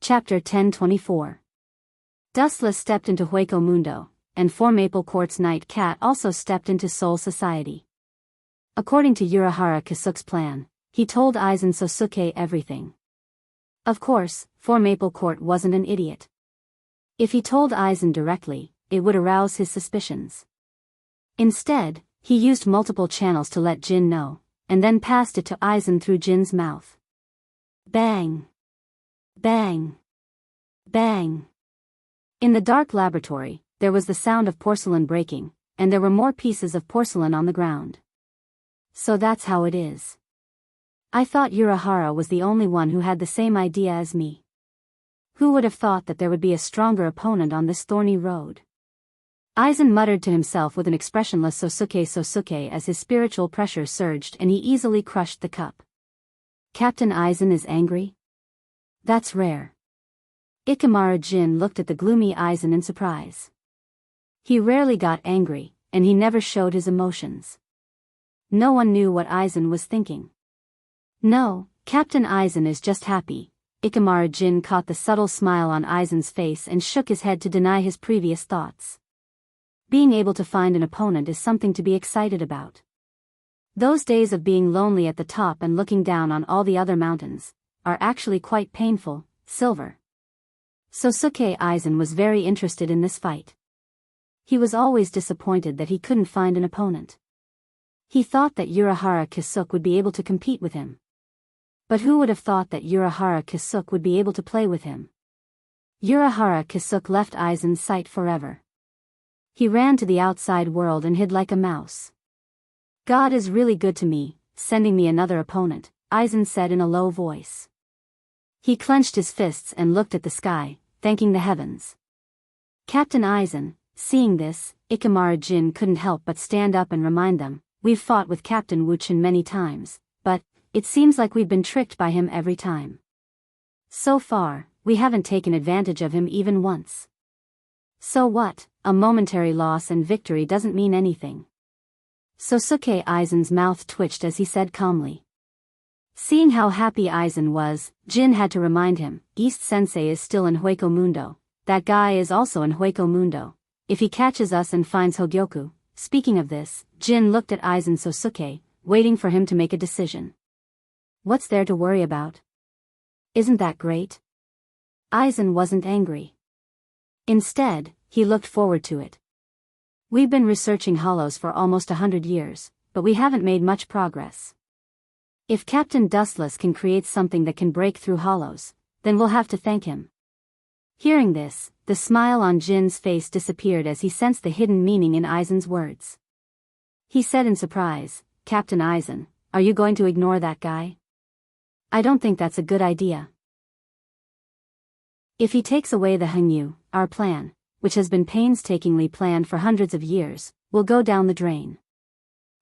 Chapter 1024. Dustless stepped into Hueco Mundo, and Four Maple Court's Night Cat also stepped into Soul Society. According to Urahara Kisuke's plan, he told Aizen Sosuke everything. Of course, Four Maple Court wasn't an idiot. If he told Aizen directly, it would arouse his suspicions. Instead, he used multiple channels to let Jin know, and then passed it to Aizen through Jin's mouth. Bang! Bang! Bang! In the dark laboratory, there was the sound of porcelain breaking, and there were more pieces of porcelain on the ground. So that's how it is. I thought Urahara was the only one who had the same idea as me. Who would have thought that there would be a stronger opponent on this thorny road? Aizen muttered to himself with an expressionless Sosuke as his spiritual pressure surged and he easily crushed the cup. Captain Aizen is angry? That's rare. Ikemara Jin looked at the gloomy Aizen in surprise. He rarely got angry, and he never showed his emotions. No one knew what Aizen was thinking. No, Captain Aizen is just happy. Ikemara Jin caught the subtle smile on Aizen's face and shook his head to deny his previous thoughts. Being able to find an opponent is something to be excited about. Those days of being lonely at the top and looking down on all the other mountains are actually quite painful. Silver. Sosuke Aizen was very interested in this fight. He was always disappointed that he couldn't find an opponent. He thought that Urahara Kisuke would be able to compete with him. But who would have thought that Urahara Kisuke would be able to play with him? Urahara Kisuke left Aizen's sight forever. He ran to the outside world and hid like a mouse. God is really good to me, sending me another opponent, Aizen said in a low voice. He clenched his fists and looked at the sky, thanking the heavens. Captain Aizen, seeing this, Ikemara Jin couldn't help but stand up and remind them, we've fought with Captain Wuchen many times, but it seems like we've been tricked by him every time. So far, we haven't taken advantage of him even once. So what, a momentary loss and victory doesn't mean anything. Sosuke Aizen's mouth twitched as he said calmly. Seeing how happy Aizen was, Jin had to remind him, East Sensei is still in Hueco Mundo. That guy is also in Hueco Mundo. If he catches us and finds Hogyoku. Speaking of this, Jin looked at Aizen Sosuke, waiting for him to make a decision. What's there to worry about? Isn't that great? Aizen wasn't angry. Instead, he looked forward to it. We've been researching hollows for almost 100 years, but we haven't made much progress. If Captain Dustless can create something that can break through hollows, then we'll have to thank him. Hearing this, the smile on Jin's face disappeared as he sensed the hidden meaning in Aizen's words. He said in surprise, Captain Aizen, are you going to ignore that guy? I don't think that's a good idea. If he takes away the Hangyu, our plan, which has been painstakingly planned for hundreds of years, will go down the drain.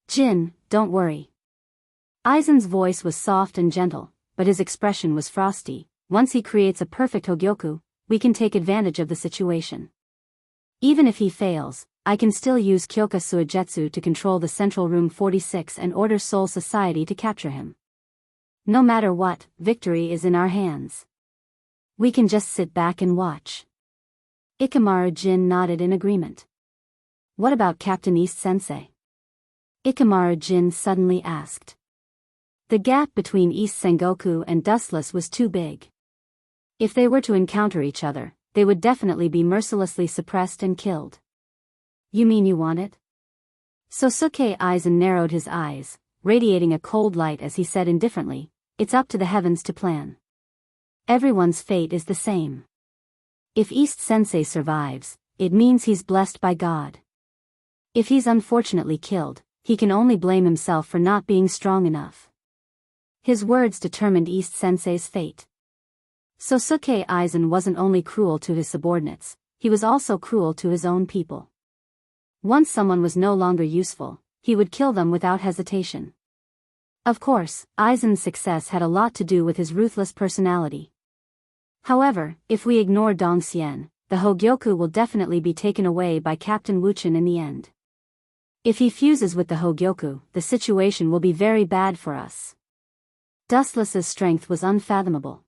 Jin, don't worry. Aizen's voice was soft and gentle, but his expression was frosty. Once he creates a perfect Hogyoku, we can take advantage of the situation. Even if he fails, I can still use Kyoka Suigetsu to control the Central Room 46 and order Soul Society to capture him. No matter what, victory is in our hands. We can just sit back and watch. Ikemara Jin nodded in agreement. What about Captain East Sensei? Ikemara Jin suddenly asked. The gap between East Sengoku and Dustless was too big. If they were to encounter each other, they would definitely be mercilessly suppressed and killed. You mean you want it? Sosuke Aizen narrowed his eyes, radiating a cold light as he said indifferently, it's up to the heavens to plan. Everyone's fate is the same. If East Sensei survives, it means he's blessed by God. If he's unfortunately killed, he can only blame himself for not being strong enough. His words determined East Sensei's fate. Sosuke Aizen wasn't only cruel to his subordinates, he was also cruel to his own people. Once someone was no longer useful, he would kill them without hesitation. Of course, Aizen's success had a lot to do with his ruthless personality. However, if we ignore Dong Xian, the Hogyoku will definitely be taken away by Captain Wuchen in the end. If he fuses with the Hogyoku, the situation will be very bad for us. Dustless's strength was unfathomable.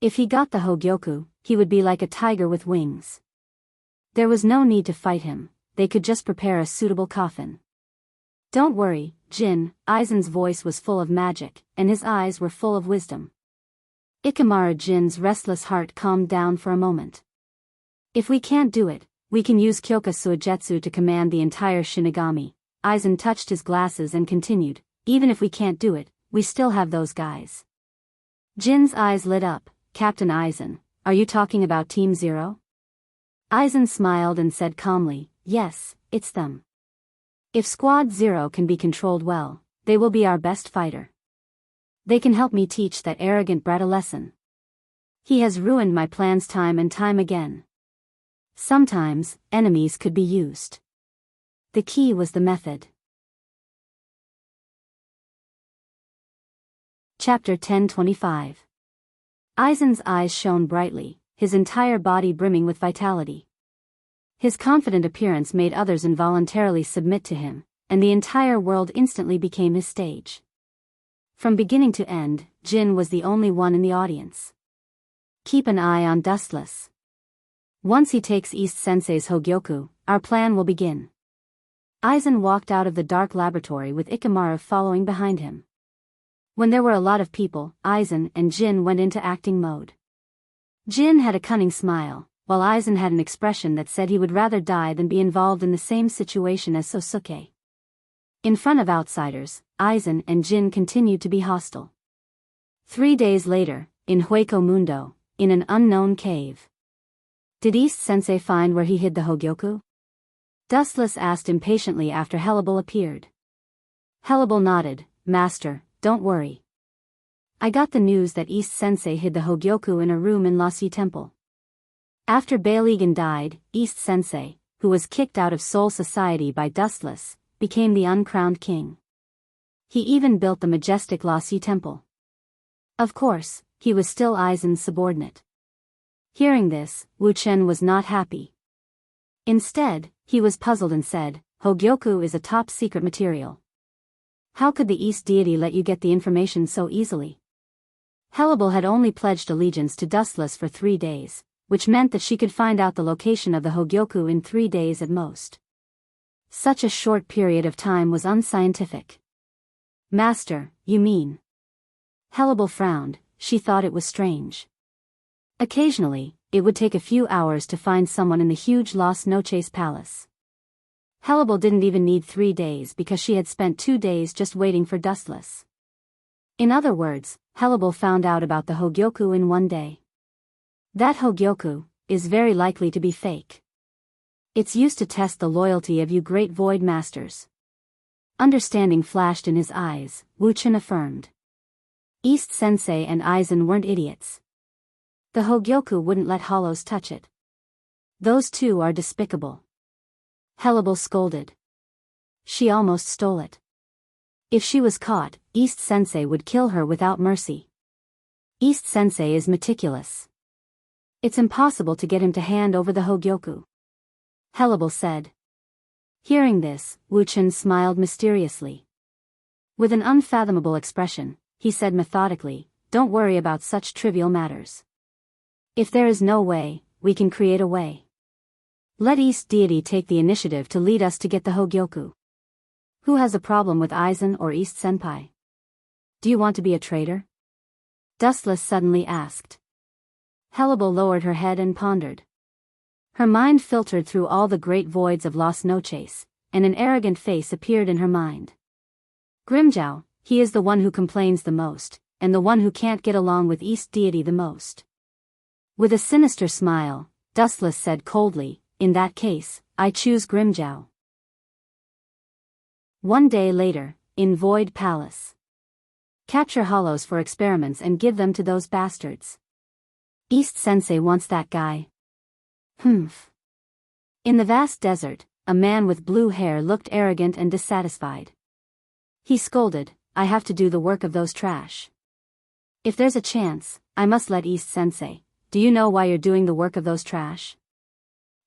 If he got the Hogyoku, he would be like a tiger with wings. There was no need to fight him, they could just prepare a suitable coffin. Don't worry, Jin, Aizen's voice was full of magic, and his eyes were full of wisdom. Ikimara Jin's restless heart calmed down for a moment. If we can't do it, we can use Kyoka Suigetsu to command the entire Shinigami. Aizen touched his glasses and continued, even if we can't do it, we still have those guys. Jin's eyes lit up. Captain Aizen, are you talking about Team Zero? Aizen smiled and said calmly, yes, it's them. If Squad Zero can be controlled well, they will be our best fighter. They can help me teach that arrogant brat a lesson. He has ruined my plans time and time again. Sometimes, enemies could be used. The key was the method. Chapter 1025. Aizen's eyes shone brightly, his entire body brimming with vitality. His confident appearance made others involuntarily submit to him, and the entire world instantly became his stage. From beginning to end, Jin was the only one in the audience. Keep an eye on Dustless. Once he takes East Sensei's Hogyoku, our plan will begin. Aizen walked out of the dark laboratory with Ikimara following behind him. When there were a lot of people, Aizen and Jin went into acting mode. Jin had a cunning smile, while Aizen had an expression that said he would rather die than be involved in the same situation as Sosuke. In front of outsiders, Aizen and Jin continued to be hostile. 3 days later, in Hueco Mundo, in an unknown cave. Did East Sensei find where he hid the Hogyoku? Dustless asked impatiently after Hellable appeared. Hellable nodded, Master, don't worry. I got the news that East Sensei hid the Hogyoku in a room in Lossy Temple. After Beilegan died, East Sensei, who was kicked out of Soul Society by Dustless, became the uncrowned king. He even built the majestic Lossy Temple. Of course, he was still Aizen's subordinate. Hearing this, Wu Chen was not happy. Instead, he was puzzled and said, Hogyoku is a top-secret material. How could the East deity let you get the information so easily? Hellable had only pledged allegiance to Dustless for 3 days, which meant that she could find out the location of the Hogyoku in 3 days at most. Such a short period of time was unscientific. Master, you mean? Hellable frowned, she thought it was strange. Occasionally, it would take a few hours to find someone in the huge Las Noches palace. Hellable didn't even need 3 days because she had spent 2 days just waiting for Dustless. In other words, Hellable found out about the Hogyoku in 1 day. That Hogyoku is very likely to be fake. It's used to test the loyalty of you great void masters. Understanding flashed in his eyes, Wu Chen affirmed. East Sensei and Aizen weren't idiots. The Hogyoku wouldn't let Hollows touch it. Those two are despicable. Hellable scolded. She almost stole it. If she was caught, East Sensei would kill her without mercy. East Sensei is meticulous. It's impossible to get him to hand over the Hogyoku. Hellable said. Hearing this, Wu Chen smiled mysteriously. With an unfathomable expression, he said methodically, don't worry about such trivial matters. If there is no way, we can create a way. Let East Deity take the initiative to lead us to get the Hogyoku. Who has a problem with Aizen or East Senpai? Do you want to be a traitor? Dustless suddenly asked. Hellable lowered her head and pondered. Her mind filtered through all the great voids of Las Noches, and an arrogant face appeared in her mind. Grimjow, he is the one who complains the most, and the one who can't get along with East Deity the most. With a sinister smile, Dustless said coldly, in that case, I choose Grimjow. 1 day later, in Void Palace. Capture Hollows for experiments and give them to those bastards. East Sensei wants that guy. Humph. In the vast desert, a man with blue hair looked arrogant and dissatisfied. He scolded, I have to do the work of those trash. If there's a chance, I must let East Sensei. Do you know why you're doing the work of those trash?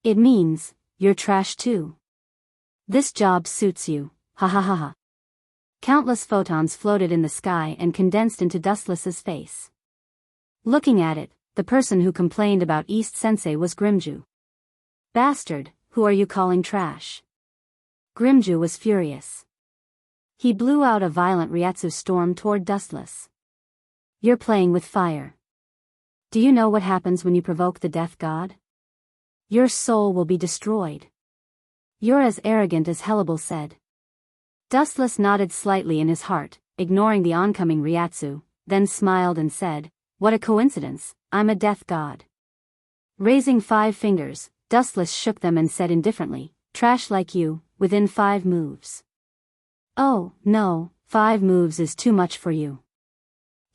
It means, you're trash too. This job suits you, ha ha ha ha. Countless photons floated in the sky and condensed into Dustless's face. Looking at it, the person who complained about East Sensei was Grimju. Bastard, who are you calling trash? Grimju was furious. He blew out a violent Ryatsu storm toward Dustless. You're playing with fire. Do you know what happens when you provoke the death god? Your soul will be destroyed. You're as arrogant as Hellable said. Dustless nodded slightly in his heart, ignoring the oncoming Ryatsu, then smiled and said, what a coincidence, I'm a death god. Raising 5 fingers, Dustless shook them and said indifferently, trash like you, within 5 moves. Oh, no, 5 moves is too much for you.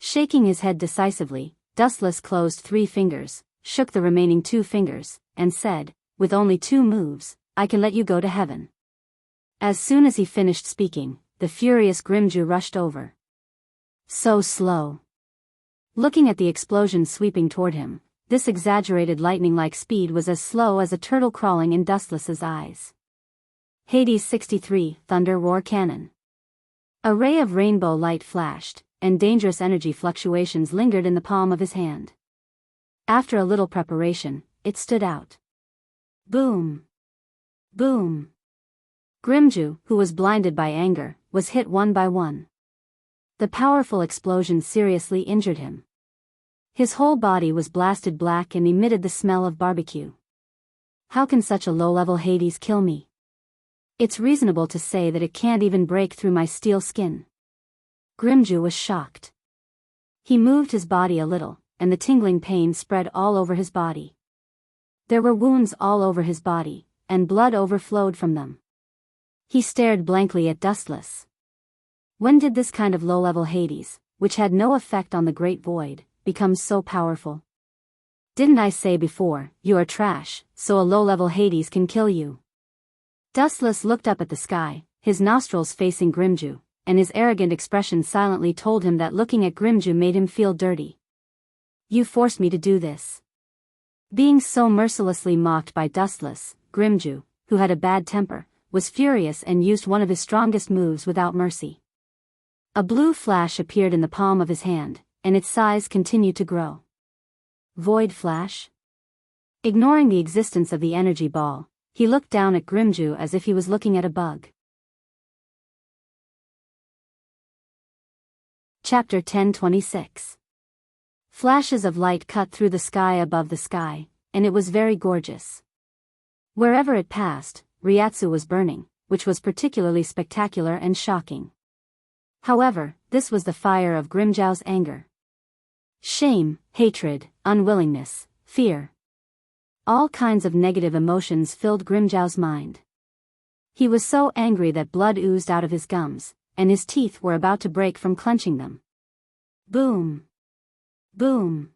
Shaking his head decisively, Dustless closed 3 fingers, shook the remaining 2 fingers, and said, with only 2 moves, I can let you go to heaven. As soon as he finished speaking, the furious Grimju rushed over. So slow. Looking at the explosion sweeping toward him, this exaggerated lightning-like speed was as slow as a turtle crawling in Dustless's eyes. Hades 63, Thunder Roar Cannon. A ray of rainbow light flashed, and dangerous energy fluctuations lingered in the palm of his hand. After a little preparation, it stood out. Boom! Boom! Grimju, who was blinded by anger, was hit one by one. The powerful explosion seriously injured him. His whole body was blasted black and emitted the smell of barbecue. How can such a low-level Hades kill me? It's reasonable to say that it can't even break through my steel skin. Grimju was shocked. He moved his body a little, and the tingling pain spread all over his body. There were wounds all over his body, and blood overflowed from them. He stared blankly at Dustless. When did this kind of low-level Hades, which had no effect on the Great Void, become so powerful? Didn't I say before, you are trash, so a low-level Hades can kill you? Dustless looked up at the sky, his nostrils facing Grimju, and his arrogant expression silently told him that looking at Grimju made him feel dirty. You forced me to do this. Being so mercilessly mocked by Dustless, Grimju, who had a bad temper, was furious and used one of his strongest moves without mercy. A blue flash appeared in the palm of his hand, and its size continued to grow. Void Flash? Ignoring the existence of the energy ball, he looked down at Grimju as if he was looking at a bug. Chapter 1026. Flashes of light cut through the sky above the sky, and it was very gorgeous. Wherever it passed, Ryatsu was burning, which was particularly spectacular and shocking. However, this was the fire of Grimjow's anger. Shame, hatred, unwillingness, fear. All kinds of negative emotions filled Grimjow's mind. He was so angry that blood oozed out of his gums, and his teeth were about to break from clenching them. Boom! Boom!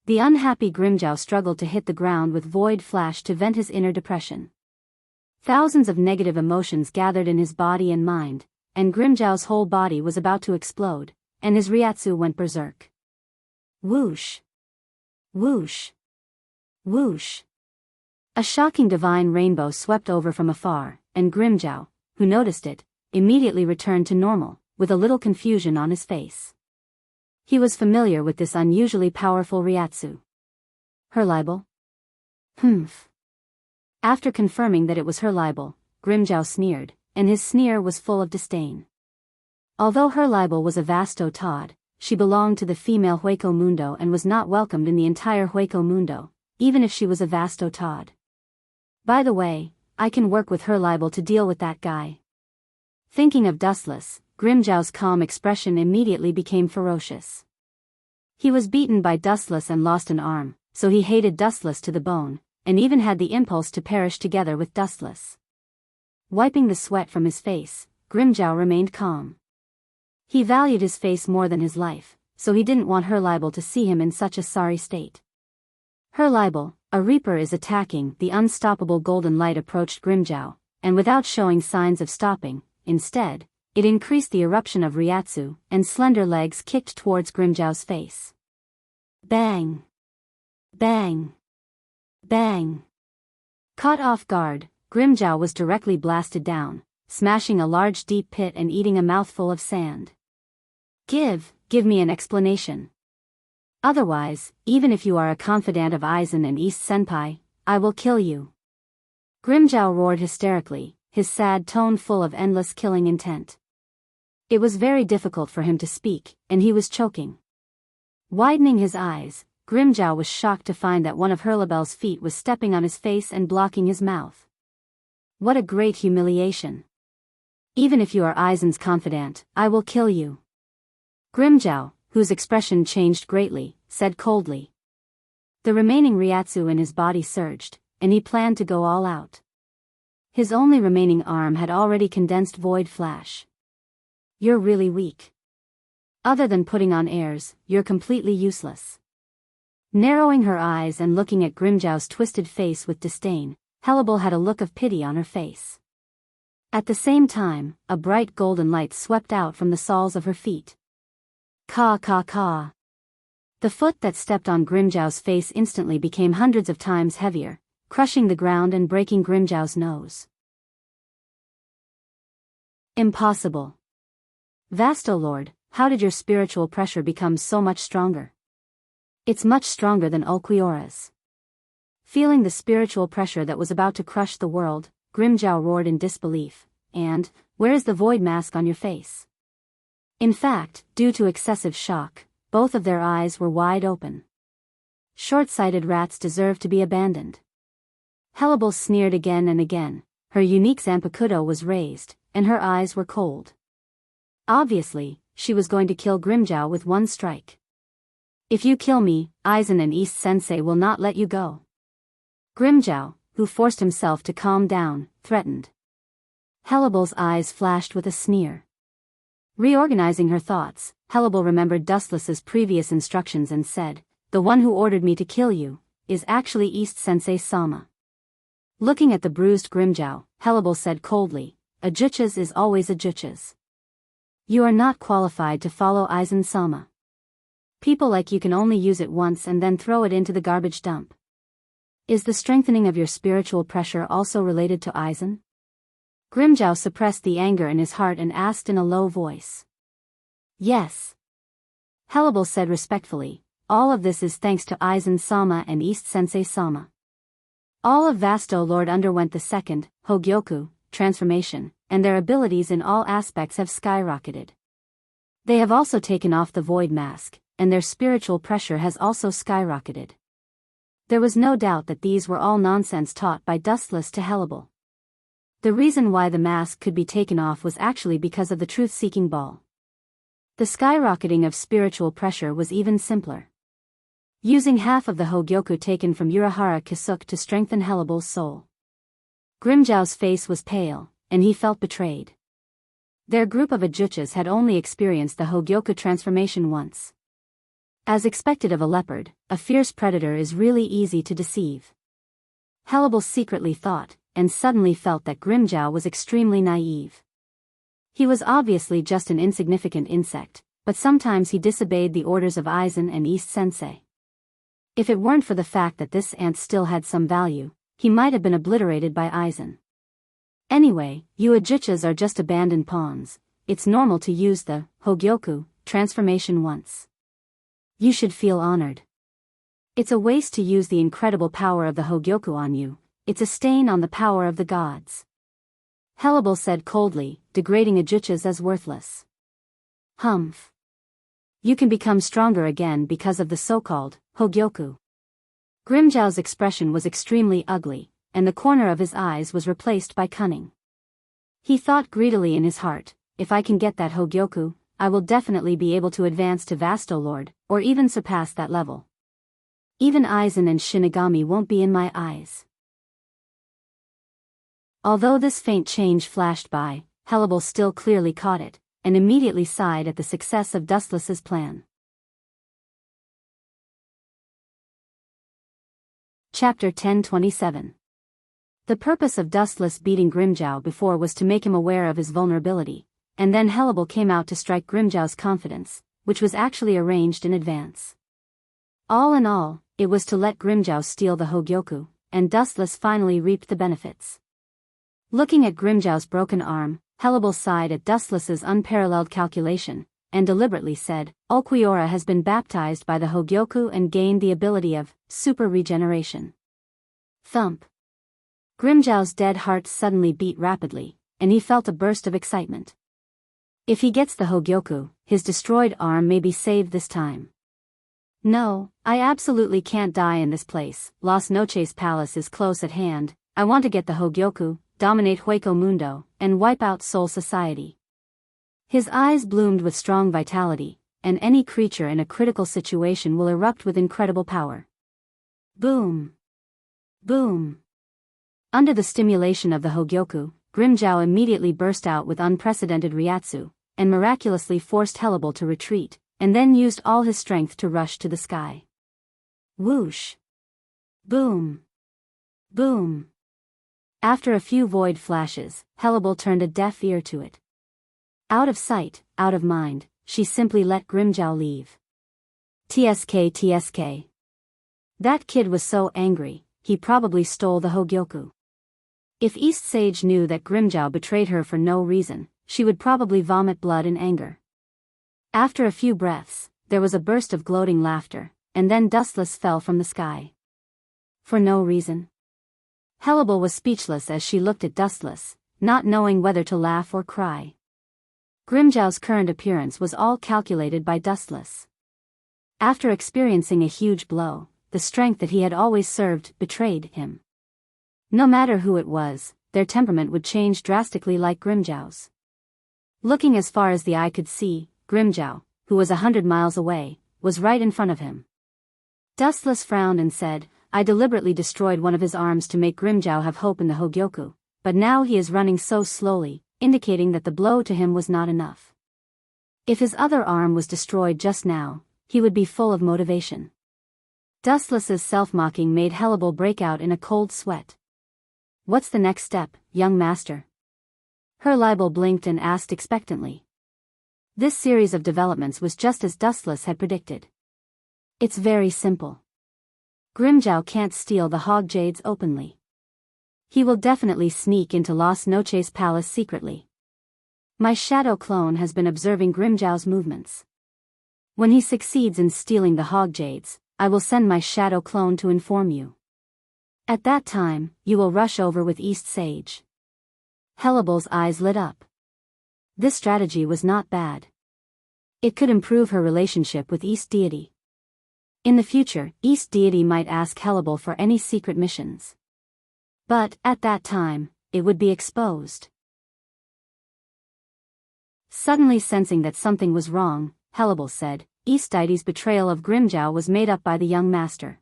The unhappy Grimjow struggled to hit the ground with Void Flash to vent his inner depression. Thousands of negative emotions gathered in his body and mind, and Grimjow's whole body was about to explode, and his Ryatsu went berserk. Whoosh! Whoosh! Whoosh! A shocking divine rainbow swept over from afar, and Grimjow, who noticed it, immediately returned to normal, with a little confusion on his face. He was familiar with this unusually powerful Ryatsu. Her libel? Humph. After confirming that it was her libel, Grimjow sneered, and his sneer was full of disdain. Although her libel was a vasto Todd, she belonged to the female Hueco Mundo and was not welcomed in the entire Hueco Mundo, even if she was a vasto Todd. By the way, I can work with her libel to deal with that guy. Thinking of Dustless, Grimjow's calm expression immediately became ferocious. He was beaten by Dustless and lost an arm, so he hated Dustless to the bone, and even had the impulse to perish together with Dustless. Wiping the sweat from his face, Grimjow remained calm. He valued his face more than his life, so he didn't want her libel to see him in such a sorry state. Her libel, a reaper is attacking. The unstoppable golden light approached Grimjow, and without showing signs of stopping, instead, it increased the eruption of Ryatsu, and slender legs kicked towards Grimjow's face. Bang! Bang! Bang! Caught off guard, Grimjow was directly blasted down, smashing a large deep pit and eating a mouthful of sand. Give me an explanation. Otherwise, even if you are a confidant of Aizen and East Senpai, I will kill you. Grimjow roared hysterically, his sad tone full of endless killing intent. It was very difficult for him to speak, and he was choking. Widening his eyes, Grimjow was shocked to find that one of Hurlabel's feet was stepping on his face and blocking his mouth. What a great humiliation. Even if you are Aizen's confidant, I will kill you. Grimjow, whose expression changed greatly, said coldly. The remaining Ryatsu in his body surged, and he planned to go all out. His only remaining arm had already condensed void flash. You're really weak. Other than putting on airs, you're completely useless. Narrowing her eyes and looking at Grimjow's twisted face with disdain, Hellebel had a look of pity on her face. At the same time, a bright golden light swept out from the soles of her feet. Caw caw caw. The foot that stepped on Grimjow's face instantly became hundreds of times heavier, crushing the ground and breaking Grimjow's nose. Impossible. Vastolord, how did your spiritual pressure become so much stronger? It's much stronger than Ulquiora's. Feeling the spiritual pressure that was about to crush the world, Grimjow roared in disbelief. And, where is the void mask on your face? In fact, due to excessive shock, both of their eyes were wide open. Short-sighted rats deserve to be abandoned. Hellebel sneered again and again. Her unique Zanpakuto was raised, and her eyes were cold. Obviously, she was going to kill Grimjow with one strike. If you kill me, Aizen and East Sensei will not let you go. Grimjow, who forced himself to calm down, threatened. Hellebel's eyes flashed with a sneer. Reorganizing her thoughts, Hellebel remembered Dustless's previous instructions and said, "The one who ordered me to kill you is actually East Sensei Sama." Looking at the bruised Grimjow, Hellebel said coldly, "A jutsus is always a jutsus. You are not qualified to follow Aizen Sama. People like you can only use it once and then throw it into the garbage dump. Is the strengthening of your spiritual pressure also related to Aizen?" Grimjow suppressed the anger in his heart and asked in a low voice. "Yes." Hellebel said respectfully, "All of this is thanks to Aizen Sama and East Sensei Sama. All of Vasto Lord underwent the second, Hogyoku, transformation, and their abilities in all aspects have skyrocketed. They have also taken off the void mask, and their spiritual pressure has also skyrocketed." There was no doubt that these were all nonsense taught by Dustless to Hellebel. The reason why the mask could be taken off was actually because of the truth-seeking ball. The skyrocketing of spiritual pressure was even simpler. Using half of the Hogyoku taken from Urahara Kisuke to strengthen Hellebel's soul. Grimjow's face was pale, and he felt betrayed. Their group of Ajutchas had only experienced the Hogyoku transformation once. As expected of a leopard, a fierce predator is really easy to deceive. Hellebel secretly thought, and suddenly felt that Grimjow was extremely naive. He was obviously just an insignificant insect, but sometimes he disobeyed the orders of Aizen and East Sensei. If it weren't for the fact that this ant still had some value, he might have been obliterated by Aizen. Anyway, you Ajutchas are just abandoned pawns. It's normal to use the Hogyoku transformation once. You should feel honored. It's a waste to use the incredible power of the Hogyoku on you. It's a stain on the power of the gods. Hellebel said coldly, degrading Ajutchas as worthless. Humph. You can become stronger again because of the so-called Hogyoku. Grimjow's expression was extremely ugly, and the corner of his eyes was replaced by cunning. He thought greedily in his heart, if I can get that Hogyoku, I will definitely be able to advance to Vastolord, or even surpass that level. Even Aizen and Shinigami won't be in my eyes. Although this faint change flashed by, Hellebel still clearly caught it, and immediately sighed at the success of Dustless's plan. Chapter 1027. The purpose of Dustless beating Grimjow before was to make him aware of his vulnerability, and then Hellebel came out to strike Grimjow's confidence, which was actually arranged in advance. All in all, it was to let Grimjow steal the Hogyoku, and Dustless finally reaped the benefits. Looking at Grimjow's broken arm, Hellebel sighed at Dustless's unparalleled calculation, and deliberately said, Ulquiorra has been baptized by the Hogyoku and gained the ability of super regeneration. Thump. Grimjow's dead heart suddenly beat rapidly, and he felt a burst of excitement. If he gets the Hogyoku, his destroyed arm may be saved this time. No, I absolutely can't die in this place. Las Noches Palace is close at hand. I want to get the Hogyoku, dominate Hueco Mundo, and wipe out Soul Society. His eyes bloomed with strong vitality, and any creature in a critical situation will erupt with incredible power. Boom! Boom! Under the stimulation of the Hogyoku, Grimjow immediately burst out with unprecedented Ryatsu, and miraculously forced Hellable to retreat, and then used all his strength to rush to the sky. Whoosh! Boom! Boom! After a few void flashes, Hellable turned a deaf ear to it. Out of sight, out of mind, she simply let Grimjow leave. TSK. That kid was so angry, he probably stole the Hogyoku. If East Sage knew that Grimjow betrayed her for no reason, she would probably vomit blood in anger. After a few breaths, there was a burst of gloating laughter, and then Dustless fell from the sky. For no reason. Hellable was speechless as she looked at Dustless, not knowing whether to laugh or cry. Grimjow's current appearance was all calculated by Dustless. After experiencing a huge blow, the strength that he had always served betrayed him. No matter who it was, their temperament would change drastically like Grimjow's. Looking as far as the eye could see, Grimjow, who was 100 miles away, was right in front of him. Dustless frowned and said, I deliberately destroyed one of his arms to make Grimjow have hope in the Hogyoku, but now he is running so slowly, indicating that the blow to him was not enough. If his other arm was destroyed just now, he would be full of motivation. Dustless's self-mocking made Hellable break out in a cold sweat. What's the next step, young master? Her libel blinked and asked expectantly. This series of developments was just as Dustless had predicted. It's very simple. Grimjow can't steal the Hog Jades openly. He will definitely sneak into Las Noches Palace secretly. My shadow clone has been observing Grimjow's movements. When he succeeds in stealing the Hog Jades, I will send my shadow clone to inform you. At that time, you will rush over with East Sage. Hellable's eyes lit up. This strategy was not bad. It could improve her relationship with East Deity. In the future, East Deity might ask Hellable for any secret missions. But, at that time, it would be exposed. Suddenly sensing that something was wrong, Hellable said, East Deity's betrayal of Grimjow was made up by the young master.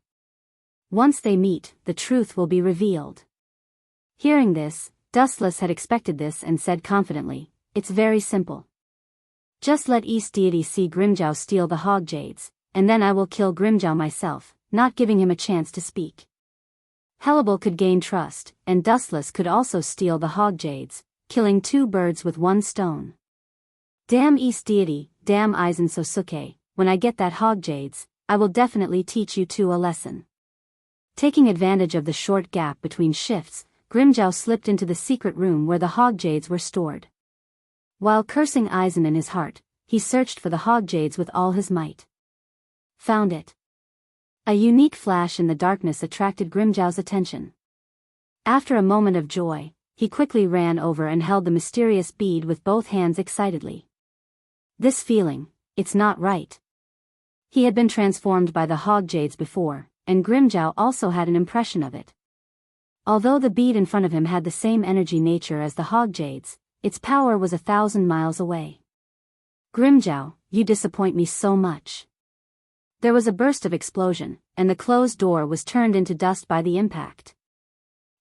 Once they meet, the truth will be revealed. Hearing this, Dustless had expected this and said confidently, It's very simple. Just let East Deity see Grimjow steal the Hog Jades, and then I will kill Grimjow myself, not giving him a chance to speak. Hellable could gain trust, and Dustless could also steal the Hog Jades, killing two birds with one stone. Damn East Deity, damn Aizen Sosuke, when I get that Hog Jades, I will definitely teach you two a lesson. Taking advantage of the short gap between shifts, Grimjow slipped into the secret room where the Hog Jades were stored. While cursing Aizen in his heart, he searched for the Hog Jades with all his might. Found it. A unique flash in the darkness attracted Grimjow's attention. After a moment of joy, he quickly ran over and held the mysterious bead with both hands excitedly. This feeling, it's not right. He had been transformed by the Hog Jades before, and Grimjow also had an impression of it. Although the bead in front of him had the same energy nature as the Hog Jades, its power was 1,000 miles away. Grimjow, you disappoint me so much. There was a burst of explosion, and the closed door was turned into dust by the impact.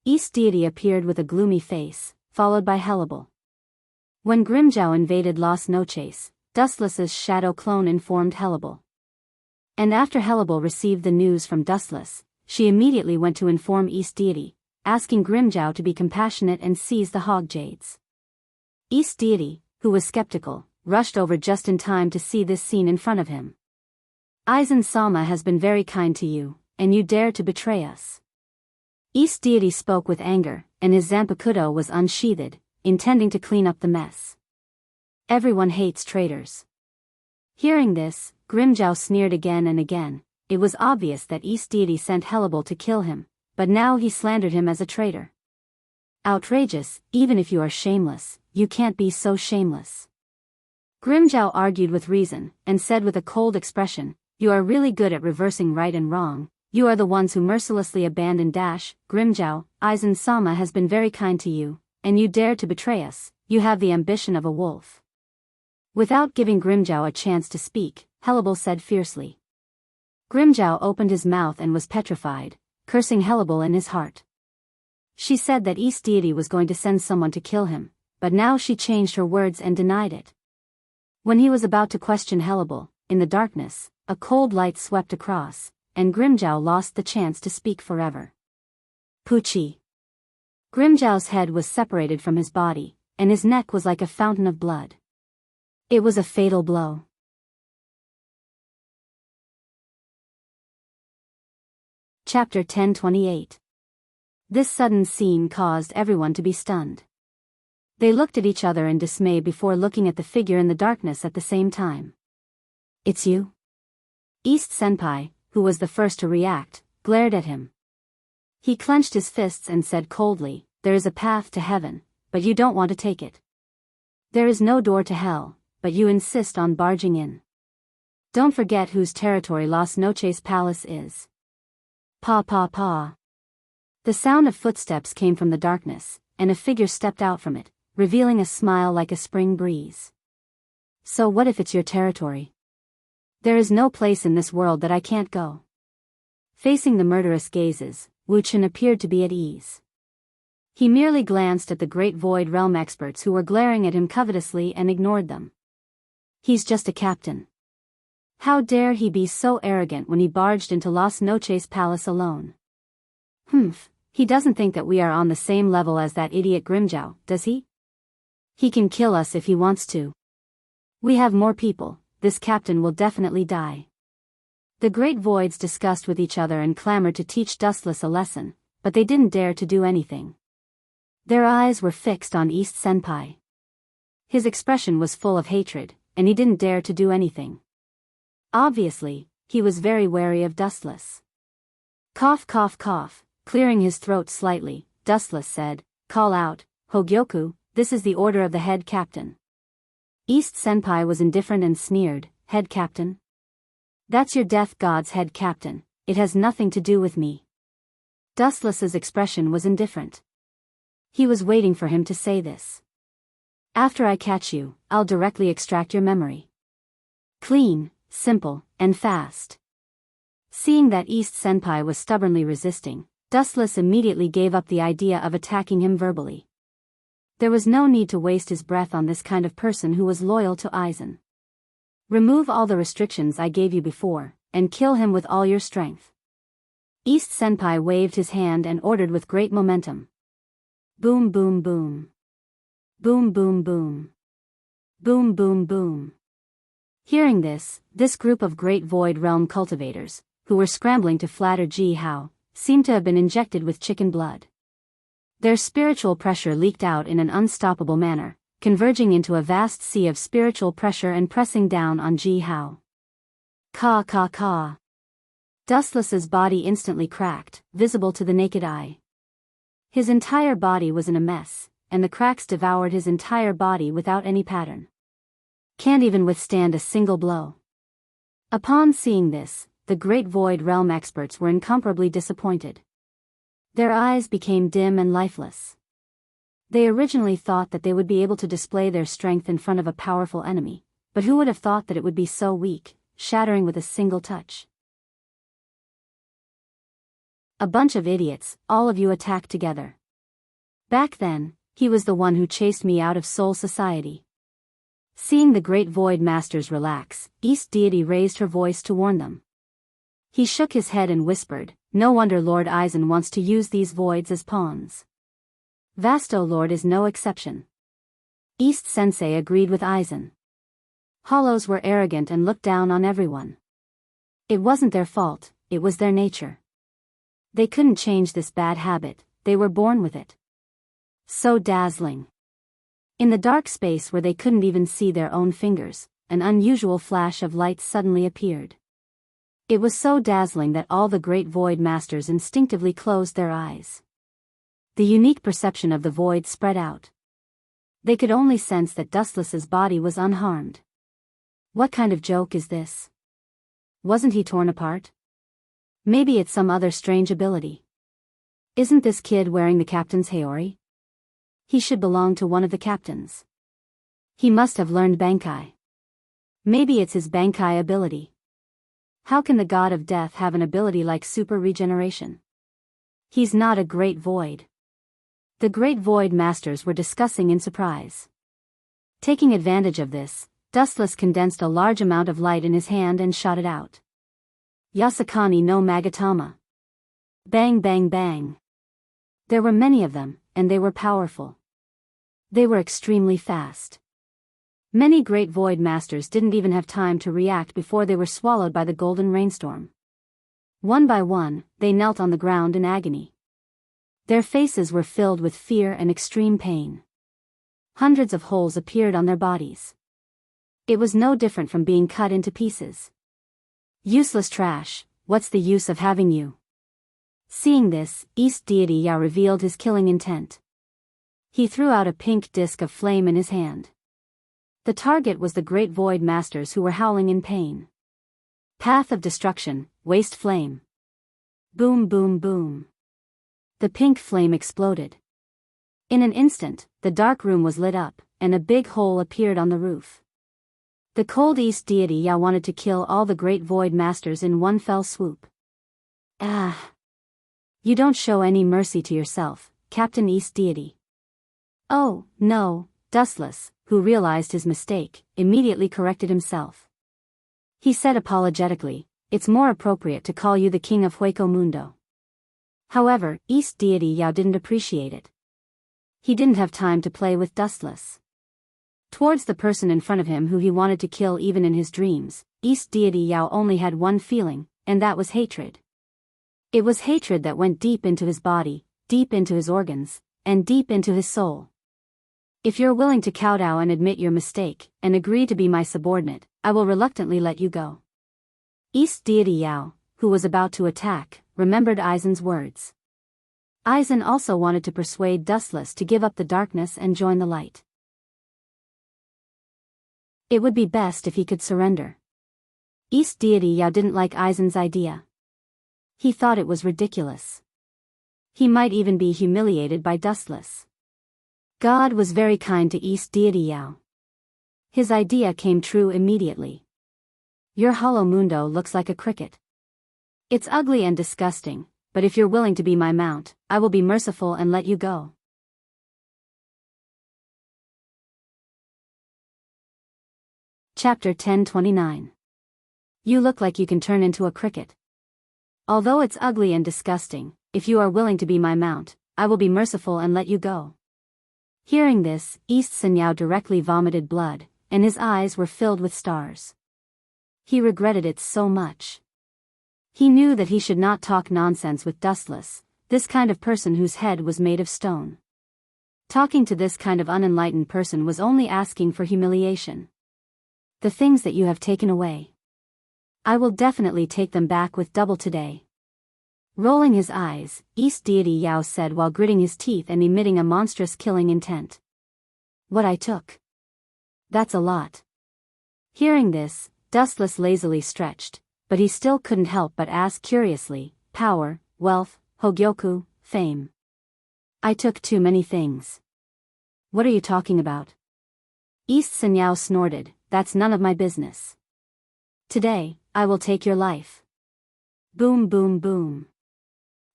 East Deity appeared with a gloomy face, followed by Hellable. When Grimjow invaded Las Noches, Dustless's shadow clone informed Hellable. And after Hellable received the news from Dustless, she immediately went to inform East Deity, asking Grimjow to be compassionate and seize the Hog Jades. East Deity, who was skeptical, rushed over just in time to see this scene in front of him. Aizen Sama has been very kind to you, and you dare to betray us. East Deity spoke with anger, and his Zanpakuto was unsheathed, intending to clean up the mess. Everyone hates traitors. Hearing this, Grimjow sneered again and again. It was obvious that East Deity sent Hellable to kill him, but now he slandered him as a traitor. Outrageous, even if you are shameless, you can't be so shameless. Grimjow argued with reason, and said with a cold expression, you are really good at reversing right and wrong. You are the ones who mercilessly abandoned Grimjow. Aizen Sama has been very kind to you, and you dare to betray us. You have the ambition of a wolf. Without giving Grimjow a chance to speak, Hellable said fiercely. Grimjow opened his mouth and was petrified, cursing Hellable in his heart. She said that East Deity was going to send someone to kill him, but now she changed her words and denied it. When he was about to question Hellable, in the darkness, a cold light swept across, and Grimjow lost the chance to speak forever. Poochie. Grimjow's head was separated from his body, and his neck was like a fountain of blood. It was a fatal blow. Chapter 10:28. This sudden scene caused everyone to be stunned. They looked at each other in dismay before looking at the figure in the darkness at the same time. It's you? East Senpai, who was the first to react, glared at him. He clenched his fists and said coldly, there is a path to heaven, but you don't want to take it. There is no door to hell, but you insist on barging in. Don't forget whose territory Las Noches Palace is. Pa pa pa. The sound of footsteps came from the darkness, and a figure stepped out from it, revealing a smile like a spring breeze. So what if it's your territory? There is no place in this world that I can't go. Facing the murderous gazes, Wu Chen appeared to be at ease. He merely glanced at the Great Void Realm experts who were glaring at him covetously and ignored them. He's just a captain. How dare he be so arrogant when he barged into Las Noches Palace alone? Humph, he doesn't think that we are on the same level as that idiot Grimjow, does he? He can kill us if he wants to. We have more people, this captain will definitely die. The Great Voids discussed with each other and clamored to teach Dustless a lesson, but they didn't dare to do anything. Their eyes were fixed on East Senpai. His expression was full of hatred, and he didn't dare to do anything. Obviously, he was very wary of Dustless. Cough cough cough, clearing his throat slightly, Dustless said, call out, Hogyoku, this is the order of the head captain. East Senpai was indifferent and sneered, head captain? That's your death god's head captain, it has nothing to do with me. Dustless's expression was indifferent. He was waiting for him to say this. After I catch you, I'll directly extract your memory. Clean, simple, and fast. Seeing that East Senpai was stubbornly resisting, Dustless immediately gave up the idea of attacking him verbally. There was no need to waste his breath on this kind of person who was loyal to Aizen. Remove all the restrictions I gave you before, and kill him with all your strength. East Senpai waved his hand and ordered with great momentum. Boom boom boom. Boom boom boom. Boom boom boom. Hearing this group of Great Void Realm cultivators, who were scrambling to flatter Ji Hao, seemed to have been injected with chicken blood. Their spiritual pressure leaked out in an unstoppable manner, converging into a vast sea of spiritual pressure and pressing down on Ji Hao. Ka ka ka. Dustless's body instantly cracked, visible to the naked eye. His entire body was in a mess, and the cracks devoured his entire body without any pattern. Can't even withstand a single blow. Upon seeing this, the Great Void Realm experts were incomparably disappointed. Their eyes became dim and lifeless. They originally thought that they would be able to display their strength in front of a powerful enemy, but who would have thought that it would be so weak, shattering with a single touch? A bunch of idiots, all of you attacked together. Back then, he was the one who chased me out of Soul Society. Seeing the Great Void Masters relax, East Deity raised her voice to warn them. He shook his head and whispered, no wonder Lord Aizen wants to use these voids as pawns. Vasto Lord is no exception. East Sensei agreed with Aizen. Hollows were arrogant and looked down on everyone. It wasn't their fault, it was their nature. They couldn't change this bad habit, they were born with it. So dazzling. In the dark space where they couldn't even see their own fingers, an unusual flash of light suddenly appeared. It was so dazzling that all the great void masters instinctively closed their eyes. The unique perception of the void spread out. They could only sense that Dustless's body was unharmed. What kind of joke is this? Wasn't he torn apart? Maybe it's some other strange ability. Isn't this kid wearing the captain's Heir? He should belong to one of the captains. He must have learned Bankai. Maybe it's his Bankai ability. How can the god of death have an ability like super regeneration? He's not a great void. The great void masters were discussing in surprise. Taking advantage of this, Dustless condensed a large amount of light in his hand and shot it out. Yasakani no Magatama. Bang bang bang. There were many of them, and they were powerful. They were extremely fast. Many great void masters didn't even have time to react before they were swallowed by the golden rainstorm. One by one, they knelt on the ground in agony. Their faces were filled with fear and extreme pain. Hundreds of holes appeared on their bodies. It was no different from being cut into pieces. Useless trash, what's the use of having you? Seeing this, East Deity Yao revealed his killing intent. He threw out a pink disk of flame in his hand. The target was the great void masters who were howling in pain. Path of destruction, waste flame. Boom boom boom. The pink flame exploded. In an instant, the dark room was lit up, and a big hole appeared on the roof. The cold East Deity Yao wanted to kill all the great void masters in one fell swoop. Ah! You don't show any mercy to yourself, Captain East Deity. Oh, no, Dustless, who realized his mistake, immediately corrected himself. He said apologetically, "It's more appropriate to call you the King of Hueco Mundo." However, East Deity Yao didn't appreciate it. He didn't have time to play with Dustless. Towards the person in front of him who he wanted to kill even in his dreams, East Deity Yao only had one feeling, and that was hatred. It was hatred that went deep into his body, deep into his organs, and deep into his soul. If you're willing to kowtow and admit your mistake, and agree to be my subordinate, I will reluctantly let you go. East Deity Yao, who was about to attack, remembered Aizen's words. Aizen also wanted to persuade Dustless to give up the darkness and join the light. It would be best if he could surrender. East Deity Yao didn't like Aizen's idea. He thought it was ridiculous. He might even be humiliated by Dustless. God was very kind to East Deity Yao. His idea came true immediately. Your hollow mundo looks like a cricket. It's ugly and disgusting, but if you're willing to be my mount, I will be merciful and let you go. Chapter 1029. You look like you can turn into a cricket. Although it's ugly and disgusting, if you are willing to be my mount, I will be merciful and let you go. Hearing this, East Senyao directly vomited blood, and his eyes were filled with stars. He regretted it so much. He knew that he should not talk nonsense with Dustless, this kind of person whose head was made of stone. Talking to this kind of unenlightened person was only asking for humiliation. The things that you have taken away, I will definitely take them back with double today. Rolling his eyes, East Deity Yao said while gritting his teeth and emitting a monstrous killing intent. What I took? That's a lot. Hearing this, Dustless lazily stretched, but he still couldn't help but ask curiously, power, wealth, Hogyoku, fame. I took too many things. What are you talking about? East Senyao snorted, that's none of my business. Today, I will take your life. Boom boom boom.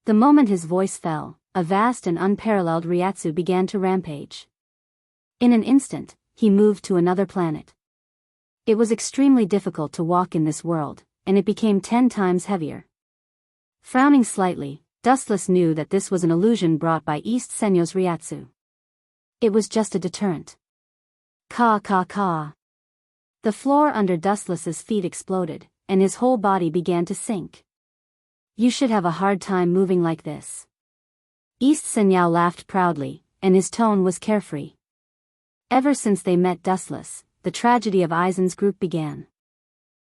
The moment his voice fell, a vast and unparalleled Ryatsu began to rampage. In an instant, he moved to another planet. It was extremely difficult to walk in this world, and it became 10 times heavier. Frowning slightly, Dustless knew that this was an illusion brought by East Senyo's Ryatsu. It was just a deterrent. Ka ka ka. The floor under Dustless's feet exploded, and his whole body began to sink. You should have a hard time moving like this. East Senyao laughed proudly, and his tone was carefree. Ever since they met Dustless, the tragedy of Aizen's group began.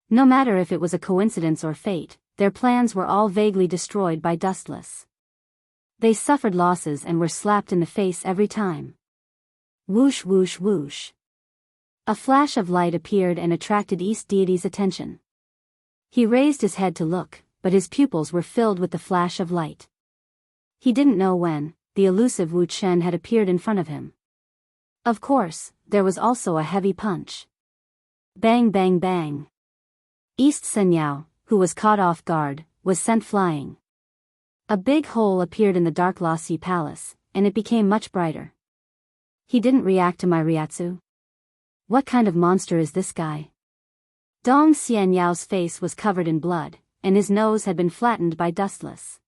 No matter if it was a coincidence or fate, their plans were all vaguely destroyed by Dustless. They suffered losses and were slapped in the face every time. Whoosh whoosh whoosh. A flash of light appeared and attracted East Deity's attention. He raised his head to look, but his pupils were filled with the flash of light. He didn't know when the elusive Wu Chen had appeared in front of him. Of course, there was also a heavy punch. Bang bang bang. East Senyao, who was caught off guard, was sent flying. A big hole appeared in the dark Lassi palace, and it became much brighter. He didn't react to my Ryatsu. What kind of monster is this guy? Dong Xianyao's face was covered in blood, and his nose had been flattened by Dustless.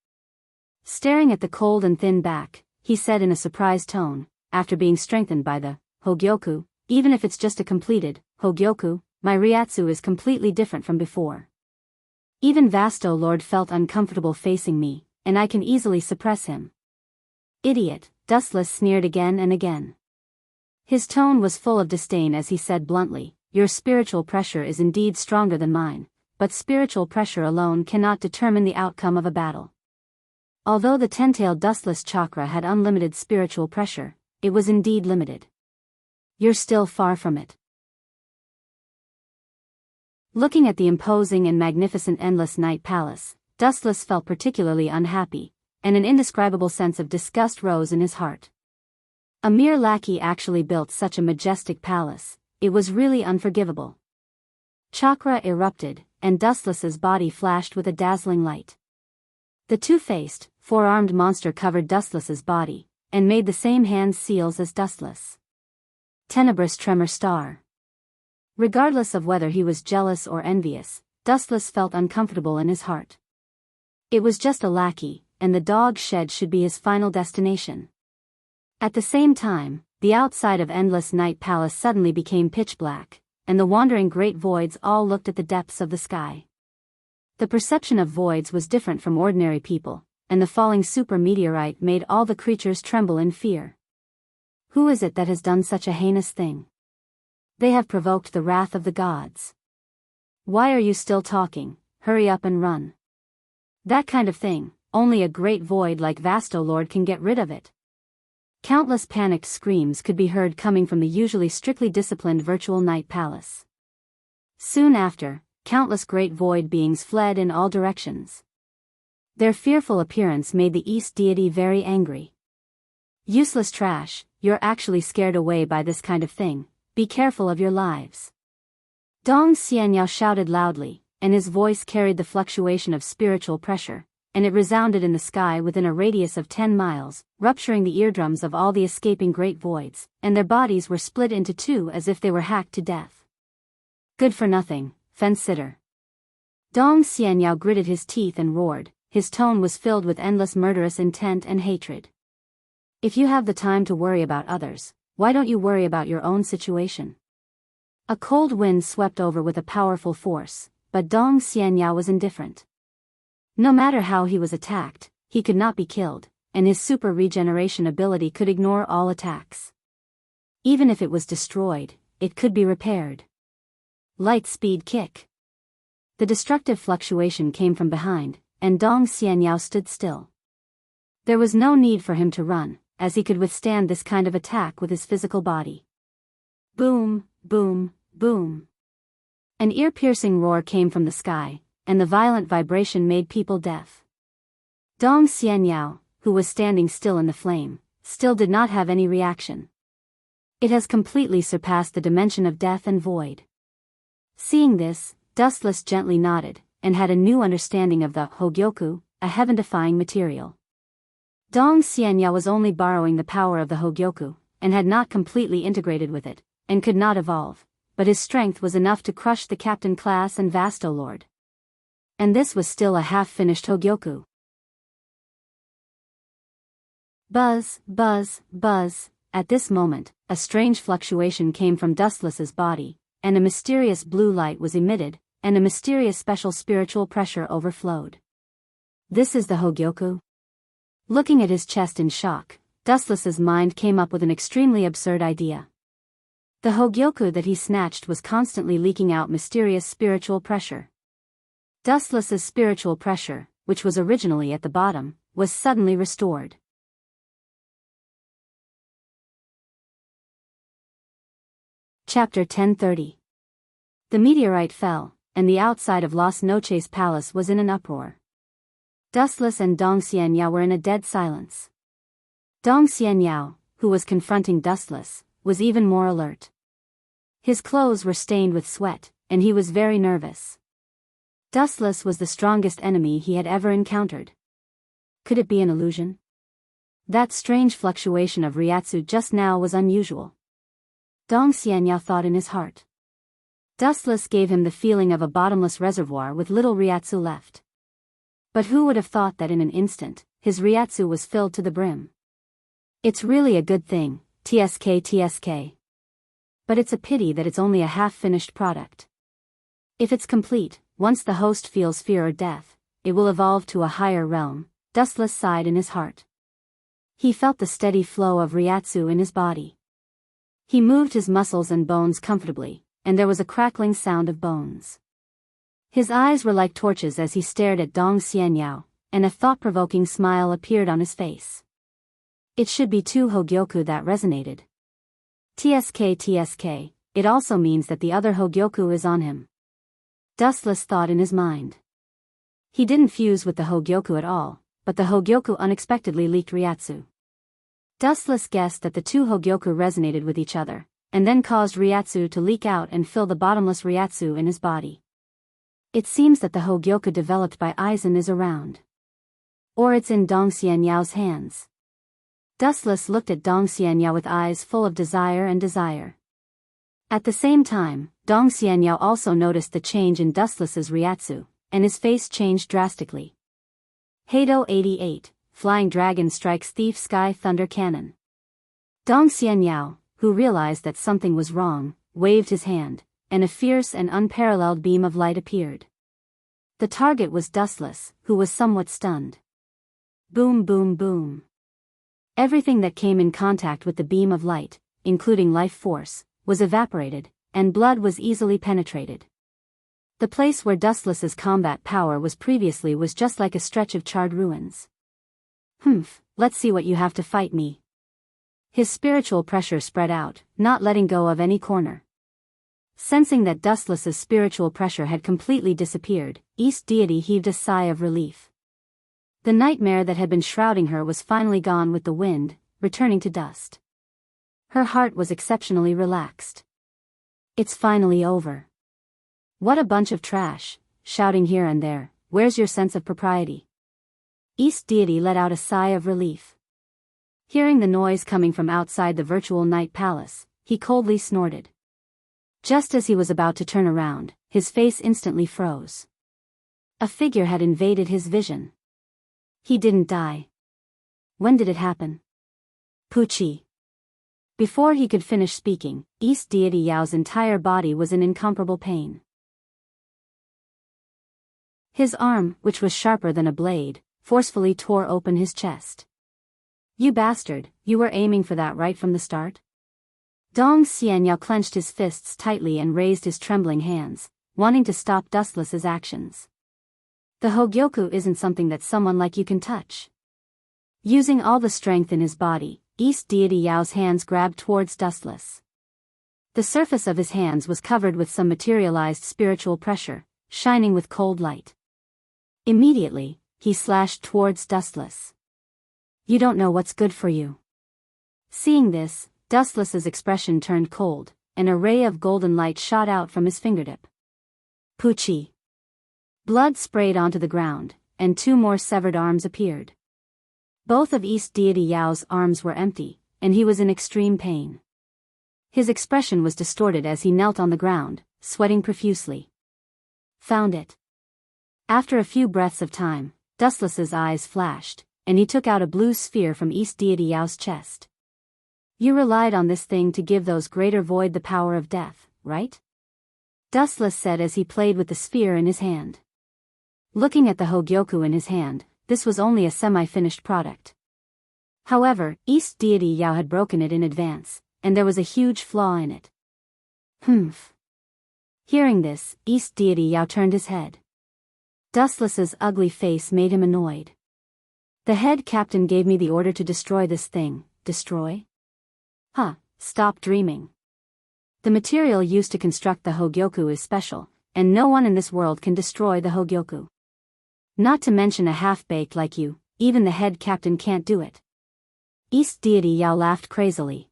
Staring at the cold and thin back, he said in a surprised tone, after being strengthened by the Hogyoku, even if it's just a completed Hogyoku, my Ryatsu is completely different from before. Even Vasto Lord felt uncomfortable facing me, and I can easily suppress him. Idiot, Dustless sneered again and again. His tone was full of disdain as he said bluntly, your spiritual pressure is indeed stronger than mine, but spiritual pressure alone cannot determine the outcome of a battle. Although the ten-tailed Dustless chakra had unlimited spiritual pressure, it was indeed limited. You're still far from it. Looking at the imposing and magnificent Endless Night Palace, Dustless felt particularly unhappy, and an indescribable sense of disgust rose in his heart. A mere lackey actually built such a majestic palace, it was really unforgivable. Chakra erupted, and Dustless's body flashed with a dazzling light. The two-faced, four-armed monster covered Dustless's body, and made the same hand seals as Dustless. Tenebrous Tremor Star. Regardless of whether he was jealous or envious, Dustless felt uncomfortable in his heart. It was just a lackey, and the dog shed should be his final destination. At the same time, the outside of Endless Night Palace suddenly became pitch black, and the wandering great voids all looked at the depths of the sky. The perception of voids was different from ordinary people, and the falling super meteorite made all the creatures tremble in fear. Who is it that has done such a heinous thing? They have provoked the wrath of the gods. Why are you still talking? Hurry up and run. That kind of thing, only a great void like Vasto Lord can get rid of it. Countless panicked screams could be heard coming from the usually strictly disciplined virtual night palace. Soon after, countless great void beings fled in all directions. Their fearful appearance made the East Deity very angry. Useless trash, you're actually scared away by this kind of thing. Be careful of your lives. Dong Xianyao shouted loudly, and his voice carried the fluctuation of spiritual pressure, and it resounded in the sky within a radius of 10 miles, rupturing the eardrums of all the escaping great voids, and their bodies were split into two as if they were hacked to death. Good for nothing, fence-sitter. Dong Xianyao gritted his teeth and roared, his tone was filled with endless murderous intent and hatred. If you have the time to worry about others, why don't you worry about your own situation? A cold wind swept over with a powerful force, but Dong Xianyao was indifferent. No matter how he was attacked, he could not be killed, and his super regeneration ability could ignore all attacks. Even if it was destroyed, it could be repaired. Light speed kick. The destructive fluctuation came from behind, and Dong Xianyao stood still. There was no need for him to run, as he could withstand this kind of attack with his physical body. Boom, boom, boom. An ear-piercing roar came from the sky, and the violent vibration made people deaf. Dong Xianyao, who was standing still in the flame, still did not have any reaction. It has completely surpassed the dimension of death and void. Seeing this, Dustless gently nodded, and had a new understanding of the Hogyoku, a heaven-defying material. Dong Xianyao was only borrowing the power of the Hogyoku, and had not completely integrated with it, and could not evolve, but his strength was enough to crush the Captain Class and Vasto Lord. And this was still a half-finished Hogyoku. Buzz, buzz, buzz. At this moment, a strange fluctuation came from Dustless's body, and a mysterious blue light was emitted, and a mysterious special spiritual pressure overflowed. This is the Hogyoku? Looking at his chest in shock, Dustless's mind came up with an extremely absurd idea. The Hogyoku that he snatched was constantly leaking out mysterious spiritual pressure. Dustless's spiritual pressure, which was originally at the bottom, was suddenly restored. Chapter 1030. The meteorite fell, and the outside of Las Noches Palace was in an uproar. Dustless and Dong Xianyao were in a dead silence. Dong Xianyao, who was confronting Dustless, was even more alert. His clothes were stained with sweat, and he was very nervous. Dustless was the strongest enemy he had ever encountered. Could it be an illusion? That strange fluctuation of Ryatsu just now was unusual. Dong Xianyao thought in his heart. Dustless gave him the feeling of a bottomless reservoir with little Ryatsu left. But who would have thought that in an instant, his Ryatsu was filled to the brim? It's really a good thing, TSK. But it's a pity that it's only a half-finished product. If it's complete, once the host feels fear or death, it will evolve to a higher realm. Dustless sighed in his heart. He felt the steady flow of Ryatsu in his body. He moved his muscles and bones comfortably, and there was a crackling sound of bones. His eyes were like torches as he stared at Dong Xianyao, and a thought-provoking smile appeared on his face. It should be two Hogyoku that resonated. TSK, it also means that the other Hogyoku is on him. Dustless thought in his mind. He didn't fuse with the Hogyoku at all, but the Hogyoku unexpectedly leaked Ryatsu. Dustless guessed that the two Hogyoku resonated with each other, and then caused Ryatsu to leak out and fill the bottomless Ryatsu in his body. It seems that the Hogyoku developed by Aizen is around. Or it's in Dong Xianyao's hands. Dustless looked at Dong Xianyao with eyes full of desire. At the same time, Dong Xianyao also noticed the change in Dustless's Ryatsu, and his face changed drastically. Heido 88, Flying Dragon Strikes Thief Sky Thunder Cannon. Dong Xianyao, who realized that something was wrong, waved his hand, and a fierce and unparalleled beam of light appeared. The target was Dustless, who was somewhat stunned. Boom boom boom. Everything that came in contact with the beam of light, including life force, was evaporated, and blood was easily penetrated. The place where Dustless's combat power was previously was just like a stretch of charred ruins. Let's see what you have to fight me. His spiritual pressure spread out, not letting go of any corner. Sensing that Dustless's spiritual pressure had completely disappeared, East Deity heaved a sigh of relief. The nightmare that had been shrouding her was finally gone with the wind, returning to dust. Her heart was exceptionally relaxed. It's finally over. What a bunch of trash, shouting here and there, where's your sense of propriety? East Deity let out a sigh of relief. Hearing the noise coming from outside the virtual night palace, he coldly snorted. Just as he was about to turn around, his face instantly froze. A figure had invaded his vision. He didn't die. When did it happen? Pucci. Before he could finish speaking, East Deity Yao's entire body was in incomparable pain. His arm, which was sharper than a blade, forcefully tore open his chest. You bastard, you were aiming for that right from the start? Dong Xianyao clenched his fists tightly and raised his trembling hands, wanting to stop Dustless's actions. The Hogyoku isn't something that someone like you can touch. Using all the strength in his body, East Deity Yao's hands grabbed towards Dustless. The surface of his hands was covered with some materialized spiritual pressure, shining with cold light. Immediately, he slashed towards Dustless. You don't know what's good for you. Seeing this, Dustless's expression turned cold, and a ray of golden light shot out from his fingertip. Pucci. Blood sprayed onto the ground, and two more severed arms appeared. Both of East Deity Yao's arms were empty, and he was in extreme pain. His expression was distorted as he knelt on the ground, sweating profusely. Found it. After a few breaths of time, Dustless's eyes flashed, and he took out a blue sphere from East Deity Yao's chest. You relied on this thing to give those greater void the power of death, right? Dustless said as he played with the sphere in his hand. Looking at the Hogyoku in his hand, this was only a semi-finished product. However, East Deity Yao had broken it in advance, and there was a huge flaw in it. Humph. Hearing this, East Deity Yao turned his head. Dustless's ugly face made him annoyed. The head captain gave me the order to destroy this thing. Destroy? Huh, stop dreaming. The material used to construct the Hogyoku is special, and no one in this world can destroy the Hogyoku. Not to mention a half-baked like you, even the head captain can't do it. East Deity Yao laughed crazily.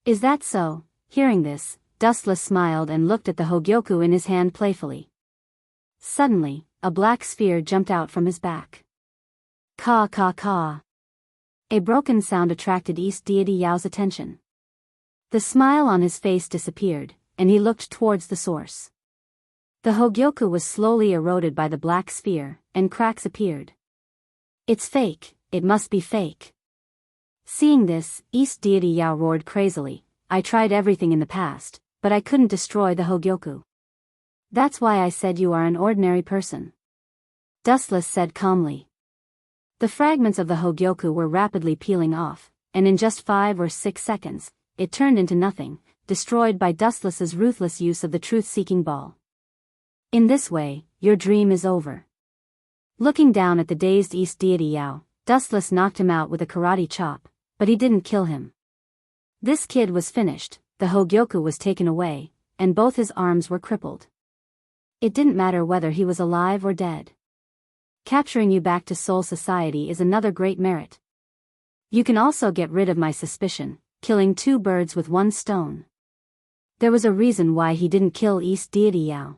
Is that so? Hearing this, Dustless smiled and looked at the Hogyoku in his hand playfully. Suddenly, a black sphere jumped out from his back. Caw caw caw. A broken sound attracted East Deity Yao's attention. The smile on his face disappeared, and he looked towards the source. The Hogyoku was slowly eroded by the black sphere, and cracks appeared. It's fake, it must be fake. Seeing this, East Deity Yao roared crazily. I tried everything in the past, but I couldn't destroy the Hogyoku. That's why I said you are an ordinary person. Dustless said calmly. The fragments of the Hogyoku were rapidly peeling off, and in just 5 or 6 seconds, it turned into nothing, destroyed by Dustless's ruthless use of the truth-seeking ball. In this way, your dream is over. Looking down at the dazed East Deity Yao, Dustless knocked him out with a karate chop, but he didn't kill him. This kid was finished, the Hogyoku was taken away, and both his arms were crippled. It didn't matter whether he was alive or dead. Capturing you back to Soul Society is another great merit. You can also get rid of my suspicion, killing 2 birds with 1 stone. There was a reason why he didn't kill East Deity Yao.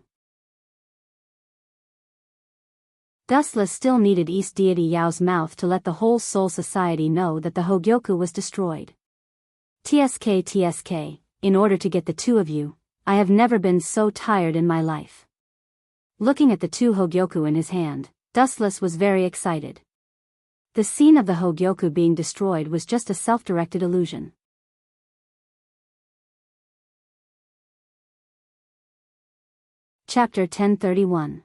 Dustless still needed East Deity Yao's mouth to let the whole Soul Society know that the Hogyoku was destroyed. TSK, in order to get the 2 of you, I have never been so tired in my life. Looking at the 2 Hogyoku in his hand, Dustless was very excited. The scene of the Hogyoku being destroyed was just a self-directed illusion. Chapter 1031.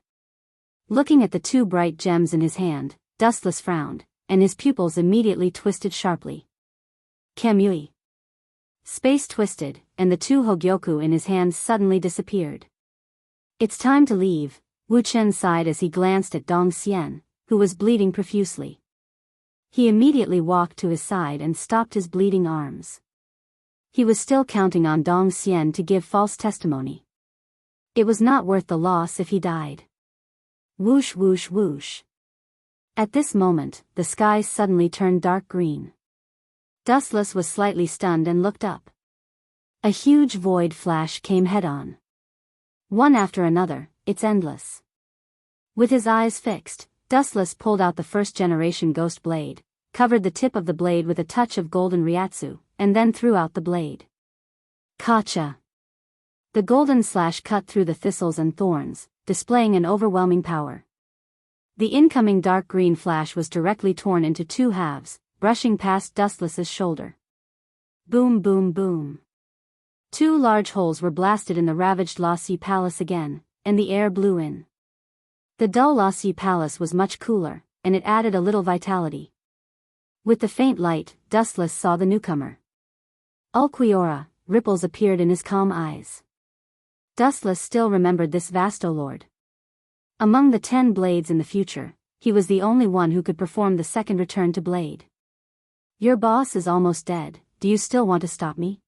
Looking at the 2 bright gems in his hand, Dustless frowned, and his pupils immediately twisted sharply. Kamui. Space twisted, and the 2 Hogyoku in his hand suddenly disappeared. It's time to leave, Wu Chen sighed as he glanced at Dong Xian, who was bleeding profusely. He immediately walked to his side and stopped his bleeding arms. He was still counting on Dong Xian to give false testimony. It was not worth the loss if he died. Whoosh whoosh whoosh. At this moment, the sky suddenly turned dark green. Dustless was slightly stunned and looked up. A huge void flash came head-on. One after another, it's endless. With his eyes fixed, Dustless pulled out the first-generation ghost blade, covered the tip of the blade with a touch of golden ryatsu, and then threw out the blade. Kacha! The golden slash cut through the thistles and thorns, displaying an overwhelming power. The incoming dark green flash was directly torn into 2 halves, brushing past Dustless's shoulder. Boom boom boom. 2 large holes were blasted in the ravaged Lassi Palace again, and the air blew in. The dull Lassi Palace was much cooler, and it added a little vitality. With the faint light, Dustless saw the newcomer. Ulquiorra, ripples appeared in his calm eyes. Dustless still remembered this Vastolord. Among the 10 blades in the future, he was the only one who could perform the second return to blade. Your boss is almost dead, do you still want to stop me?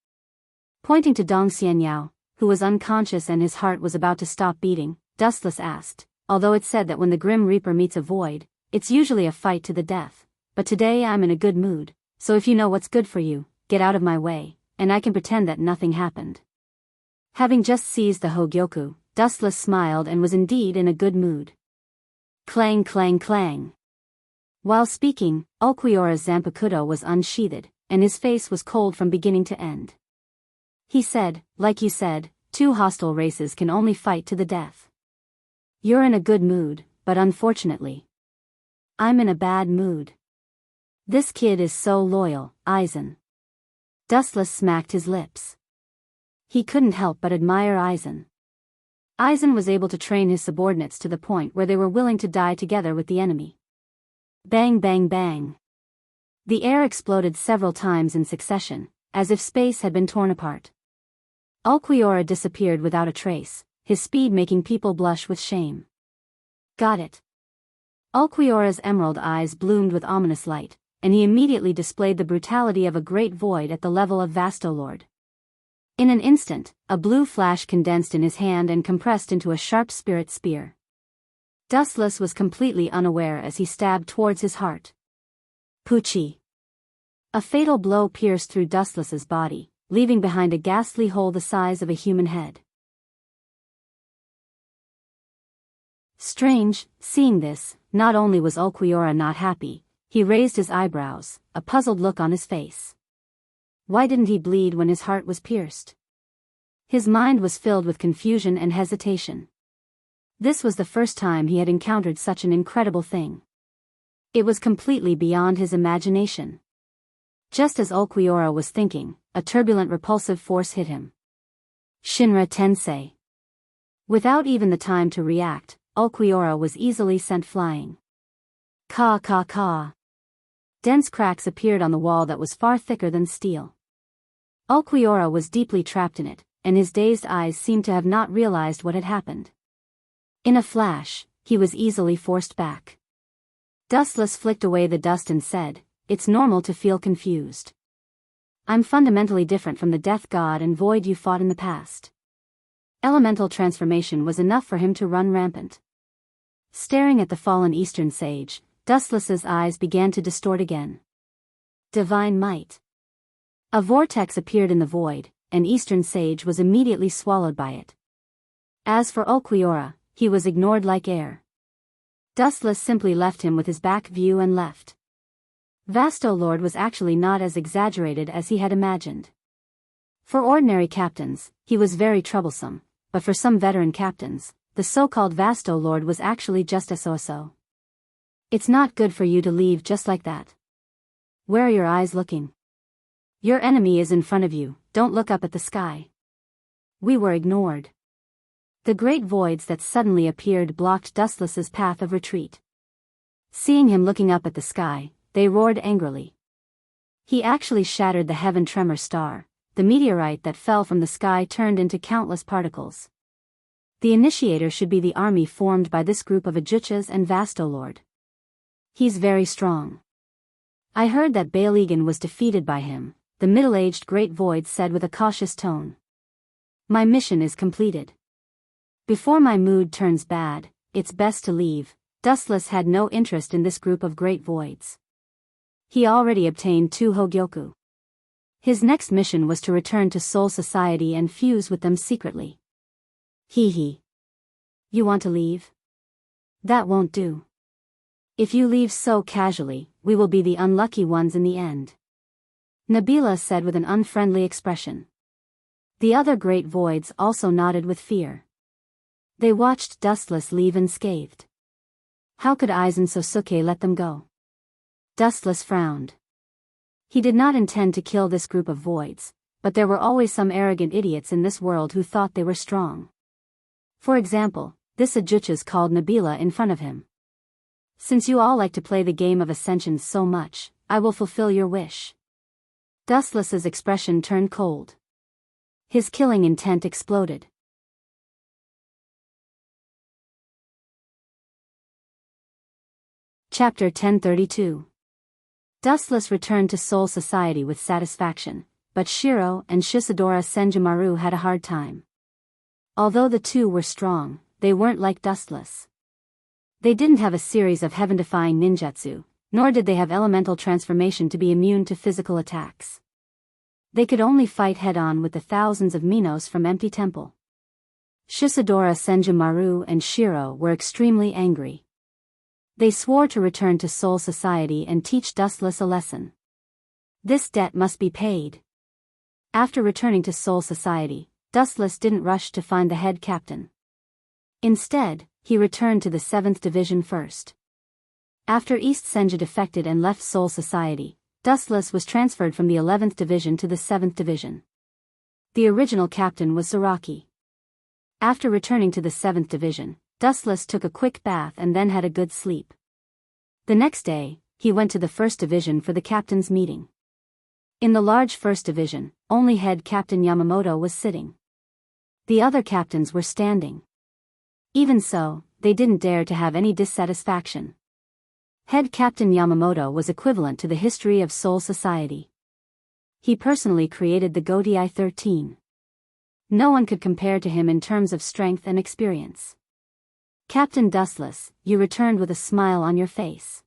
Pointing to Dong Xianyao, who was unconscious and his heart was about to stop beating, Dustless asked, although it's said that when the Grim Reaper meets a void, it's usually a fight to the death, but today I'm in a good mood, so if you know what's good for you, get out of my way, and I can pretend that nothing happened. Having just seized the Hogyoku, Dustless smiled and was indeed in a good mood. Clang clang clang. While speaking, Ulquiorra's Zanpakuto was unsheathed, and his face was cold from beginning to end. He said, like you said, 2 hostile races can only fight to the death. You're in a good mood, but unfortunately, I'm in a bad mood. This kid is so loyal, Aizen. Dustless smacked his lips. He couldn't help but admire Aizen. Aizen was able to train his subordinates to the point where they were willing to die together with the enemy. Bang bang bang. The air exploded several times in succession, as if space had been torn apart. Ulquiorra disappeared without a trace, his speed making people blush with shame. Got it. Ulquiorra's emerald eyes bloomed with ominous light, and he immediately displayed the brutality of a great void at the level of Vastolord. In an instant, a blue flash condensed in his hand and compressed into a sharp spirit spear. Dustless was completely unaware as he stabbed towards his heart. Poochie. A fatal blow pierced through Dustless's body, leaving behind a ghastly hole the size of a human head. Strange, seeing this, not only was Ulquiorra not happy, he raised his eyebrows, a puzzled look on his face. Why didn't he bleed when his heart was pierced? His mind was filled with confusion and hesitation. This was the first time he had encountered such an incredible thing. It was completely beyond his imagination. Just as Ulquiorra was thinking, a turbulent repulsive force hit him. Shinra Tensei. Without even the time to react, Ulquiorra was easily sent flying. Ka ka ka. Dense cracks appeared on the wall that was far thicker than steel. Ulquiorra was deeply trapped in it, and his dazed eyes seemed to have not realized what had happened. In a flash, he was easily forced back. Dustless flicked away the dust and said, "It's normal to feel confused. I'm fundamentally different from the death god and void you fought in the past." Elemental transformation was enough for him to run rampant. Staring at the fallen Eastern sage, Dustless's eyes began to distort again. Divine might. A vortex appeared in the void, and Eastern sage was immediately swallowed by it. As for Ulquiorra, he was ignored like air. Dustless simply left him with his back view and left. Vastolord was actually not as exaggerated as he had imagined. For ordinary captains, he was very troublesome, but for some veteran captains, the so-called Vastolord was actually just so-so. It's not good for you to leave just like that. Where are your eyes looking? Your enemy is in front of you, don't look up at the sky. We were ignored. The great voids that suddenly appeared blocked Dustless's path of retreat. Seeing him looking up at the sky, they roared angrily. He actually shattered the heaven tremor star. The meteorite that fell from the sky turned into countless particles. The initiator should be the army formed by this group of Ajuchas and Vastolord. He's very strong. I heard that Baeligan was defeated by him, the middle-aged Great Void said with a cautious tone. My mission is completed. Before my mood turns bad, it's best to leave. Dustless had no interest in this group of Great Voids. He already obtained 2 Hogyoku. His next mission was to return to Soul Society and fuse with them secretly. Hee hee. You want to leave? That won't do. If you leave so casually, we will be the unlucky ones in the end. Nabila said with an unfriendly expression. The other Great Voids also nodded with fear. They watched Dustless leave unscathed. How could Aizen Sosuke let them go? Dustless frowned. He did not intend to kill this group of voids, but there were always some arrogant idiots in this world who thought they were strong. For example, this Ajuchas called Nabila in front of him. Since you all like to play the game of ascension so much, I will fulfill your wish. Dustless's expression turned cold. His killing intent exploded. Chapter 1032. Dustless returned to Soul Society with satisfaction, but Shiro and Shisadora Senjumaru had a hard time. Although the two were strong, they weren't like Dustless. They didn't have a series of heaven-defying ninjutsu, nor did they have elemental transformation to be immune to physical attacks. They could only fight head-on with the thousands of Minos from Empty Temple. Shisadora Senjumaru and Shiro were extremely angry. They swore to return to Soul Society and teach Dustless a lesson. This debt must be paid. After returning to Soul Society, Dustless didn't rush to find the head captain. Instead, he returned to the 7th Division first. After East Senju defected and left Soul Society, Dustless was transferred from the 11th Division to the 7th Division. The original captain was Zaraki. After returning to the 7th Division, Dustless took a quick bath and then had a good sleep. The next day, he went to the 1st Division for the captain's meeting. In the large 1st Division, only head Captain Yamamoto was sitting. The other captains were standing. Even so, they didn't dare to have any dissatisfaction. Head Captain Yamamoto was equivalent to the history of Seoul society. He personally created the Goti 13. No one could compare to him in terms of strength and experience. Captain Dustless, you returned with a smile on your face.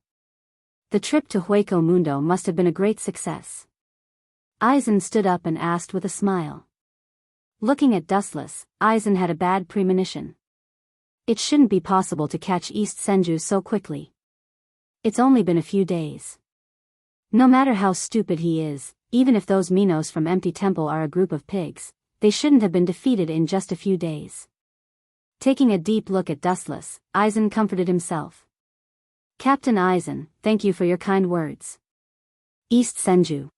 The trip to Hueco Mundo must have been a great success. Aizen stood up and asked with a smile. Looking at Dustless, Aizen had a bad premonition. It shouldn't be possible to catch East Senju so quickly. It's only been a few days. No matter how stupid he is, even if those Minos from Empty Temple are a group of pigs, they shouldn't have been defeated in just a few days. Taking a deep look at Dustless, Aizen comforted himself. Captain Aizen, thank you for your kind words. East Senju.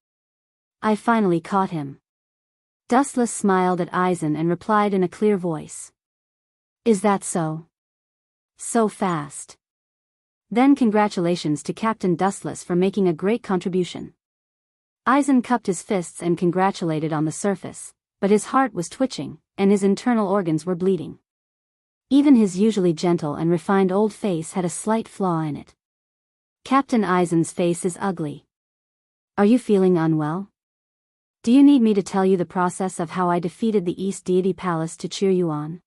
I finally caught him. Dustless smiled at Aizen and replied in a clear voice. Is that so? So fast. Then congratulations to Captain Dustless for making a great contribution. Aizen cupped his fists and congratulated on the surface, but his heart was twitching, and his internal organs were bleeding. Even his usually gentle and refined old face had a slight flaw in it. Captain Aizen's face is ugly. Are you feeling unwell? Do you need me to tell you the process of how I defeated the East Deity Palace to cheer you on?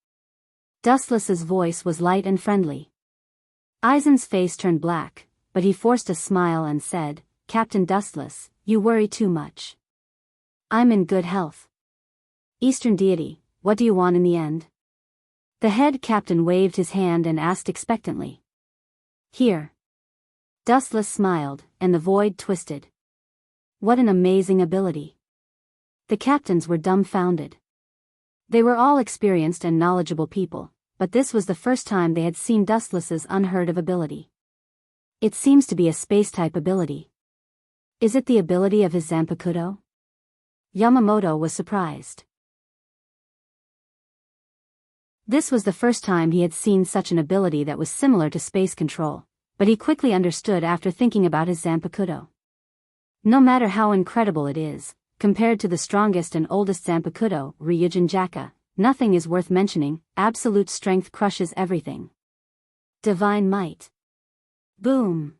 Dustless's voice was light and friendly. Aizen's face turned black, but he forced a smile and said, Captain Dustless, you worry too much. I'm in good health. Eastern Deity, what do you want in the end? The head captain waved his hand and asked expectantly. Here. Dustless smiled, and the void twisted. What an amazing ability. The captains were dumbfounded. They were all experienced and knowledgeable people, but this was the first time they had seen Dustless's unheard of ability. It seems to be a space-type ability. Is it the ability of his Zanpakuto? Yamamoto was surprised. This was the first time he had seen such an ability that was similar to space control, but he quickly understood after thinking about his Zanpakuto. No matter how incredible it is, compared to the strongest and oldest Zanpakuto, Ryujin Jaka, nothing is worth mentioning. Absolute strength crushes everything. Divine might. Boom.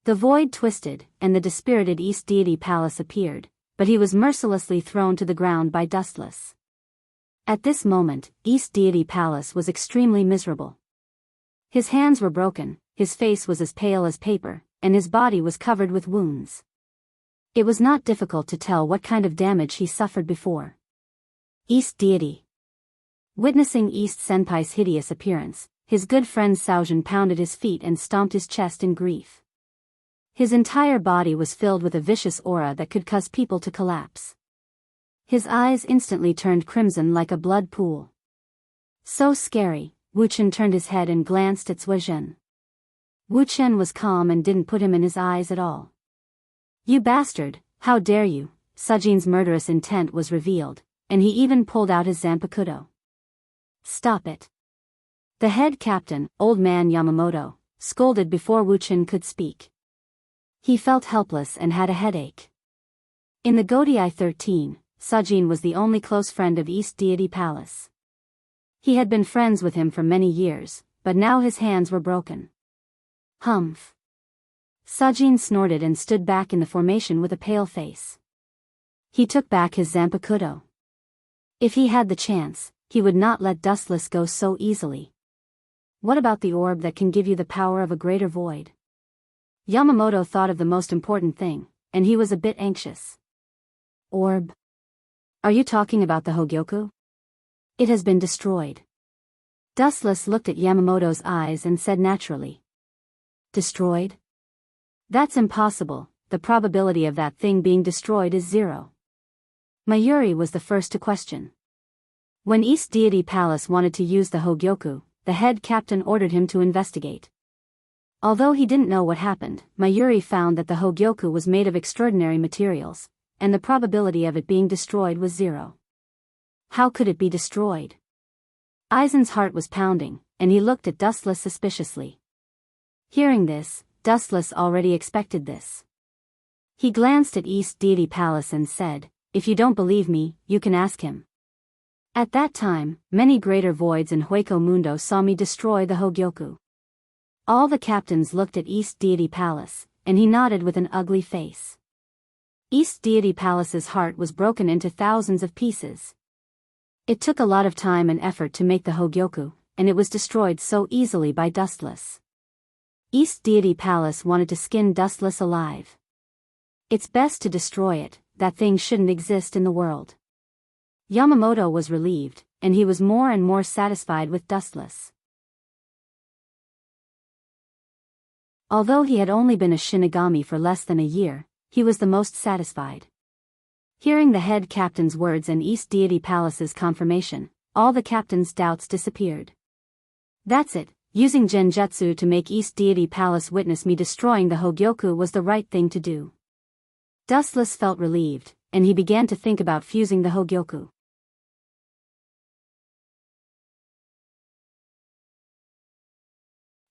The void twisted, and the dispirited East Deity Palace appeared, but he was mercilessly thrown to the ground by Dustless. At this moment, East Deity Palace was extremely miserable. His hands were broken, his face was as pale as paper, and his body was covered with wounds. It was not difficult to tell what kind of damage he suffered before. East Deity. Witnessing East Senpai's hideous appearance, his good friend Saojin pounded his feet and stomped his chest in grief. His entire body was filled with a vicious aura that could cause people to collapse. His eyes instantly turned crimson like a blood pool. So scary, Wu Chen turned his head and glanced at Suozhen. Wu Chen was calm and didn't put him in his eyes at all. You bastard, how dare you! Sujin's murderous intent was revealed, and he even pulled out his Zanpakuto. Stop it. The head captain, old man Yamamoto, scolded before Wu Chen could speak. He felt helpless and had a headache. In the Goti 13, Sujin was the only close friend of East Deity Palace. He had been friends with him for many years, but now his hands were broken. Humph. Sujin snorted and stood back in the formation with a pale face. He took back his Zanpakuto. If he had the chance, he would not let Dustless go so easily. What about the orb that can give you the power of a greater void? Yamamoto thought of the most important thing, and he was a bit anxious. Orb? Are you talking about the Hogyoku? It has been destroyed. Dustless looked at Yamamoto's eyes and said naturally. Destroyed? That's impossible, the probability of that thing being destroyed is 0. Mayuri was the first to question. When East Deity Palace wanted to use the Hogyoku, the head captain ordered him to investigate. Although he didn't know what happened, Mayuri found that the Hogyoku was made of extraordinary materials, and the probability of it being destroyed was 0. How could it be destroyed? Aizen's heart was pounding, and he looked at Dustless suspiciously. Hearing this, Dustless already expected this. He glanced at East Deity Palace and said, if you don't believe me, you can ask him. At that time, many greater voids in Hueco Mundo saw me destroy the Hogyoku. All the captains looked at East Deity Palace, and he nodded with an ugly face. East Deity Palace's heart was broken into thousands of pieces. It took a lot of time and effort to make the Hogyoku, and it was destroyed so easily by Dustless. East Deity Palace wanted to skin Dustless alive. It's best to destroy it, that thing shouldn't exist in the world. Yamamoto was relieved, and he was more and more satisfied with Dustless. Although he had only been a Shinigami for less than a year, he was the most satisfied. Hearing the head captain's words and East Deity Palace's confirmation, all the captain's doubts disappeared. That's it, using Genjutsu to make East Deity Palace witness me destroying the Hogyoku was the right thing to do. Dustless felt relieved, and he began to think about fusing the Hogyoku.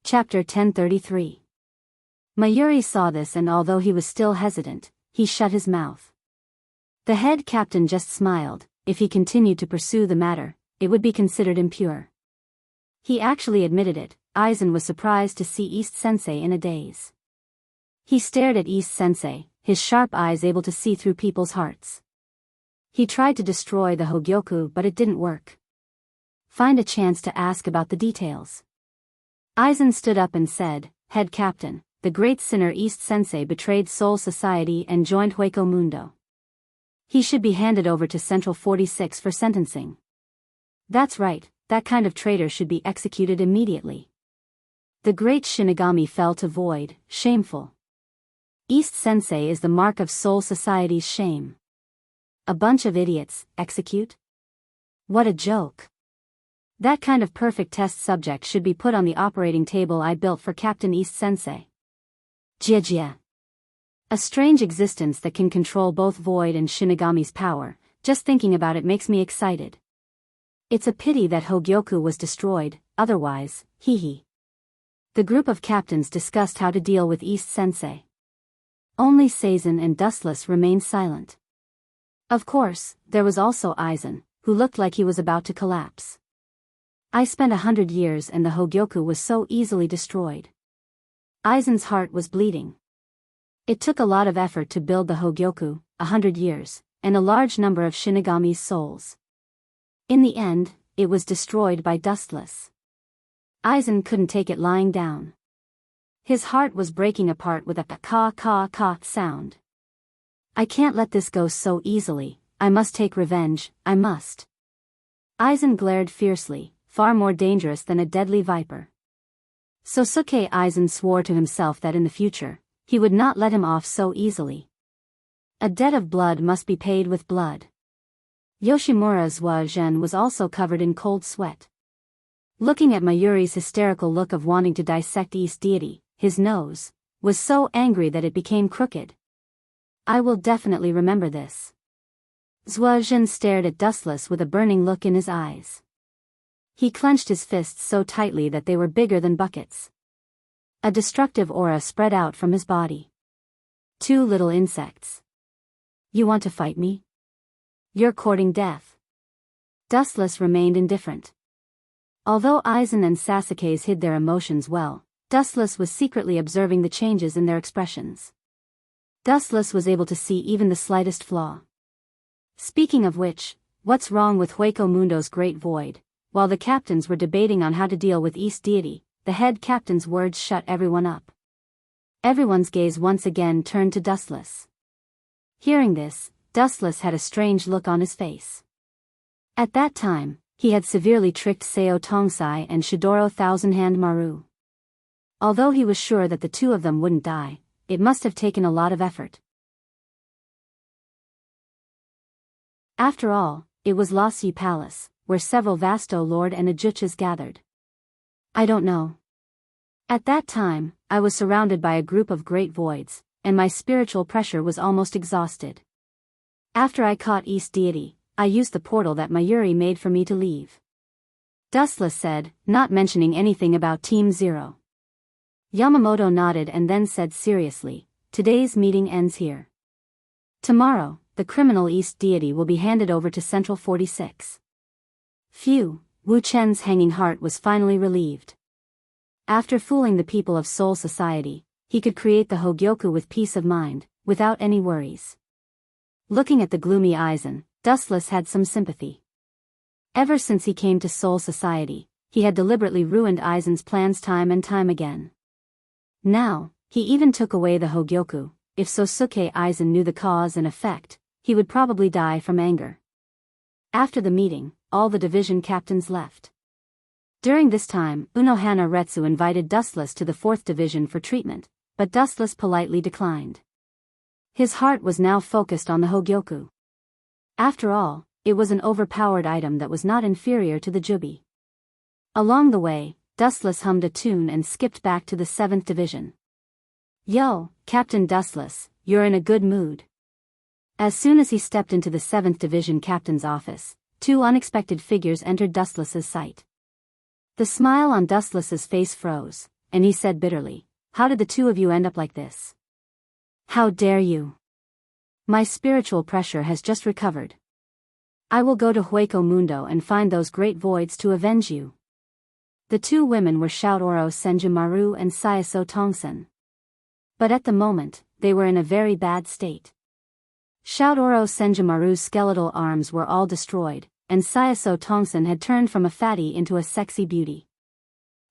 Chapter 1033. Mayuri saw this, and although he was still hesitant, he shut his mouth. The head captain just smiled. If he continued to pursue the matter, it would be considered impure. He actually admitted it. Aizen was surprised to see East Sensei in a daze. He stared at East Sensei, his sharp eyes able to see through people's hearts. He tried to destroy the Hogyoku, but it didn't work. Find a chance to ask about the details. Aizen stood up and said, "Head captain, the great sinner East Sensei betrayed Soul Society and joined Hueco Mundo. He should be handed over to Central 46 for sentencing." "That's right, that kind of traitor should be executed immediately." The great Shinigami fell to void, shameful. East Sensei is the mark of Soul Society's shame. A bunch of idiots, execute? What a joke. That kind of perfect test subject should be put on the operating table I built for Captain East Sensei. Jia. A strange existence that can control both Void and Shinigami's power. Just thinking about it makes me excited. It's a pity that Hogyoku was destroyed, otherwise, hee. The group of captains discussed how to deal with East Sensei. Only Seizen and Dustless remained silent. Of course, there was also Aizen, who looked like he was about to collapse. I spent 100 years and the Hogyoku was so easily destroyed. Aizen's heart was bleeding. It took a lot of effort to build the Hogyoku, 100 years, and a large number of Shinigami's souls. In the end, it was destroyed by Dustless. Aizen couldn't take it lying down. His heart was breaking apart with a ka sound. I can't let this go so easily. I must take revenge, I must. Aizen glared fiercely, far more dangerous than a deadly viper. Sosuke Aizen swore to himself that in the future, he would not let him off so easily. A debt of blood must be paid with blood. Yoshimura Zuagen was also covered in cold sweat. Looking at Mayuri's hysterical look of wanting to dissect East Deity, his nose was so angry that it became crooked. I will definitely remember this. Zuagen stared at Dustless with a burning look in his eyes. He clenched his fists so tightly that they were bigger than buckets. A destructive aura spread out from his body. Two little insects. You want to fight me? You're courting death. Dustless remained indifferent. Although Aizen and Sasuke's hid their emotions well, Dustless was secretly observing the changes in their expressions. Dustless was able to see even the slightest flaw. Speaking of which, what's wrong with Hueco Mundo's Great Void? While the captains were debating on how to deal with East Deity, the head captain's words shut everyone up. Everyone's gaze once again turned to Dustless. Hearing this, Dustless had a strange look on his face. At that time, he had severely tricked Seo Tongsai and Shidoro Thousand-Hand Maru. Although he was sure that the two of them wouldn't die, it must have taken a lot of effort. After all, it was Lassie Palace, where several Vasto Lord and Ajuchas gathered. I don't know. At that time, I was surrounded by a group of great voids, and my spiritual pressure was almost exhausted. After I caught East Deity, I used the portal that Mayuri made for me to leave. Dustless said, not mentioning anything about Team Zero. Yamamoto nodded and then said seriously, today's meeting ends here. Tomorrow, the criminal East Deity will be handed over to Central 46. Phew, Wu Chen's hanging heart was finally relieved. After fooling the people of Soul Society, he could create the Hogyoku with peace of mind, without any worries. Looking at the gloomy Aizen, Dustless had some sympathy. Ever since he came to Soul Society, he had deliberately ruined Aizen's plans time and time again. Now, he even took away the Hogyoku. If Sosuke Aizen knew the cause and effect, he would probably die from anger. After the meeting, all the division captains left. During this time, Unohana Retsu invited Dustless to the 4th Division for treatment, but Dustless politely declined. His heart was now focused on the Hogyoku. After all, it was an overpowered item that was not inferior to the Jubi. Along the way, Dustless hummed a tune and skipped back to the 7th Division. Yo, Captain Dustless, you're in a good mood. As soon as he stepped into the 7th Division captain's office, 2 unexpected figures entered Dustless's sight. The smile on Dustless's face froze, and he said bitterly, "How did the 2 of you end up like this? How dare you? My spiritual pressure has just recovered. I will go to Hueco Mundo and find those great voids to avenge you." The 2 women were Shoutoro Senjumaru and Sayaso Tongsen. But at the moment, they were in a very bad state. Shoutoro Senjumaru's skeletal arms were all destroyed, and Sayaso Tongsen had turned from a fatty into a sexy beauty.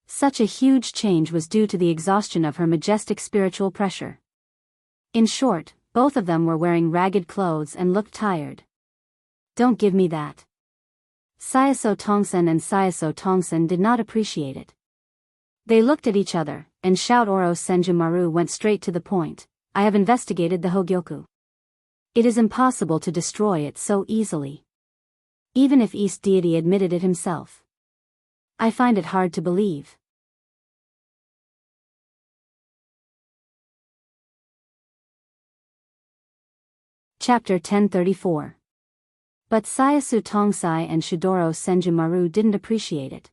Such a huge change was due to the exhaustion of her majestic spiritual pressure. In short, both of them were wearing ragged clothes and looked tired. "Don't give me that." Sayaso Tongsen did not appreciate it. They looked at each other, and Shoutoro Senjumaru went straight to the point. "I have investigated the Hogyoku. It is impossible to destroy it so easily. Even if East Deity admitted it himself. I find it hard to believe." Chapter 1034. But Sayasu Tongsai and Shidoro Senjumaru didn't appreciate it.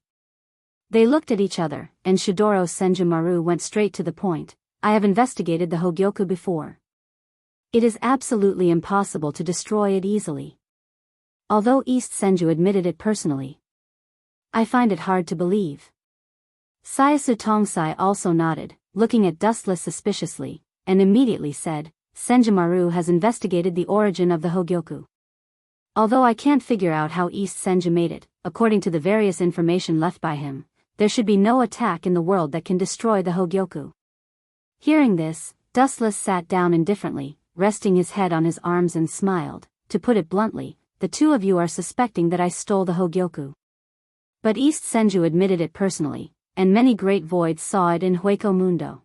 They looked at each other, and Shidoro Senjumaru went straight to the point. "I have investigated the Hogyoku before. It is absolutely impossible to destroy it easily. Although East Senju admitted it personally. I find it hard to believe." Sayasu Tongsai also nodded, looking at Dustless suspiciously, and immediately said, "Senjumaru has investigated the origin of the Hogyoku. Although I can't figure out how East Senju made it, according to the various information left by him, there should be no attack in the world that can destroy the Hogyoku." Hearing this, Dustless sat down indifferently, resting his head on his arms and smiled. "To put it bluntly, the 2 of you are suspecting that I stole the Hogyoku. But East Senju admitted it personally, and many great voids saw it in Hueco Mundo.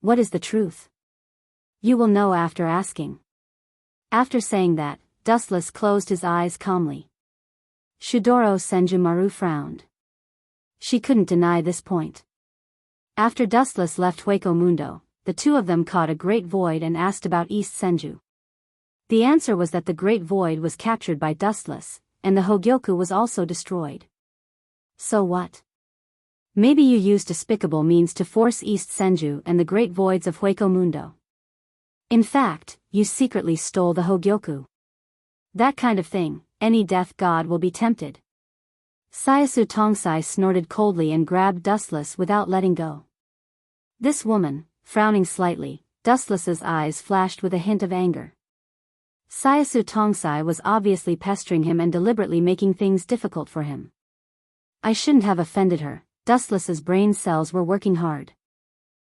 What is the truth? You will know after asking." After saying that, Dustless closed his eyes calmly. Shidoro Senjumaru frowned. She couldn't deny this point. After Dustless left Hueco Mundo, the 2 of them caught a great void and asked about East Senju. The answer was that the great void was captured by Dustless, and the Hogyoku was also destroyed. So what? Maybe you used despicable means to force East Senju and the great voids of Hueco Mundo. In fact, you secretly stole the Hogyoku. That kind of thing, any death god will be tempted. Sayasu Tongsai snorted coldly and grabbed Dustless without letting go. This woman, frowning slightly, Dustless's eyes flashed with a hint of anger. Sayasu Tongsai was obviously pestering him and deliberately making things difficult for him. I shouldn't have offended her. Dustless's brain cells were working hard.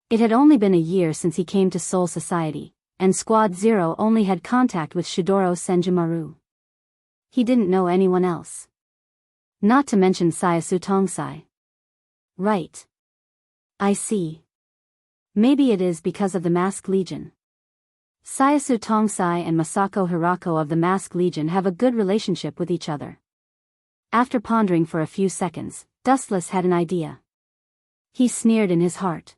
It had only been a year since he came to Soul Society, and Squad Zero only had contact with Shidoro Senjumaru. He didn't know anyone else. Not to mention Sayasu Tongsai. Right. I see. Maybe it is because of the Masked Legion. Sayasu Tongsai and Masako Hirako of the Masked Legion have a good relationship with each other. After pondering for a few seconds, Dustless had an idea. He sneered in his heart.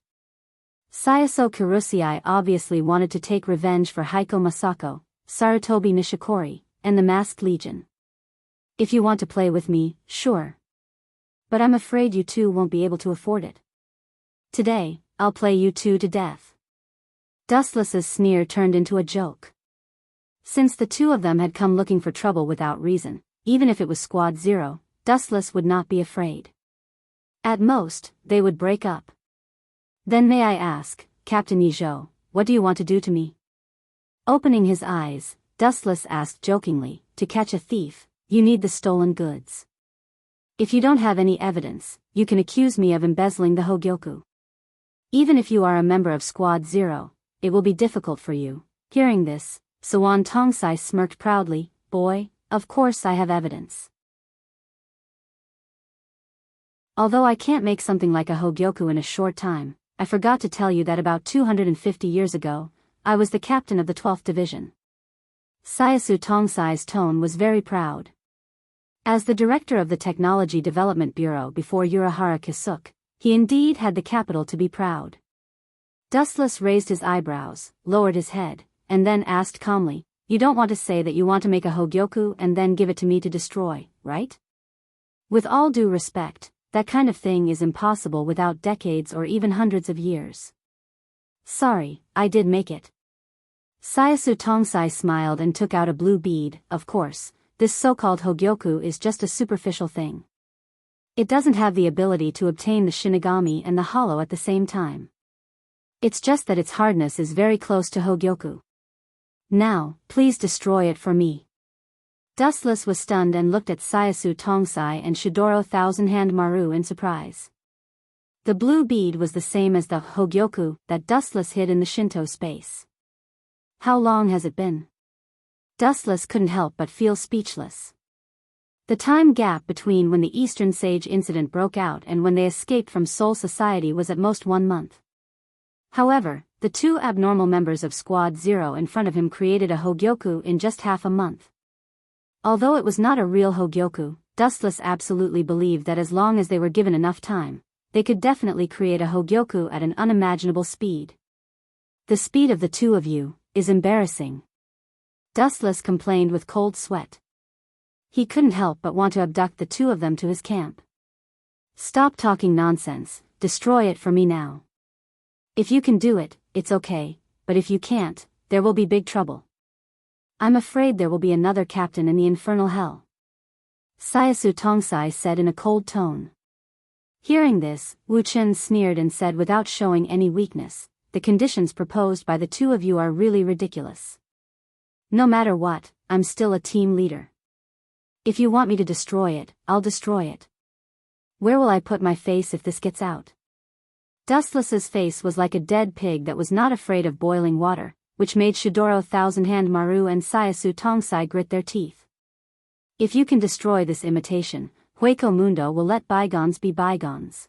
Sayaso Kurosei obviously wanted to take revenge for Heiko Masako, Sarutobi Nishikori, and the Masked Legion. If you want to play with me, sure. But I'm afraid you 2 won't be able to afford it. Today, I'll play you 2 to death. Dustless's sneer turned into a joke. Since the 2 of them had come looking for trouble without reason, even if it was Squad Zero, Dustless would not be afraid. At most, they would break up. Then may I ask, Captain Yizhou, what do you want to do to me? Opening his eyes, Dustless asked jokingly, to catch a thief, you need the stolen goods. If you don't have any evidence, you can accuse me of embezzling the Hogyoku. Even if you are a member of Squad Zero, it will be difficult for you. Hearing this, Swan Tongsai smirked proudly, boy, of course I have evidence. Although I can't make something like a Hogyoku in a short time, I forgot to tell you that about 250 years ago, I was the captain of the 12th Division. Sayasu Tongsai's tone was very proud. As the director of the Technology Development Bureau before Urahara Kisuk, he indeed had the capital to be proud. Dustless raised his eyebrows, lowered his head, and then asked calmly, you don't want to say that you want to make a Hogyoku and then give it to me to destroy, right? With all due respect, that kind of thing is impossible without decades or even hundreds of years. Sorry, I did make it. Sayasu Tongsai smiled and took out a blue bead. Of course, this so-called Hogyoku is just a superficial thing. It doesn't have the ability to obtain the Shinigami and the Hollow at the same time. It's just that its hardness is very close to Hogyoku. Now, please destroy it for me. Dustless was stunned and looked at Sayasu Tongsai and Shidoro Thousand-Hand Maru in surprise. The blue bead was the same as the Hogyoku that Dustless hid in the Shinto space. How long has it been? Dustless couldn't help but feel speechless. The time gap between when the Eastern Sage incident broke out and when they escaped from Soul Society was at most 1 month. However, the two abnormal members of Squad Zero in front of him created a Hogyoku in just half a month. Although it was not a real Hogyoku, Dustless absolutely believed that as long as they were given enough time, they could definitely create a Hogyoku at an unimaginable speed. The speed of the two of you is embarrassing. Dustless complained with cold sweat. He couldn't help but want to abduct the two of them to his camp. Stop talking nonsense, destroy it for me now. If you can do it, it's okay, but if you can't, there will be big trouble. I'm afraid there will be another captain in the infernal hell. Sayasu Tongsai said in a cold tone. Hearing this, Wu Chen sneered and said without showing any weakness, the conditions proposed by the two of you are really ridiculous. No matter what, I'm still a team leader. If you want me to destroy it, I'll destroy it. Where will I put my face if this gets out? Dustless's face was like a dead pig that was not afraid of boiling water, which made Shidoro Thousand-Hand Maru and Sayasu Tongsai grit their teeth. If you can destroy this imitation, Hueco Mundo will let bygones be bygones.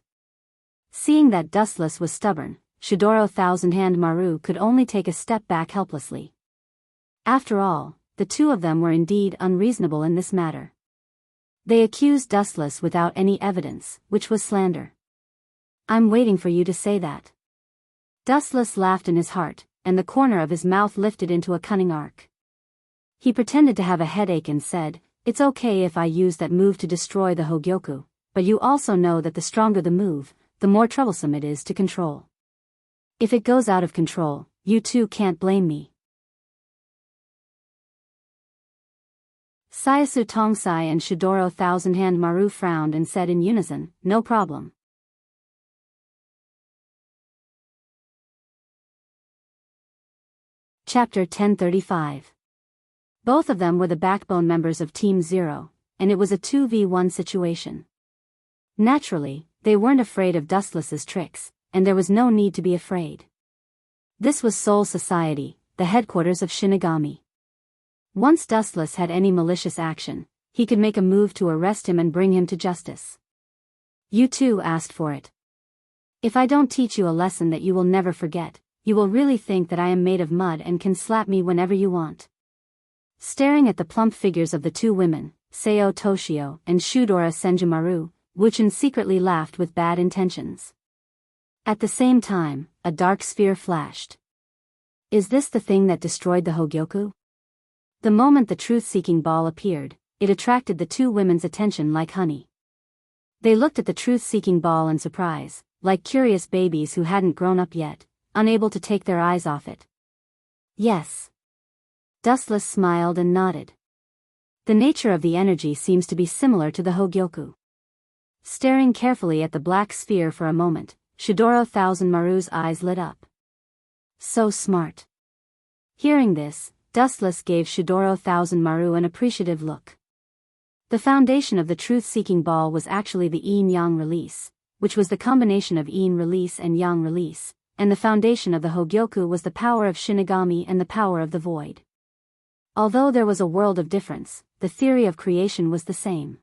Seeing that Dustless was stubborn, Shidoro Thousand-Hand Maru could only take a step back helplessly. After all, the two of them were indeed unreasonable in this matter. They accused Dustless without any evidence, which was slander. I'm waiting for you to say that. Dustless laughed in his heart, and the corner of his mouth lifted into a cunning arc. He pretended to have a headache and said, it's okay if I use that move to destroy the Hogyoku, but you also know that the stronger the move, the more troublesome it is to control. If it goes out of control, you too can't blame me. Sayasu Tongsai and Shidoro Thousand-Hand Maru frowned and said in unison, no problem. Chapter 1035. Both of them were the backbone members of Team Zero, and it was a 2v1 situation. Naturally, they weren't afraid of Dustless's tricks, and there was no need to be afraid. This was Soul Society, the headquarters of Shinigami. Once Dustless had any malicious action, he could make a move to arrest him and bring him to justice. You too asked for it. If I don't teach you a lesson that you will never forget, you will really think that I am made of mud and can slap me whenever you want. Staring at the plump figures of the two women, Seo Toshio and Shudora Senjumaru, Wuchen secretly laughed with bad intentions. At the same time, a dark sphere flashed. Is this the thing that destroyed the Hogyoku? The moment the truth-seeking ball appeared, it attracted the two women's attention like honey. They looked at the truth-seeking ball in surprise, like curious babies who hadn't grown up yet, unable to take their eyes off it. Yes. Dustless smiled and nodded. The nature of the energy seems to be similar to the Hogyoku. Staring carefully at the black sphere for a moment, Shidoro Thousand Maru's eyes lit up. So smart. Hearing this, Dustless gave Shidoro Thousand Maru an appreciative look. The foundation of the truth-seeking ball was actually the yin-yang release, which was the combination of yin release and yang release, and the foundation of the Hogyoku was the power of Shinigami and the power of the void. Although there was a world of difference, the theory of creation was the same.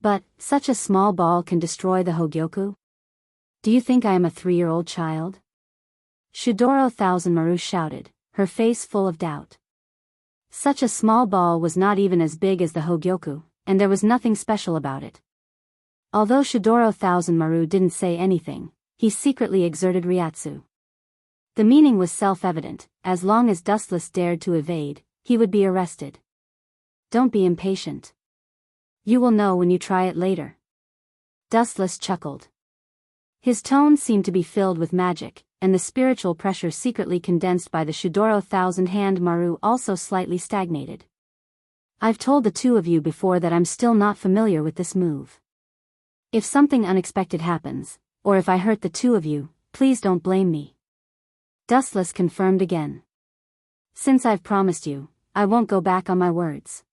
But, such a small ball can destroy the Hogyoku? Do you think I am a 3-year-old child? Shidoro Thousand Maru shouted, her face full of doubt. Such a small ball was not even as big as the Hogyoku, and there was nothing special about it. Although Shidoro Thousand Maru didn't say anything, he secretly exerted Ryatsu. The meaning was self-evident: as long as Dustless dared to evade, he would be arrested. Don't be impatient. You will know when you try it later. Dustless chuckled. His tone seemed to be filled with magic, and the spiritual pressure secretly condensed by the Shidoro Thousand-Hand Maru also slightly stagnated. I've told the two of you before that I'm still not familiar with this move. If something unexpected happens, or if I hurt the two of you, please don't blame me. Dustless confirmed again. Since I've promised you, I won't go back on my words.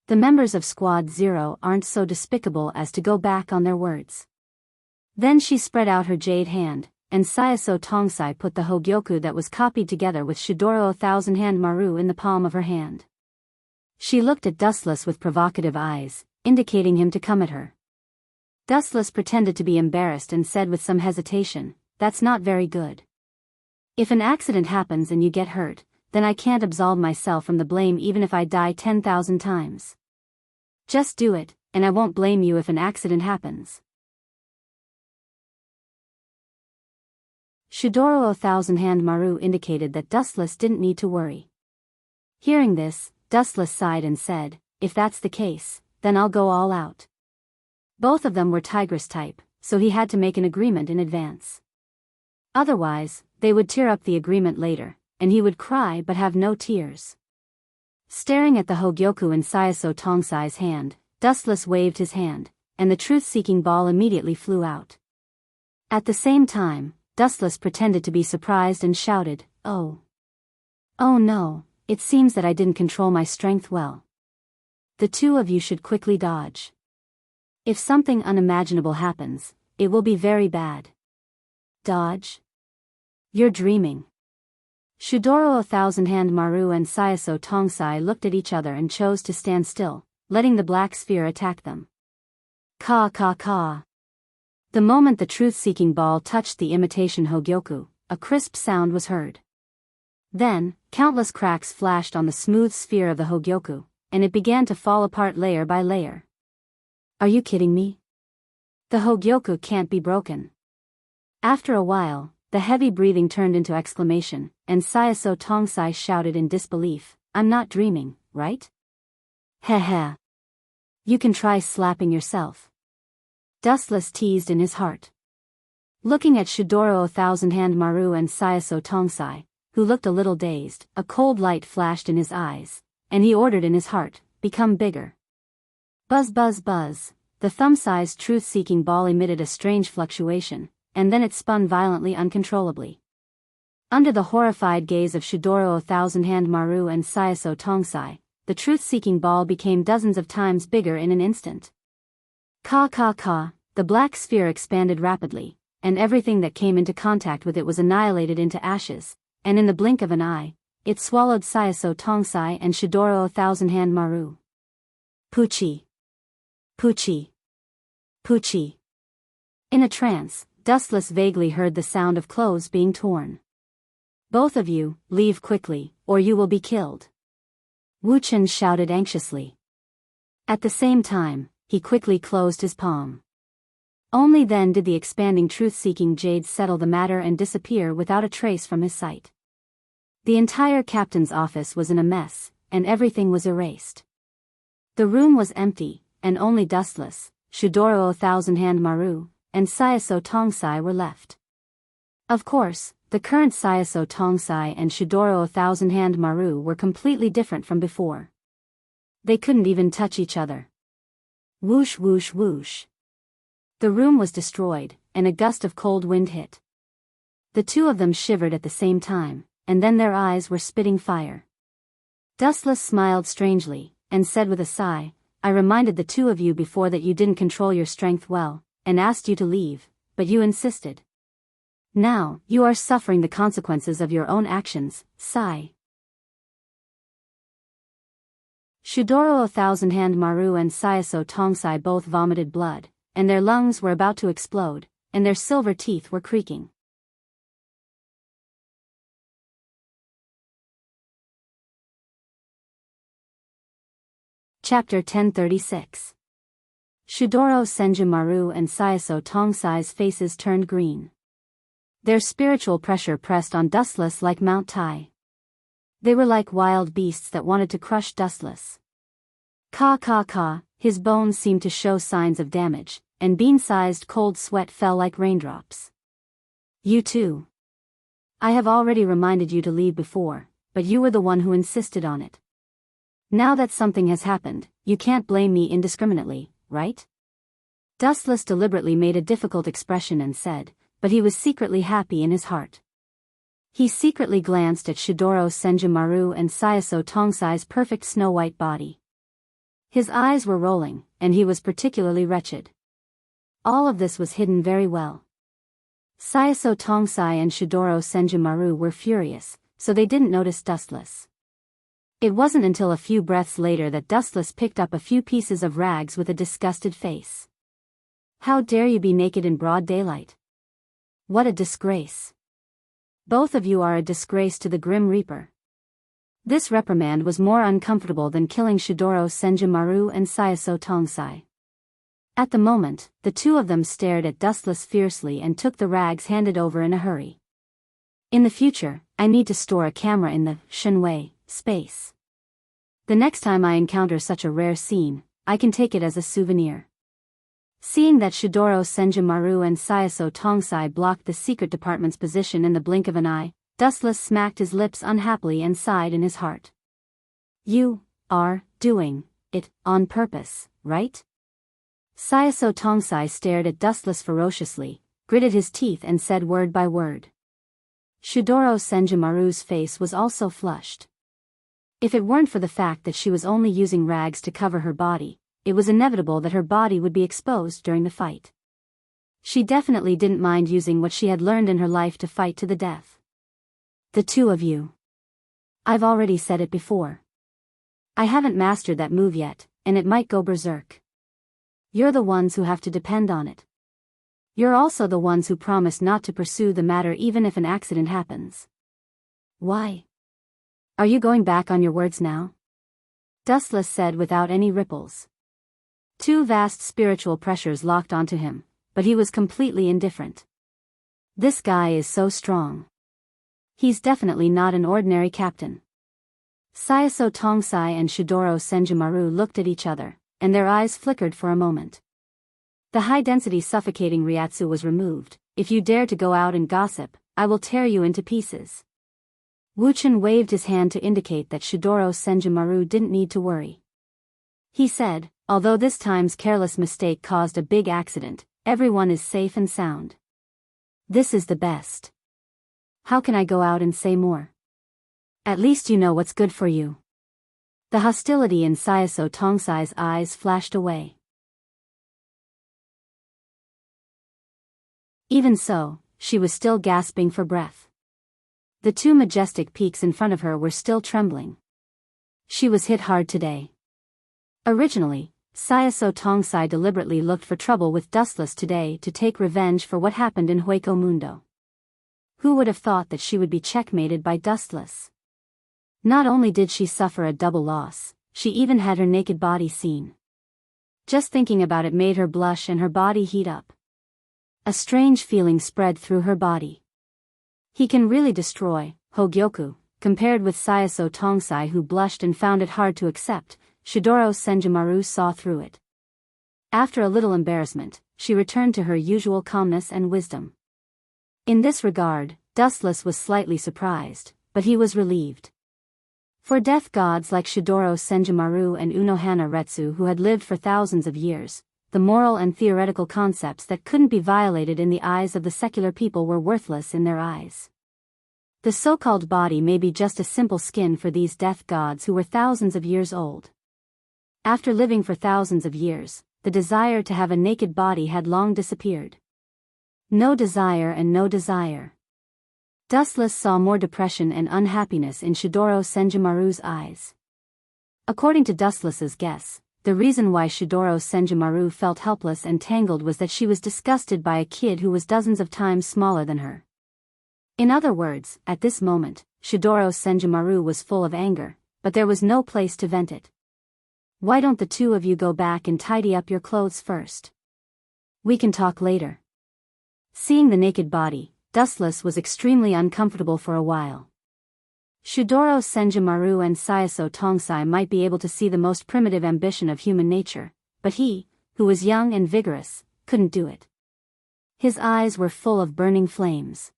The members of Squad Zero aren't so despicable as to go back on their words. Then she spread out her jade hand, and Sayaso Tongsai put the Hogyoku that was copied together with Shidoro Thousand-Hand Maru in the palm of her hand. She looked at Dustless with provocative eyes, indicating him to come at her. Dustless pretended to be embarrassed and said with some hesitation, "That's not very good. If an accident happens and you get hurt, then I can't absolve myself from the blame even if I die 10,000 times. Just do it, and I won't blame you if an accident happens." Shidoro Thousand-Hand Maru indicated that Dustless didn't need to worry. Hearing this, Dustless sighed and said, "If that's the case, then I'll go all out." Both of them were Tigress type, so he had to make an agreement in advance. Otherwise, they would tear up the agreement later, and he would cry but have no tears. Staring at the Hogyoku in Sayaso Tongsai's hand, Dustless waved his hand, and the truth-seeking ball immediately flew out. At the same time, Dustless pretended to be surprised and shouted, "Oh! Oh no, it seems that I didn't control my strength well. The two of you should quickly dodge. If something unimaginable happens, it will be very bad." Dodge? You're dreaming. Shidoro Thousand-Hand Maru and Sayaso Tongsai looked at each other and chose to stand still, letting the black sphere attack them. Ka ka ka. The moment the truth-seeking ball touched the imitation Hogyoku, a crisp sound was heard. Then, countless cracks flashed on the smooth sphere of the Hogyoku, and it began to fall apart layer by layer. Are you kidding me? The Hogyoku can't be broken. After a while, the heavy breathing turned into exclamation, and Sayaso Tongsai shouted in disbelief, "I'm not dreaming, right? Heh heh. You can try slapping yourself." Dustless teased in his heart. Looking at Shidoro Thousand-Hand Maru and Sayaso Tongsai, who looked a little dazed, a cold light flashed in his eyes, and he ordered in his heart, "Become bigger." Buzz buzz buzz, the thumb-sized truth-seeking ball emitted a strange fluctuation, and then it spun violently uncontrollably. Under the horrified gaze of Shidoro Thousand-Hand Maru and Sayaso Tongsai, the truth-seeking ball became dozens of times bigger in an instant. Ka ka ka, the black sphere expanded rapidly, and everything that came into contact with it was annihilated into ashes, and in the blink of an eye, it swallowed Sayaso Tongsai and Shidoro Thousand-Hand Maru. Poochie. Poochie. Poochie. In a trance, Dustless vaguely heard the sound of clothes being torn. "Both of you, leave quickly, or you will be killed." Wu-Chen shouted anxiously. At the same time, he quickly closed his palm. Only then did the expanding truth-seeking jade settle the matter and disappear without a trace from his sight. The entire captain's office was in a mess, and everything was erased. The room was empty, and only Dustless, Shidoro Thousand-Hand Maru, and Sayaso Tongsai were left. Of course, the current Sayaso Tongsai and Shidoro Thousand-Hand Maru were completely different from before. They couldn't even touch each other. Whoosh whoosh whoosh. The room was destroyed, and a gust of cold wind hit. The two of them shivered at the same time, and then their eyes were spitting fire. Dustless smiled strangely, and said with a sigh, I reminded the two of you before that you didn't control your strength well, and asked you to leave, but you insisted. Now, you are suffering the consequences of your own actions, sigh. Shudoro a thousand-hand Maru and Sayaso Tongsai both vomited blood, and their lungs were about to explode, and their silver teeth were creaking. Chapter 1036. Shudoro Senjumaru and Sayaso Tongsai's faces turned green. Their spiritual pressure pressed on Dustless like Mount Tai. They were like wild beasts that wanted to crush Dustless. Ka ka ka, his bones seemed to show signs of damage, and bean-sized cold sweat fell like raindrops. You too. I have already reminded you to leave before, but you were the one who insisted on it. Now that something has happened, you can't blame me indiscriminately, right? Dustless deliberately made a difficult expression and said, but he was secretly happy in his heart. He secretly glanced at Shudoro Senjumaru and Sayaso Tongsai's perfect snow-white body. His eyes were rolling, and he was particularly wretched. All of this was hidden very well. Sayaso Tongsai and Shudoro Senjumaru were furious, so they didn't notice Dustless. It wasn't until a few breaths later that Dustless picked up a few pieces of rags with a disgusted face. How dare you be naked in broad daylight? What a disgrace. Both of you are a disgrace to the Grim Reaper. This reprimand was more uncomfortable than killing Shudoro Senjumaru and Sayaso Tongsai. At the moment, the two of them stared at Dustless fiercely and took the rags handed over in a hurry. In the future, I need to store a camera in the Shenwei space. The next time I encounter such a rare scene, I can take it as a souvenir. Seeing that Shudoro Senjumaru and Sayaso Tongsai blocked the secret department's position in the blink of an eye, Dustless smacked his lips unhappily and sighed in his heart. You are doing it on purpose, right? Sayaso Tongsai stared at Dustless ferociously, gritted his teeth and said word by word. Shudoro Senjumaru's face was also flushed. If it weren't for the fact that she was only using rags to cover her body, it was inevitable that her body would be exposed during the fight. She definitely didn't mind using what she had learned in her life to fight to the death. The two of you. I've already said it before. I haven't mastered that move yet, and it might go berserk. You're the ones who have to depend on it. You're also the ones who promise not to pursue the matter even if an accident happens. Why? Are you going back on your words now? Dustless said without any ripples. Two vast spiritual pressures locked onto him, but he was completely indifferent. This guy is so strong. He's definitely not an ordinary captain. Sayaso Tongsai and Shudoro Senjumaru looked at each other, and their eyes flickered for a moment. The high-density suffocating Ryatsu was removed. If you dare to go out and gossip, I will tear you into pieces. Wuchen waved his hand to indicate that Shudoro Senjumaru didn't need to worry. He said, although this time's careless mistake caused a big accident, everyone is safe and sound. This is the best. How can I go out and say more? At least you know what's good for you. The hostility in Sayaso Tongsai's eyes flashed away. Even so, she was still gasping for breath. The two majestic peaks in front of her were still trembling. She was hit hard today. Originally, Sayaso Tongsai deliberately looked for trouble with Dustless today to take revenge for what happened in Hueco Mundo. Who would have thought that she would be checkmated by Dustless? Not only did she suffer a double loss, she even had her naked body seen. Just thinking about it made her blush and her body heat up. A strange feeling spread through her body. He can really destroy Hogyoku, compared with Sayaso Tongsai who blushed and found it hard to accept. Shudoro Senjumaru saw through it. After a little embarrassment, she returned to her usual calmness and wisdom. In this regard, Dustless was slightly surprised, but he was relieved. For death gods like Shidoro Senjumaru and Unohana Retsu who had lived for thousands of years, the moral and theoretical concepts that couldn't be violated in the eyes of the secular people were worthless in their eyes. The so-called body may be just a simple skin for these death gods who were thousands of years old. After living for thousands of years, the desire to have a naked body had long disappeared. No desire and no desire. Dustless saw more depression and unhappiness in Shidoro Senjumaru's eyes. According to Dustless's guess, the reason why Shidoro Senjumaru felt helpless and tangled was that she was disgusted by a kid who was dozens of times smaller than her. In other words, at this moment, Shidoro Senjumaru was full of anger, but there was no place to vent it. Why don't the two of you go back and tidy up your clothes first? We can talk later. Seeing the naked body, Dustless was extremely uncomfortable for a while. Shidoro Senjumaru and Sayaso Tongsai might be able to see the most primitive ambition of human nature, but he, who was young and vigorous, couldn't do it. His eyes were full of burning flames.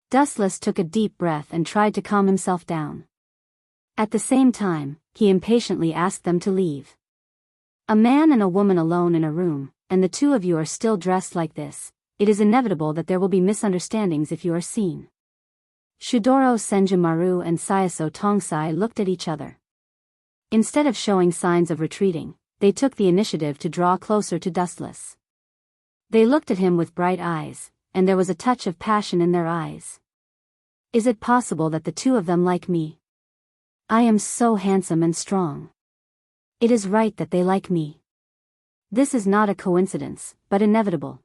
Dustless took a deep breath and tried to calm himself down. At the same time, he impatiently asked them to leave. A man and a woman alone in a room, and the two of you are still dressed like this. It is inevitable that there will be misunderstandings if you are seen. Shidoro Senjumaru and Sayaso Tongsai looked at each other. Instead of showing signs of retreating, they took the initiative to draw closer to Dustless. They looked at him with bright eyes, and there was a touch of passion in their eyes. Is it possible that the two of them like me? I am so handsome and strong. It is right that they like me. This is not a coincidence, but inevitable.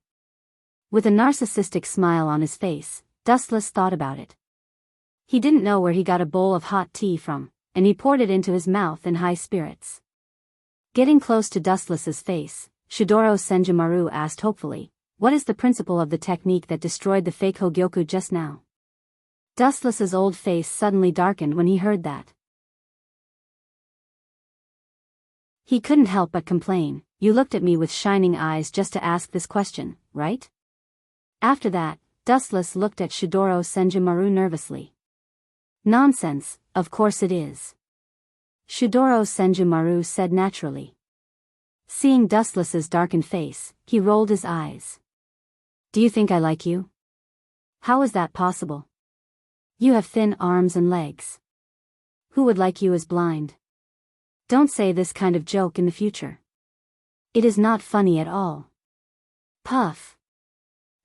With a narcissistic smile on his face, Dustless thought about it. He didn't know where he got a bowl of hot tea from, and he poured it into his mouth in high spirits. Getting close to Dustless's face, Shidoro Senjumaru asked hopefully, "What is the principle of the technique that destroyed the fake Hogyoku just now?" Dustless's old face suddenly darkened when he heard that. He couldn't help but complain, "You looked at me with shining eyes just to ask this question, right?" After that, Dustless looked at Shidoro Senjumaru nervously. "Nonsense, of course it is," Shidoro Senjumaru said naturally. Seeing Dustless's darkened face, he rolled his eyes. "Do you think I like you? How is that possible? You have thin arms and legs. Who would like you as blind? Don't say this kind of joke in the future. It is not funny at all." Puff.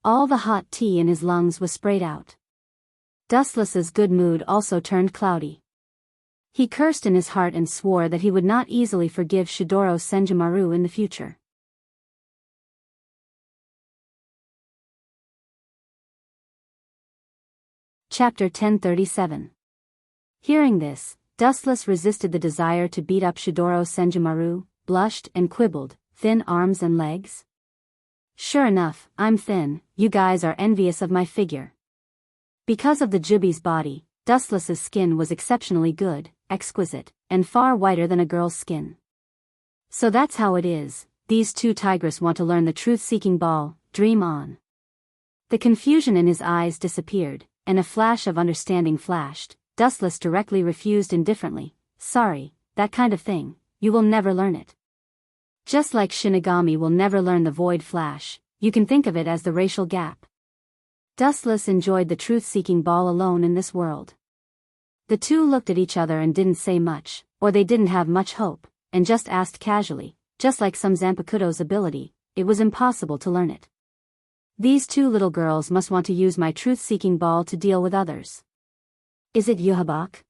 All the hot tea in his lungs was sprayed out. Dustless's good mood also turned cloudy. He cursed in his heart and swore that he would not easily forgive Shidoro Senjumaru in the future. Chapter 1037. Hearing this, Dustless resisted the desire to beat up Shidoro Senjumaru, blushed and quibbled, "Thin arms and legs? Sure enough, I'm thin, you guys are envious of my figure." Because of the Jubi's body, Dustless's skin was exceptionally good, exquisite, and far whiter than a girl's skin. So that's how it is, these two tigers want to learn the truth-seeking ball, dream on. The confusion in his eyes disappeared, and a flash of understanding flashed. Dustless directly refused indifferently, "Sorry, that kind of thing, you will never learn it. Just like Shinigami will never learn the void flash, you can think of it as the racial gap." Dustless enjoyed the truth-seeking ball alone in this world. The two looked at each other and didn't say much, or they didn't have much hope, and just asked casually, just like some Zanpakuto's ability, it was impossible to learn it. These two little girls must want to use my truth-seeking ball to deal with others. Is it Yuhabak?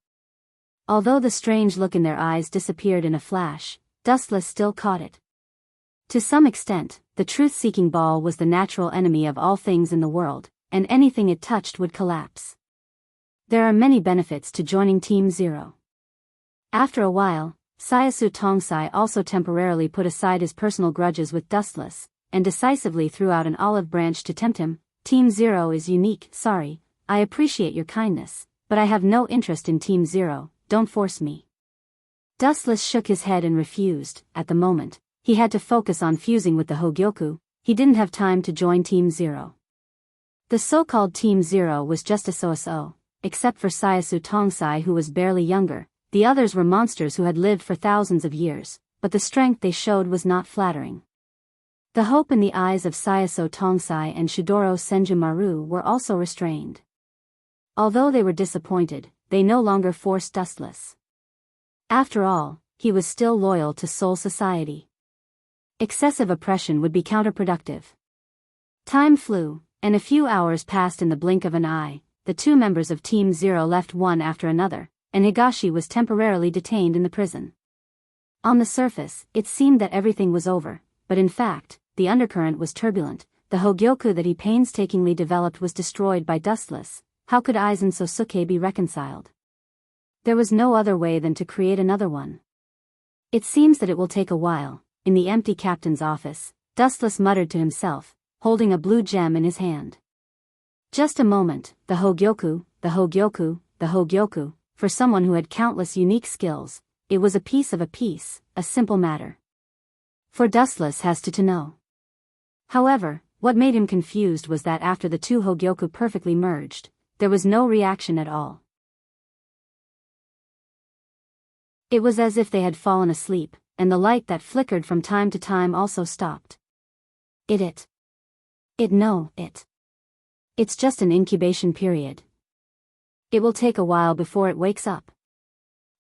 Although the strange look in their eyes disappeared in a flash, Dustless still caught it. To some extent, the truth-seeking ball was the natural enemy of all things in the world, and anything it touched would collapse. There are many benefits to joining Team Zero. After a while, Sayasu Tongsai also temporarily put aside his personal grudges with Dustless, and decisively threw out an olive branch to tempt him. "Team Zero is unique, sorry, I appreciate your kindness, but I have no interest in Team Zero, don't force me." Dustless shook his head and refused. At the moment, he had to focus on fusing with the Hogyoku. He didn't have time to join Team Zero. The so-called Team Zero was just a so-so, except for Sayasu Tongsai who was barely younger, the others were monsters who had lived for thousands of years, but the strength they showed was not flattering. The hope in the eyes of Sayaso Tongsai and Shidoro Senjumaru were also restrained. Although they were disappointed, they no longer forced Dustless. After all, he was still loyal to Soul Society. Excessive oppression would be counterproductive. Time flew, and a few hours passed in the blink of an eye. The two members of Team Zero left one after another, and Higashi was temporarily detained in the prison. On the surface, it seemed that everything was over, but in fact, the undercurrent was turbulent. The Hogyoku that he painstakingly developed was destroyed by Dustless. How could Aizen Sosuke be reconciled? There was no other way than to create another one. It seems that it will take a while. In the empty captain's office, Dustless muttered to himself, holding a blue gem in his hand. Just a moment, the Hogyoku, the Hogyoku, the Hogyoku, for someone who had countless unique skills, it was a piece of a piece, a simple matter. For Dustless has to know. However, what made him confused was that after the two Hogyoku perfectly merged, there was no reaction at all. It was as if they had fallen asleep, and the light that flickered from time to time also stopped. It's just an incubation period. It will take a while before it wakes up.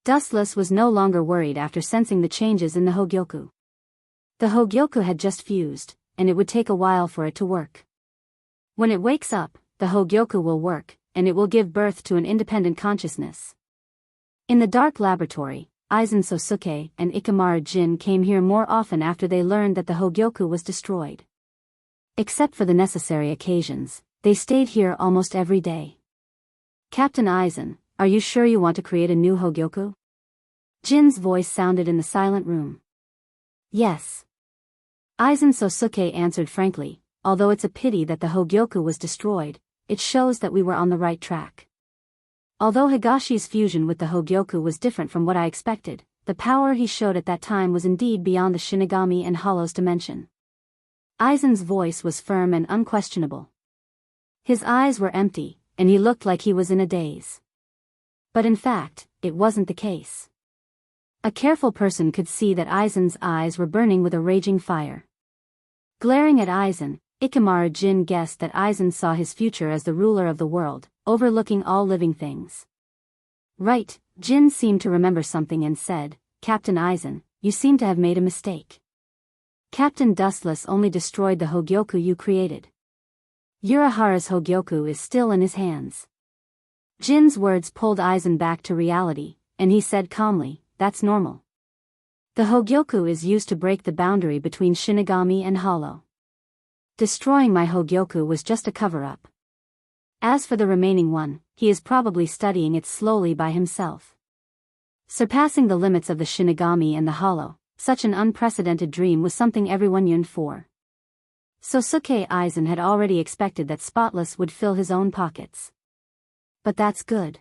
Dustless was no longer worried after sensing the changes in the Hogyoku. The Hogyoku had just fused, and it would take a while for it to work. When it wakes up, the Hogyoku will work, and it will give birth to an independent consciousness. In the dark laboratory, Aizen Sosuke and Ikamaru Jin came here more often after they learned that the Hogyoku was destroyed. Except for the necessary occasions, they stayed here almost every day. Captain Aizen, are you sure you want to create a new Hogyoku? Jin's voice sounded in the silent room. Yes. Aizen Sosuke answered frankly, although it's a pity that the Hogyoku was destroyed, it shows that we were on the right track. Although Higashi's fusion with the Hogyoku was different from what I expected, the power he showed at that time was indeed beyond the Shinigami and Hollow's dimension. Aizen's voice was firm and unquestionable. His eyes were empty, and he looked like he was in a daze. But in fact, it wasn't the case. A careful person could see that Aizen's eyes were burning with a raging fire. Glaring at Aizen, Ikamaru Jin guessed that Aizen saw his future as the ruler of the world, overlooking all living things. Right, Jin seemed to remember something and said, Captain Aizen, you seem to have made a mistake. Captain Dustless only destroyed the Hogyoku you created. Urahara's Hogyoku is still in his hands. Jin's words pulled Aizen back to reality, and he said calmly, that's normal. The Hogyoku is used to break the boundary between Shinigami and Hollow. Destroying my Hogyoku was just a cover-up. As for the remaining one, he is probably studying it slowly by himself. Surpassing the limits of the Shinigami and the Hollow, such an unprecedented dream was something everyone yearned for. Sosuke Aizen had already expected that Spotless would fill his own pockets. But that's good.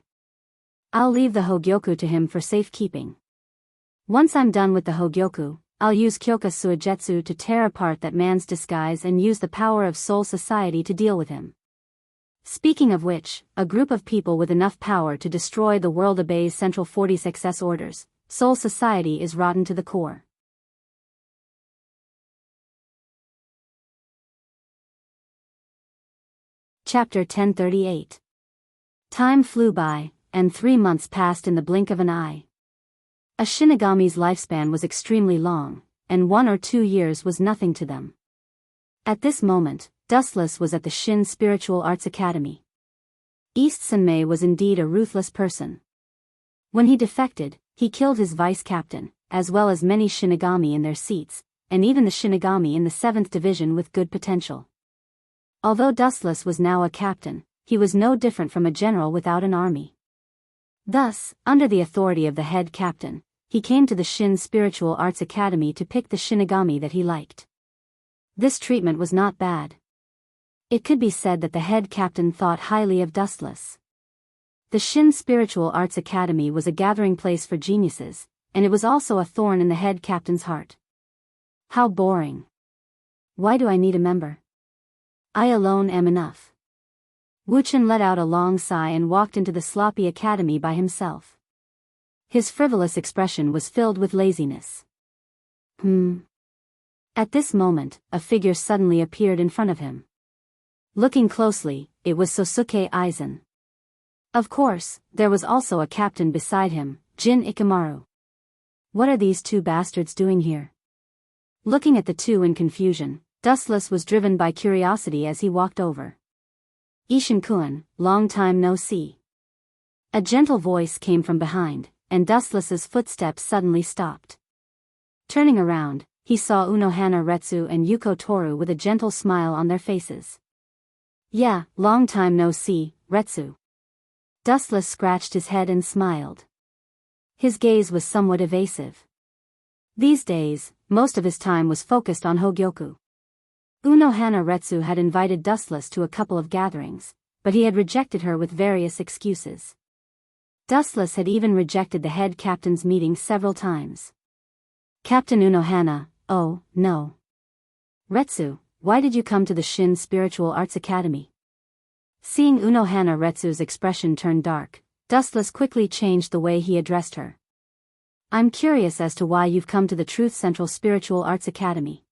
I'll leave the Hogyoku to him for safekeeping. Once I'm done with the Hogyoku, I'll use Kyoka Suigetsu to tear apart that man's disguise and use the power of Soul Society to deal with him. Speaking of which, a group of people with enough power to destroy the world obeys Central 46's orders. Soul Society is rotten to the core. Chapter 1038. Time flew by, and 3 months passed in the blink of an eye. A Shinigami's lifespan was extremely long, and 1 or 2 years was nothing to them. At this moment, Dustless was at the Shin Spiritual Arts Academy. East Senmei was indeed a ruthless person. When he defected, he killed his vice-captain, as well as many Shinigami in their seats, and even the Shinigami in the 7th Division with good potential. Although Dustless was now a captain, he was no different from a general without an army. Thus, under the authority of the head captain, he came to the Shin Spiritual Arts Academy to pick the Shinigami that he liked. This treatment was not bad. It could be said that the head captain thought highly of Dustless. The Shin Spiritual Arts Academy was a gathering place for geniuses, and it was also a thorn in the head captain's heart. How boring. Why do I need a member? I alone am enough. Wuchen let out a long sigh and walked into the sloppy academy by himself. His frivolous expression was filled with laziness. At this moment, a figure suddenly appeared in front of him. Looking closely, it was Sosuke Aizen. Of course, there was also a captain beside him, Jin Ikamaru. What are these two bastards doing here? Looking at the two in confusion, Dustless was driven by curiosity as he walked over. Ishin-kun, long time no see. A gentle voice came from behind, and Dustless's footsteps suddenly stopped. Turning around, he saw Unohana Retsu and Yuko Toru with a gentle smile on their faces. Yeah, long time no see, Retsu. Dustless scratched his head and smiled. His gaze was somewhat evasive. These days, most of his time was focused on Hogyoku. Unohana Retsu had invited Dustless to a couple of gatherings, but he had rejected her with various excuses. Dustless had even rejected the head captain's meeting several times. Captain Unohana, oh, no. Retsu, why did you come to the Shin Spiritual Arts Academy? Seeing Unohana Retsu's expression turn dark, Dustless quickly changed the way he addressed her. I'm curious as to why you've come to the Truth Central Spiritual Arts Academy.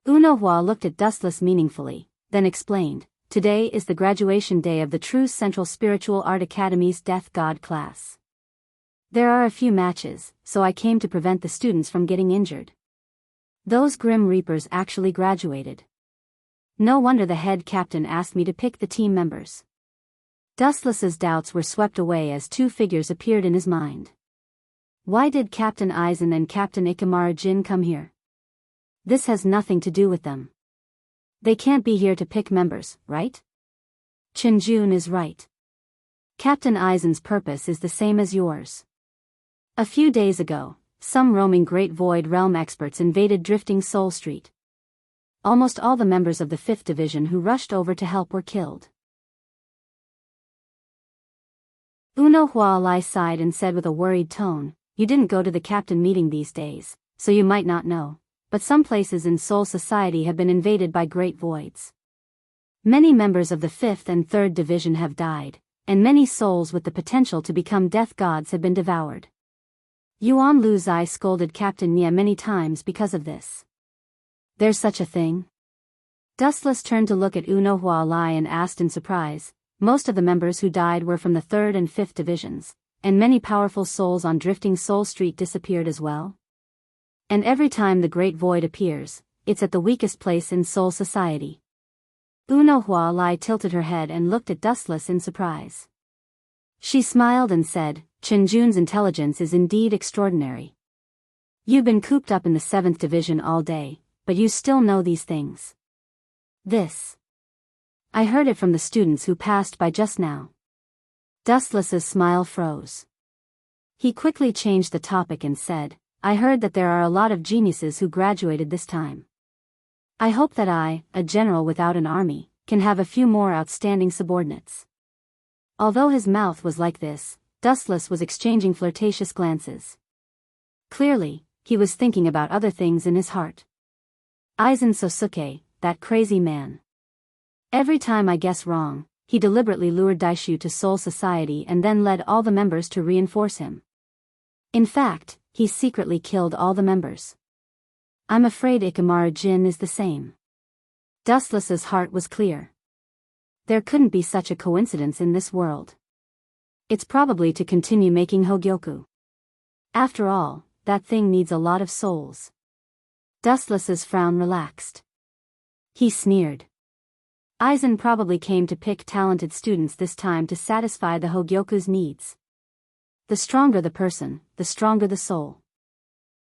Unohua looked at Dustless meaningfully, then explained, today is the graduation day of the Truth Central Spiritual Art Academy's Death God class. There are a few matches, so I came to prevent the students from getting injured. Those Grim Reapers actually graduated. No wonder the head captain asked me to pick the team members. Dustless's doubts were swept away as two figures appeared in his mind. Why did Captain Aizen and Captain Ikamaru Jin come here? This has nothing to do with them. They can't be here to pick members, right? Chinjun is right. Captain Aizen's purpose is the same as yours. A few days ago, some roaming Great Void Realm experts invaded Drifting Soul Street. Almost all the members of the 5th Division who rushed over to help were killed. Unohua Lai sighed and said with a worried tone, you didn't go to the captain meeting these days, so you might not know, but some places in Soul Society have been invaded by Great Voids. Many members of the 5th and 3rd Division have died, and many souls with the potential to become death gods have been devoured. Yuan Lu Zai scolded Captain Nia many times because of this. There's such a thing? Dustless turned to look at Unohua Lai and asked in surprise, most of the members who died were from the 3rd and 5th Divisions, and many powerful souls on Drifting Soul Street disappeared as well? And every time the Great Void appears, it's at the weakest place in Soul Society. Unohua Lai tilted her head and looked at Dustless in surprise. She smiled and said, Chinjun's intelligence is indeed extraordinary. You've been cooped up in the 7th Division all day, but you still know these things. This. I heard it from the students who passed by just now. Dustless's smile froze. He quickly changed the topic and said, I heard that there are a lot of geniuses who graduated this time. I hope that I, a general without an army, can have a few more outstanding subordinates. Although his mouth was like this, Dustless was exchanging flirtatious glances. Clearly, he was thinking about other things in his heart. Aizen Sosuke, that crazy man. Every time I guess wrong, he deliberately lured Daishu to Soul Society and then led all the members to reinforce him. In fact, he secretly killed all the members. I'm afraid Ikamaru Jin is the same. Dustless's heart was clear. There couldn't be such a coincidence in this world. It's probably to continue making Hogyoku. After all, that thing needs a lot of souls. Dustless's frown relaxed. He sneered. Aizen probably came to pick talented students this time to satisfy the Hogyoku's needs. The stronger the person, the stronger the soul.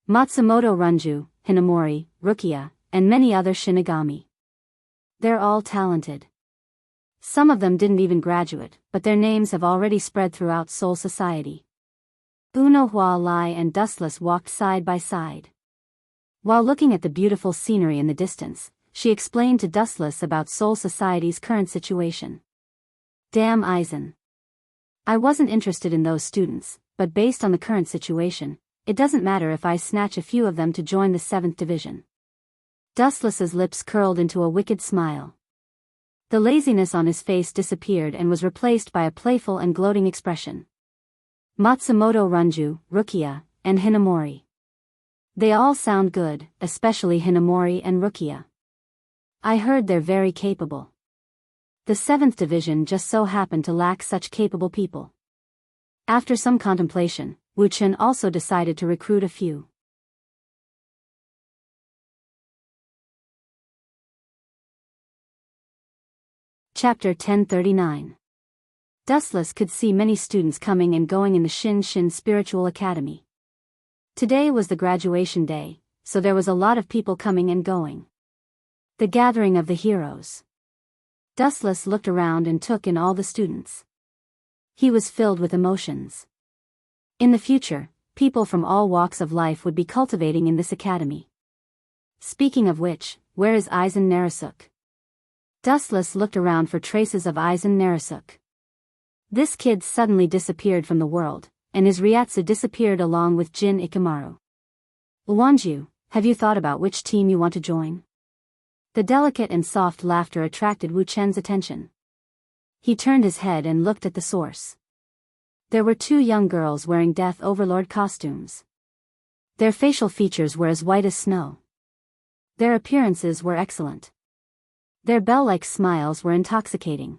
Matsumoto Runju, Hinamori, Rukia, and many other Shinigami. They're all talented. Some of them didn't even graduate, but their names have already spread throughout Soul Society. Unohua Lai and Dustless walked side by side. While looking at the beautiful scenery in the distance, she explained to Dustless about Soul Society's current situation. Damn Aizen. I wasn't interested in those students, but based on the current situation, it doesn't matter if I snatch a few of them to join the 7th Division. Dustless's lips curled into a wicked smile. The laziness on his face disappeared and was replaced by a playful and gloating expression. Matsumoto Ranju, Rukia, and Hinamori. They all sound good, especially Hinamori and Rukia. I heard they're very capable. The 7th Division just so happened to lack such capable people. After some contemplation, Wu Chen also decided to recruit a few. Chapter 1039. Dustless could see many students coming and going in the Shin Shin Spiritual Academy. Today was the graduation day, so there was a lot of people coming and going. The gathering of the heroes. Dustless looked around and took in all the students. He was filled with emotions. In the future, people from all walks of life would be cultivating in this academy. Speaking of which, where is Aizen Narasuk? Dustless looked around for traces of Aizen Narasuk. This kid suddenly disappeared from the world, and his Ryatsu disappeared along with Jin Ikamaru. Uwanju, have you thought about which team you want to join? The delicate and soft laughter attracted Wu Chen's attention. He turned his head and looked at the source. There were 2 young girls wearing Death Overlord costumes. Their facial features were as white as snow. Their appearances were excellent. Their bell-like smiles were intoxicating.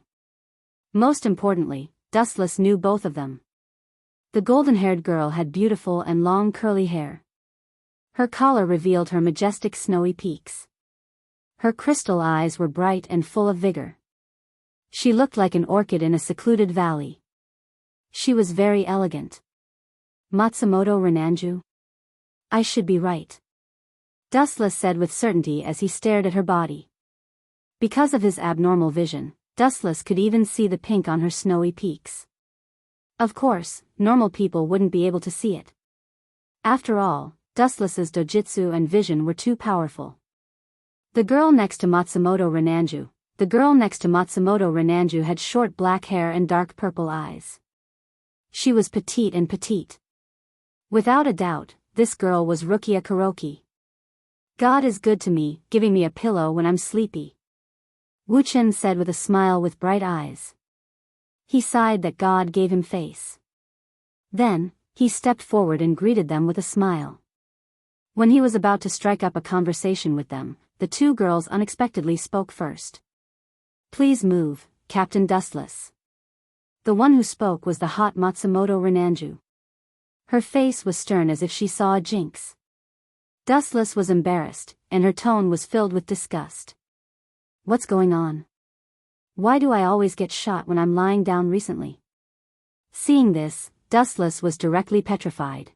Most importantly, Dustless knew both of them. The golden-haired girl had beautiful and long curly hair. Her collar revealed her majestic snowy peaks. Her crystal eyes were bright and full of vigor. She looked like an orchid in a secluded valley. She was very elegant. Matsumoto Renanju? I should be right. Dustless said with certainty as he stared at her body. Because of his abnormal vision, Dustless could even see the pink on her snowy peaks. Of course, normal people wouldn't be able to see it. After all, Dustless's dojutsu and vision were too powerful. The girl next to Matsumoto Renanju had short black hair and dark purple eyes. She was petite and petite. Without a doubt, this girl was Rukia Kuroki. God is good to me, giving me a pillow when I'm sleepy. Wu Chen said with a smile with bright eyes. He sighed that God gave him face. Then, he stepped forward and greeted them with a smile. When he was about to strike up a conversation with them, the 2 girls unexpectedly spoke first. Please move, Captain Dustless. The one who spoke was the hot Matsumoto Renanju. Her face was stern as if she saw a jinx. Dustless was embarrassed, and her tone was filled with disgust. What's going on? Why do I always get shot when I'm lying down recently? Seeing this, Dustless was directly petrified.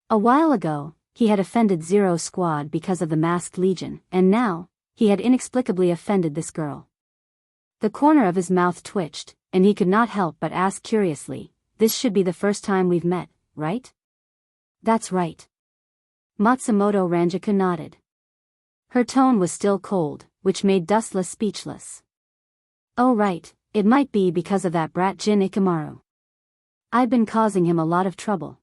A while ago, he had offended Zero Squad because of the Masked Legion, and now, he had inexplicably offended this girl. The corner of his mouth twitched, and he could not help but ask curiously, this should be the first time we've met, right? That's right. Matsumoto Ranjaku nodded. Her tone was still cold, which made Dustless speechless. Oh right, it might be because of that brat Jin Ikamaru. I've been causing him a lot of trouble.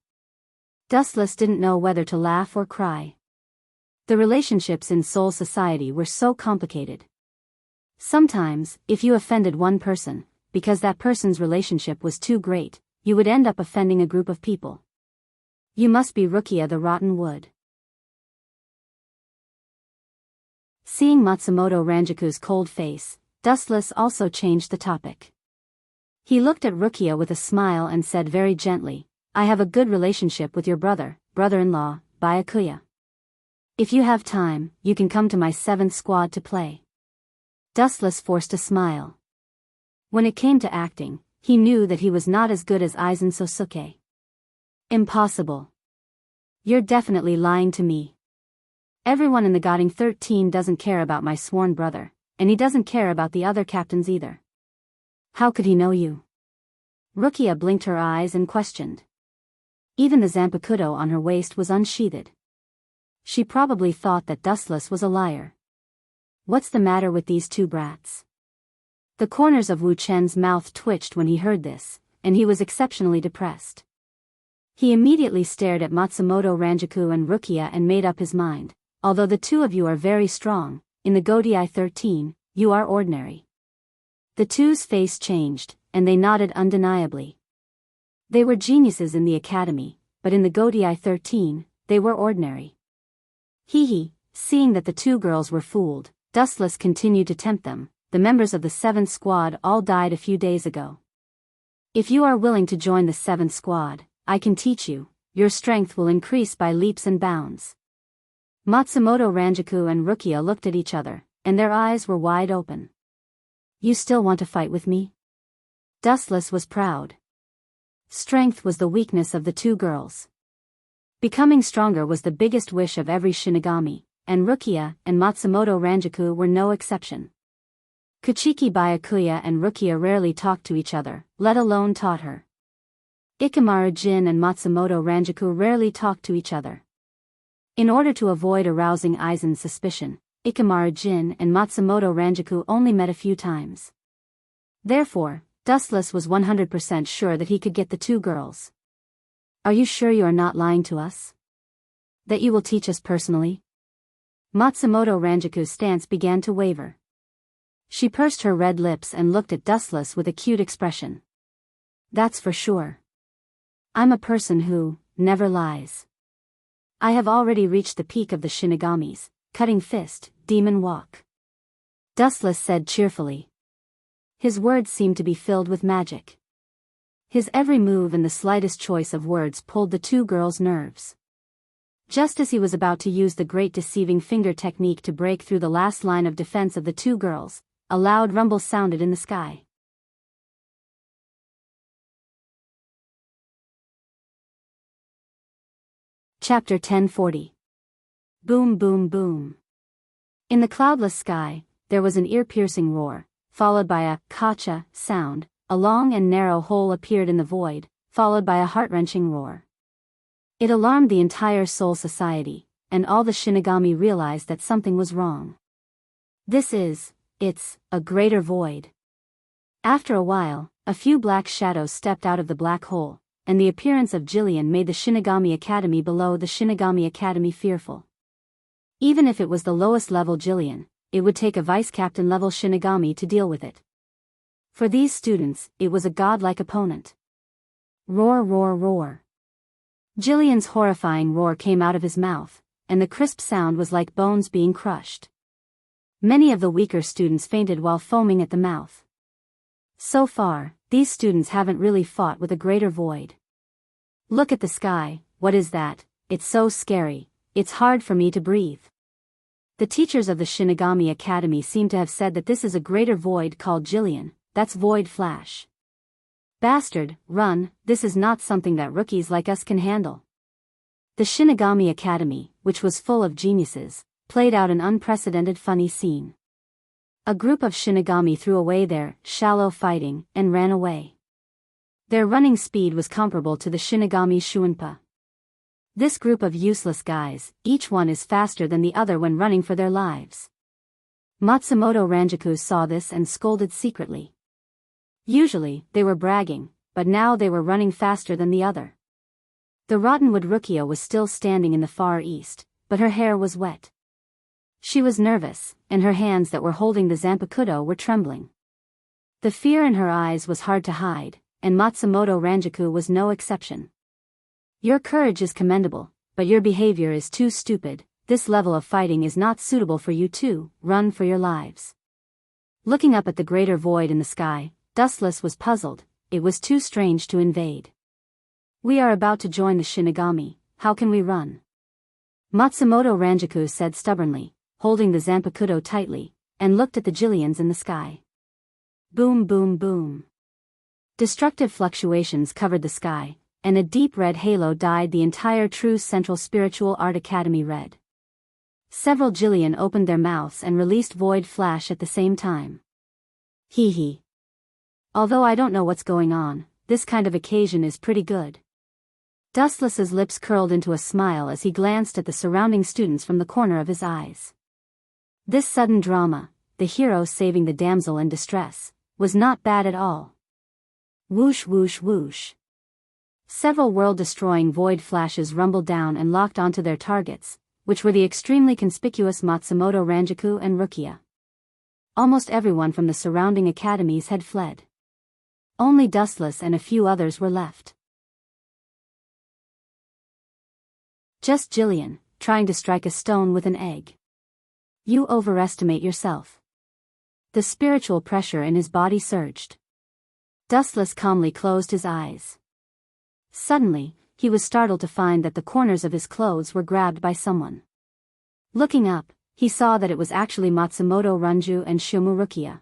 Dustless didn't know whether to laugh or cry. The relationships in Soul Society were so complicated. Sometimes, if you offended one person, because that person's relationship was too great, you would end up offending a group of people. You must be Rukia the Rotten Wood. Seeing Matsumoto Ranjaku's cold face, Dustless also changed the topic. He looked at Rukia with a smile and said very gently, I have a good relationship with your brother-in-law, Byakuya. If you have time, you can come to my 7th squad to play. Dustless forced a smile. When it came to acting, he knew that he was not as good as Aizen Sosuke. Impossible. You're definitely lying to me. Everyone in the Goding 13 doesn't care about my sworn brother, and he doesn't care about the other captains either. How could he know you? Rukia blinked her eyes and questioned. Even the zanpakuto on her waist was unsheathed. She probably thought that Dustless was a liar. What's the matter with these 2 brats? The corners of Wu Chen's mouth twitched when he heard this, and he was exceptionally depressed. He immediately stared at Matsumoto Ranjaku and Rukia and made up his mind. Although the 2 of you are very strong, in the Godai 13, you are ordinary. The 2's face changed, and they nodded undeniably. They were geniuses in the academy, but in the Godii 13, they were ordinary. Seeing that the two girls were fooled, Dustless continued to tempt them. The members of the 7th squad all died a few days ago. If you are willing to join the 7th squad, I can teach you. Your strength will increase by leaps and bounds. Matsumoto Ranjaku and Rukia looked at each other, and their eyes were wide open. You still want to fight with me? Dustless was proud. Strength was the weakness of the two girls. Becoming stronger was the biggest wish of every Shinigami, and Rukia and Matsumoto Ranjaku were no exception. Kuchiki Byakuya and Rukia rarely talked to each other, let alone taught her. Ikamaru Jin and Matsumoto Ranjaku rarely talked to each other. In order to avoid arousing Aizen's suspicion, Ikamaru Jin and Matsumoto Ranjaku only met a few times. Therefore, Dustless was 100% sure that he could get the two girls. Are you sure you are not lying to us? That you will teach us personally? Matsumoto Ranjaku's stance began to waver. She pursed her red lips and looked at Dustless with a cute expression. That's for sure. I'm a person who never lies. I have already reached the peak of the Shinigamis, cutting fist, demon walk. Dustless said cheerfully. His words seemed to be filled with magic. His every move and the slightest choice of words pulled the two girls' nerves. Just as he was about to use the great deceiving finger technique to break through the last line of defense of the two girls, a loud rumble sounded in the sky. Chapter 1040. Boom boom boom. In the cloudless sky, there was an ear-piercing roar, followed by a kacha sound. A long and narrow hole appeared in the void, followed by a heart-wrenching roar. It alarmed the entire Soul Society, and all the Shinigami realized that something was wrong. It's a greater void. After a while, a few black shadows stepped out of the black hole, and the appearance of Jillian made the Shinigami Academy below the Shinigami Academy fearful. Even if it was the lowest level Jillian, it would take a vice-captain level Shinigami to deal with it. For these students, it was a godlike opponent. Roar roar roar. Jillian's horrifying roar came out of his mouth, and the crisp sound was like bones being crushed. Many of the weaker students fainted while foaming at the mouth. So far, these students haven't really fought with a greater void. Look at the sky, what is that? It's so scary, it's hard for me to breathe. The teachers of the Shinigami Academy seem to have said that this is a greater void called Jillian. That's Void Flash. Bastard, run, this is not something that rookies like us can handle. The Shinigami Academy, which was full of geniuses, played out an unprecedented funny scene. A group of Shinigami threw away their shallow fighting and ran away. Their running speed was comparable to the Shinigami Shuunpa. This group of useless guys, each one is faster than the other when running for their lives. Matsumoto Ranjaku saw this and scolded secretly. Usually, they were bragging, but now they were running faster than the other. The Rottenwood Rukia was still standing in the far east, but her hair was wet. She was nervous, and her hands that were holding the Zanpakuto were trembling. The fear in her eyes was hard to hide, and Matsumoto Ranjaku was no exception. Your courage is commendable, but your behavior is too stupid. This level of fighting is not suitable for you to run for your lives. Looking up at the greater void in the sky, Dustless was puzzled. It was too strange to invade. We are about to join the Shinigami, how can we run? Matsumoto Ranjaku said stubbornly, holding the Zanpakuto tightly, and looked at the Jillians in the sky. Boom boom boom. Destructive fluctuations covered the sky, and a deep red halo dyed the entire True Central Spiritual Art Academy red. Several Jillian opened their mouths and released Void Flash at the same time. Hee. Although I don't know what's going on, this kind of occasion is pretty good. Dustless's lips curled into a smile as he glanced at the surrounding students from the corner of his eyes. This sudden drama, the hero saving the damsel in distress, was not bad at all. Whoosh whoosh whoosh. Several world-destroying void flashes rumbled down and locked onto their targets, which were the extremely conspicuous Matsumoto Ranjaku and Rukia. Almost everyone from the surrounding academies had fled. Only Dustless and a few others were left. Just Jillian, trying to strike a stone with an egg. You overestimate yourself. The spiritual pressure in his body surged. Dustless calmly closed his eyes. Suddenly, he was startled to find that the corners of his clothes were grabbed by someone. Looking up, he saw that it was actually Matsumoto Ranju and Shumu Rukia.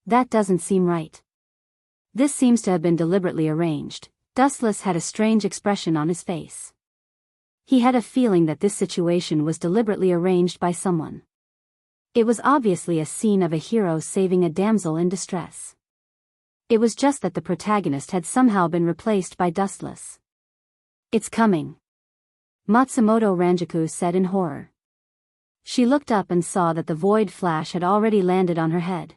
That doesn't seem right. This seems to have been deliberately arranged. Dustless had a strange expression on his face. He had a feeling that this situation was deliberately arranged by someone. It was obviously a scene of a hero saving a damsel in distress. It was just that the protagonist had somehow been replaced by Dustless. It's coming, Matsumoto Ranjaku said in horror. She looked up and saw that the void flash had already landed on her head.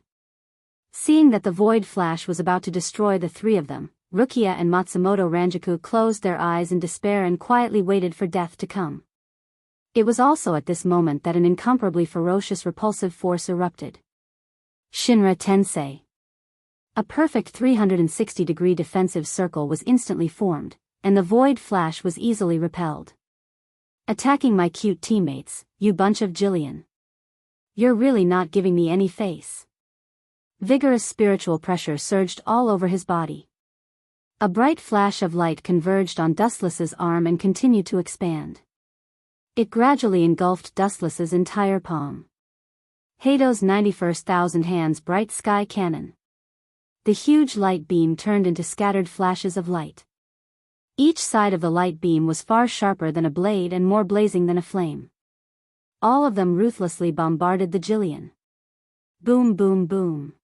Seeing that the void flash was about to destroy the three of them, Rukia and Matsumoto Ranjaku closed their eyes in despair and quietly waited for death to come. It was also at this moment that an incomparably ferocious repulsive force erupted. Shinra Tensei. A perfect 360-degree defensive circle was instantly formed, and the void flash was easily repelled. Attacking my cute teammates, you bunch of Jillian. You're really not giving me any face. Vigorous spiritual pressure surged all over his body. A bright flash of light converged on Dustless's arm and continued to expand. It gradually engulfed Dustless's entire palm. Heido's 91,000 hands bright sky cannon. The huge light beam turned into scattered flashes of light. Each side of the light beam was far sharper than a blade and more blazing than a flame. All of them ruthlessly bombarded the Jillian. Boom boom boom.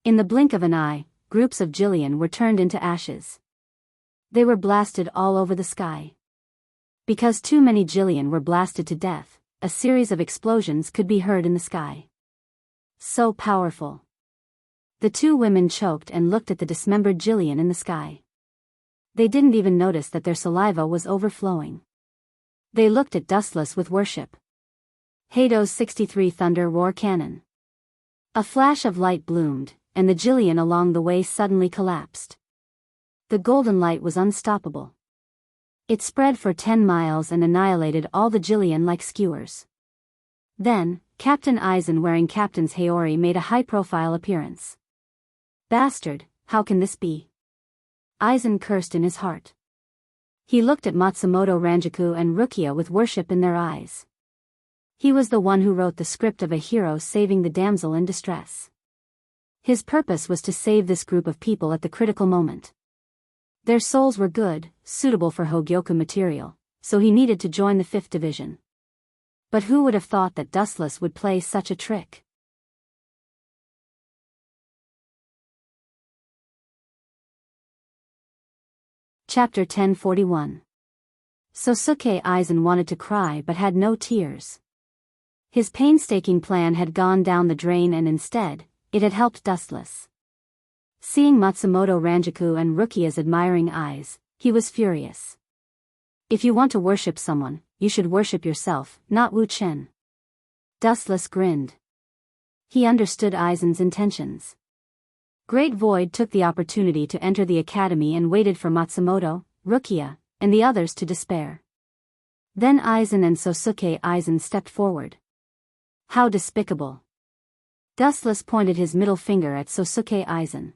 In the blink of an eye, groups of Jillian were turned into ashes. They were blasted all over the sky. Because too many Jillian were blasted to death, a series of explosions could be heard in the sky. So powerful. The two women choked and looked at the dismembered Jillian in the sky. They didn't even notice that their saliva was overflowing. They looked at Dustless with worship. Heido's 63 Thunder Roar Cannon. A flash of light bloomed, and the Jillian along the way suddenly collapsed. The golden light was unstoppable. It spread for 10 miles and annihilated all the Jillian like skewers. Then, Captain Aizen wearing Captain's Haori made a high-profile appearance. Bastard, how can this be? Aizen cursed in his heart. He looked at Matsumoto Ranjaku and Rukia with worship in their eyes. He was the one who wrote the script of a hero saving the damsel in distress. His purpose was to save this group of people at the critical moment. Their souls were good, suitable for Hogyoku material, so he needed to join the 5th Division. But who would have thought that Dustless would play such a trick? Chapter 1041. Sosuke Aizen wanted to cry but had no tears. His painstaking plan had gone down the drain and instead, it had helped Dustless. Seeing Matsumoto Ranjaku and Rukia's admiring eyes, he was furious. If you want to worship someone, you should worship yourself, not Wu Chen. Dustless grinned. He understood Aizen's intentions. Great Void took the opportunity to enter the academy and waited for Matsumoto, Rukia, and the others to despair. Then Aizen and Sosuke Aizen stepped forward. How despicable. Dustless pointed his middle finger at Sosuke Aizen.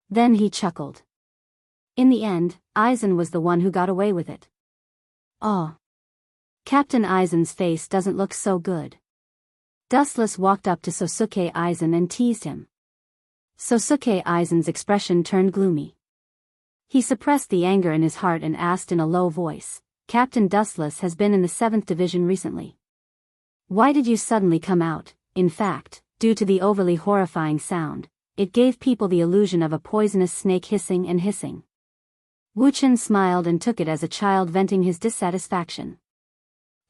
Then he chuckled. In the end, Aizen was the one who got away with it. Oh. Captain Aizen's face doesn't look so good. Dustless walked up to Sosuke Aizen and teased him. Sosuke Aizen's expression turned gloomy. He suppressed the anger in his heart and asked in a low voice, Captain Dustless has been in the 7th Division recently. Why did you suddenly come out? In fact, due to the overly horrifying sound, it gave people the illusion of a poisonous snake hissing and hissing. Wu Chen smiled and took it as a child venting his dissatisfaction.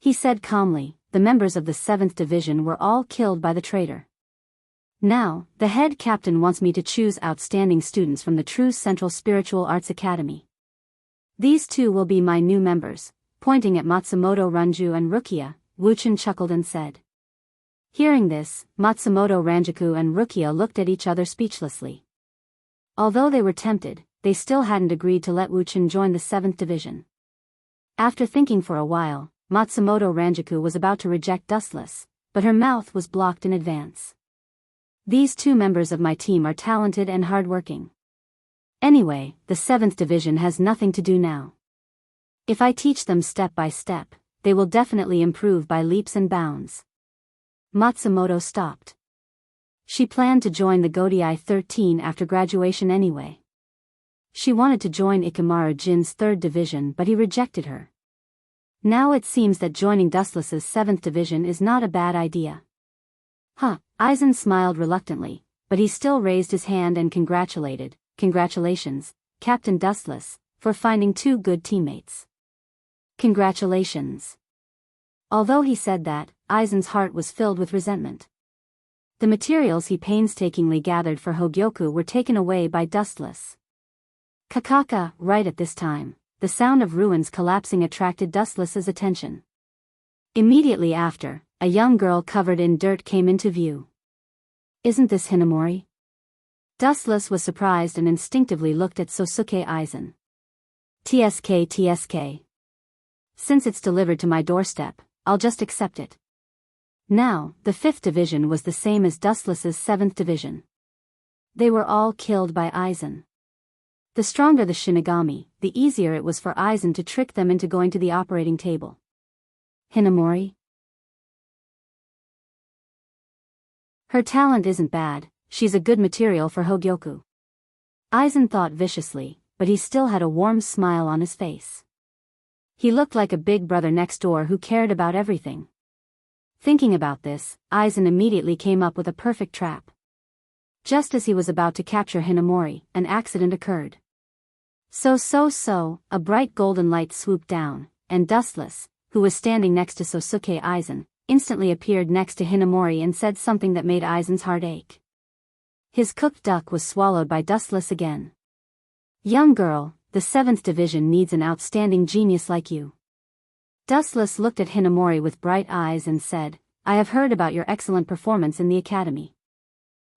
He said calmly, the members of the 7th Division were all killed by the traitor. Now, the head captain wants me to choose outstanding students from the True Central Spiritual Arts Academy. These two will be my new members. Pointing at Matsumoto Ranju and Rukia, Wu Chen chuckled and said. Hearing this, Matsumoto Ranjaku and Rukia looked at each other speechlessly. Although they were tempted, they still hadn't agreed to let Wu Chen join the 7th Division. After thinking for a while, Matsumoto Ranjaku was about to reject Dustless, but her mouth was blocked in advance. These two members of my team are talented and hardworking. Anyway, the 7th Division has nothing to do now. If I teach them step by step, they will definitely improve by leaps and bounds. Matsumoto stopped. She planned to join the Godai 13 after graduation anyway. She wanted to join Ikamaru Jin's 3rd Division, but he rejected her. Now it seems that joining Dustless's 7th Division is not a bad idea. Aizen smiled reluctantly, but he still raised his hand and congratulated. Congratulations, Captain Dustless, for finding 2 good teammates. Congratulations. Although he said that, Aizen's heart was filled with resentment. The materials he painstakingly gathered for Hogyoku were taken away by Dustless. Kakaka. Right at this time, the sound of ruins collapsing attracted Dustless's attention. Immediately after, a young girl covered in dirt came into view. Isn't this Hinamori? Dustless was surprised and instinctively looked at Sosuke Aizen. TSK. Since it's delivered to my doorstep, I'll just accept it. Now, the 5th Division was the same as Dustless's 7th Division. They were all killed by Aizen. The stronger the Shinigami, the easier it was for Aizen to trick them into going to the operating table. Hinamori? Her talent isn't bad, she's a good material for Hogyoku. Aizen thought viciously, but he still had a warm smile on his face. He looked like a big brother next door who cared about everything. Thinking about this, Aizen immediately came up with a perfect trap. Just as he was about to capture Hinamori, an accident occurred. A bright golden light swooped down, and Dustless, who was standing next to Sosuke Aizen, instantly appeared next to Hinamori and said something that made Aizen's heart ache. His cooked duck was swallowed by Dustless again. Young girl, the 7th Division needs an outstanding genius like you. Dustless looked at Hinamori with bright eyes and said, I have heard about your excellent performance in the academy.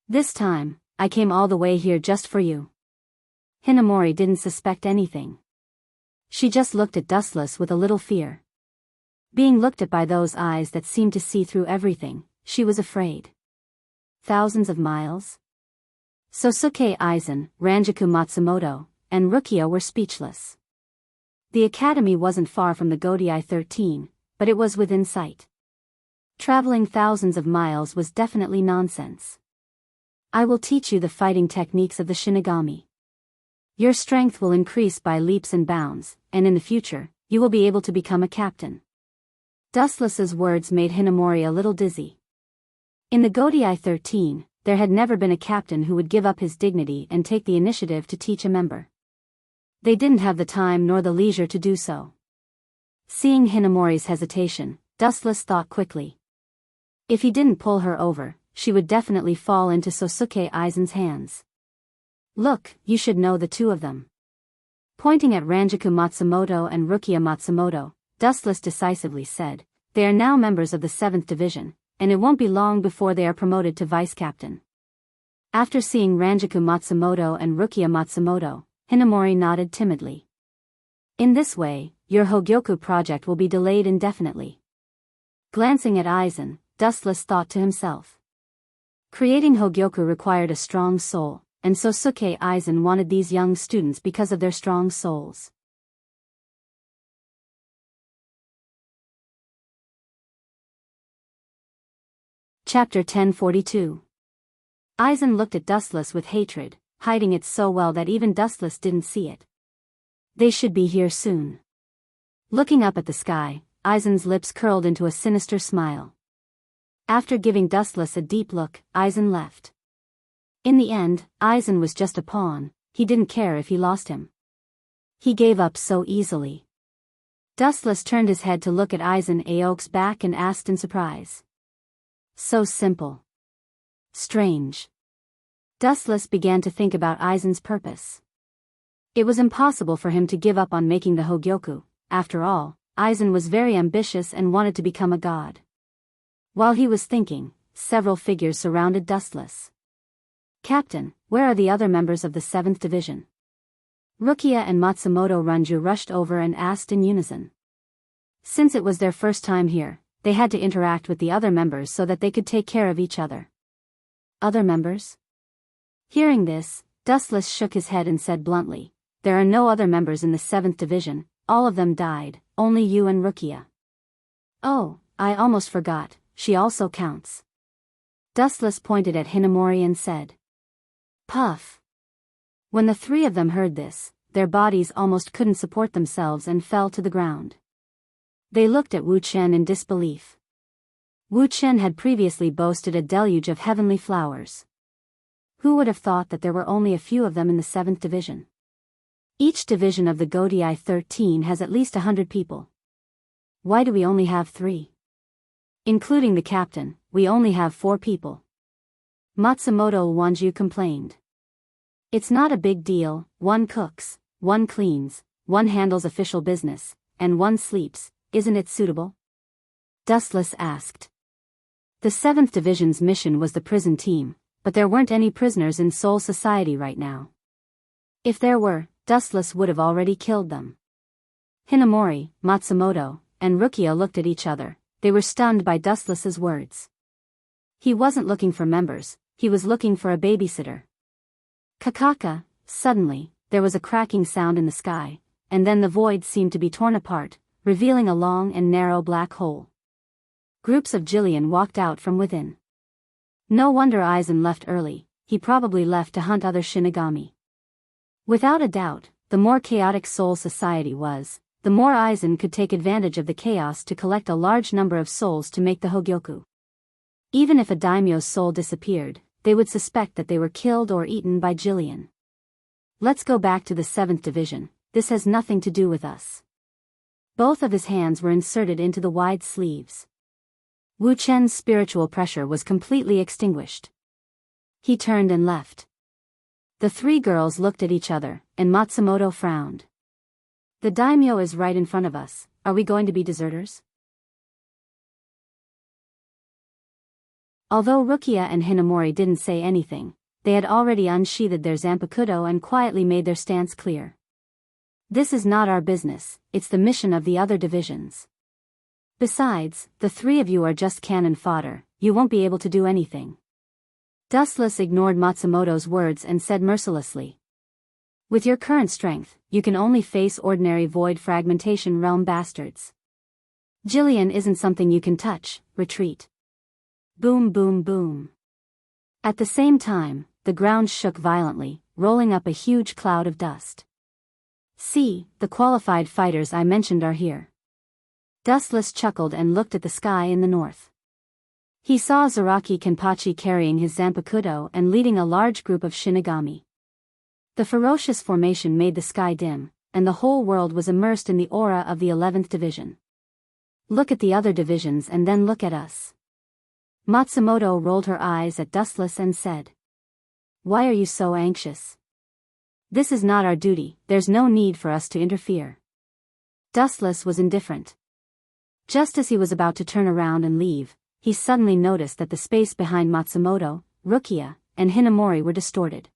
This time, I came all the way here just for you. Hinamori didn't suspect anything. She just looked at Dustless with a little fear. Being looked at by those eyes that seemed to see through everything, she was afraid. Thousands of miles? Sosuke Aizen, Ranjaku Matsumoto, and Rukia were speechless. The academy wasn't far from the Godai 13, but it was within sight. Traveling thousands of miles was definitely nonsense. I will teach you the fighting techniques of the Shinigami. Your strength will increase by leaps and bounds, and in the future, you will be able to become a captain. Dustless's words made Hinamori a little dizzy. In the Godai 13, there had never been a captain who would give up his dignity and take the initiative to teach a member. They didn't have the time nor the leisure to do so. Seeing Hinamori's hesitation, Dustless thought quickly. If he didn't pull her over, she would definitely fall into Sosuke Aizen's hands. Look, you should know the 2 of them. Pointing at Ranjaku Matsumoto and Rukia Matsumoto, Dustless decisively said, they are now members of the 7th Division, and it won't be long before they are promoted to vice captain. After seeing Ranjaku Matsumoto and Rukia Matsumoto, Hinamori nodded timidly. In this way, your Hogyoku project will be delayed indefinitely. Glancing at Aizen, Dustless thought to himself. Creating Hogyoku required a strong soul, and Sosuke Aizen wanted these young students because of their strong souls. Chapter 1042. Aizen looked at Dustless with hatred, hiding it so well that even Dustless didn't see it. They should be here soon. Looking up at the sky, Aizen's lips curled into a sinister smile. After giving Dustless a deep look, Aizen left. In the end, Aizen was just a pawn, he didn't care if he lost him. He gave up so easily. Dustless turned his head to look at Aizen Aok's back and asked in surprise. So simple. Strange. Dustless began to think about Aizen's purpose. It was impossible for him to give up on making the Hogyoku. After all, Aizen was very ambitious and wanted to become a god. While he was thinking, several figures surrounded Dustless. Captain, where are the other members of the 7th Division? Rukia and Matsumoto Ranju rushed over and asked in unison. Since it was their first time here, they had to interact with the other members so that they could take care of each other. Other members? Hearing this, Dustless shook his head and said bluntly, "There are no other members in the 7th Division, all of them died, only you and Rukia." "Oh, I almost forgot, she also counts." Dustless pointed at Hinamori and said. Puff. When the three of them heard this, their bodies almost couldn't support themselves and fell to the ground. They looked at Wu Chen in disbelief. Wu Chen had previously boasted a deluge of heavenly flowers. Who would have thought that there were only a few of them in the 7th Division? Each division of the Godii 13 has at least 100 people. Why do we only have 3? Including the captain, we only have 4 people. Matsumoto Wanju complained. It's not a big deal, one cooks, one cleans, one handles official business, and one sleeps, isn't it suitable? Dustless asked. The 7th Division's mission was the prison team, but there weren't any prisoners in Soul Society right now. If there were, Dustless would have already killed them. Hinamori, Matsumoto, and Rukia looked at each other. They were stunned by Dustless's words. He wasn't looking for members, he was looking for a babysitter. Kakaka, suddenly, there was a cracking sound in the sky, and then the void seemed to be torn apart, revealing a long and narrow black hole. Groups of Jillian walked out from within. No wonder Aizen left early, he probably left to hunt other Shinigami. Without a doubt, the more chaotic Soul Society was, the more Aizen could take advantage of the chaos to collect a large number of souls to make the Hogyoku. Even if a daimyo's soul disappeared, they would suspect that they were killed or eaten by Jillian. Let's go back to the 7th Division, this has nothing to do with us. Both of his hands were inserted into the wide sleeves. Wu Chen's spiritual pressure was completely extinguished. He turned and left. The 3 girls looked at each other, and Matsumoto frowned. The daimyo is right in front of us, are we going to be deserters? Although Rukia and Hinamori didn't say anything, they had already unsheathed their zanpakuto and quietly made their stance clear. This is not our business, it's the mission of the other divisions. Besides, the 3 of you are just cannon fodder, you won't be able to do anything. Dustless ignored Matsumoto's words and said mercilessly. With your current strength, you can only face ordinary void fragmentation realm bastards. Jillian isn't something you can touch, retreat. Boom boom boom. At the same time, the ground shook violently, rolling up a huge cloud of dust. See, the qualified fighters I mentioned are here. Dustless chuckled and looked at the sky in the north. He saw Zaraki Kenpachi carrying his zanpakuto and leading a large group of Shinigami. The ferocious formation made the sky dim, and the whole world was immersed in the aura of the 11th Division. Look at the other divisions and then look at us. Matsumoto rolled her eyes at Dustless and said. Why are you so anxious? This is not our duty, there's no need for us to interfere. Dustless was indifferent. Just as he was about to turn around and leave, he suddenly noticed that the space behind Matsumoto, Rukia, and Hinamori were distorted.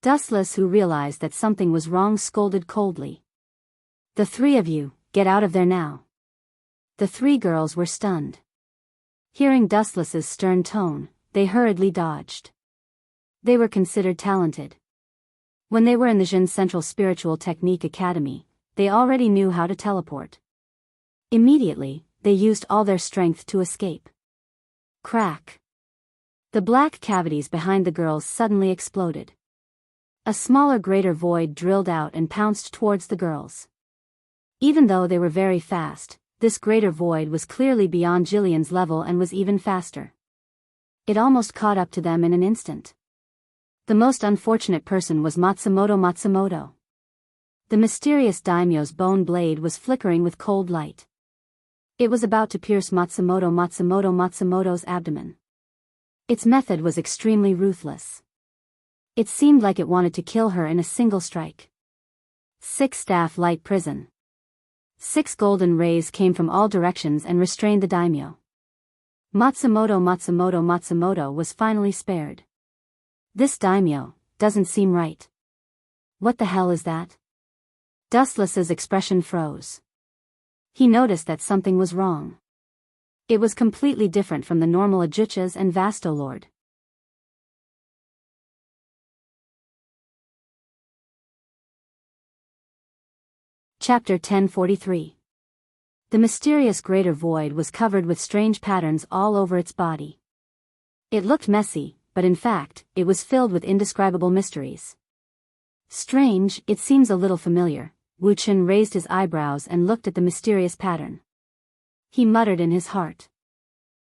Dustless, who realized that something was wrong, scolded coldly. The 3 of you, get out of there now. The 3 girls were stunned. Hearing Dustless's stern tone, they hurriedly dodged. They were considered talented. When they were in the Jin Central Spiritual Technique Academy, they already knew how to teleport. Immediately, they used all their strength to escape. Crack! The black cavities behind the girls suddenly exploded. A smaller greater void drilled out and pounced towards the girls. Even though they were very fast, this greater void was clearly beyond Jillian's level and was even faster. It almost caught up to them in an instant. The most unfortunate person was Matsumoto. The mysterious daimyo's bone blade was flickering with cold light. It was about to pierce Matsumoto's abdomen. Its method was extremely ruthless. It seemed like it wanted to kill her in a single strike. 6 staff light prison. 6 golden rays came from all directions and restrained the daimyo. Matsumoto was finally spared. This daimyo doesn't seem right. What the hell is that? Dustless's expression froze. he noticed that something was wrong. It was completely different from the normal Ajuchas and Vastolord. Chapter 1043. The mysterious greater void was covered with strange patterns all over its body. It looked messy, but in fact, it was filled with indescribable mysteries. Strange, it seems a little familiar. Wu Chen raised his eyebrows and looked at the mysterious pattern. He muttered in his heart.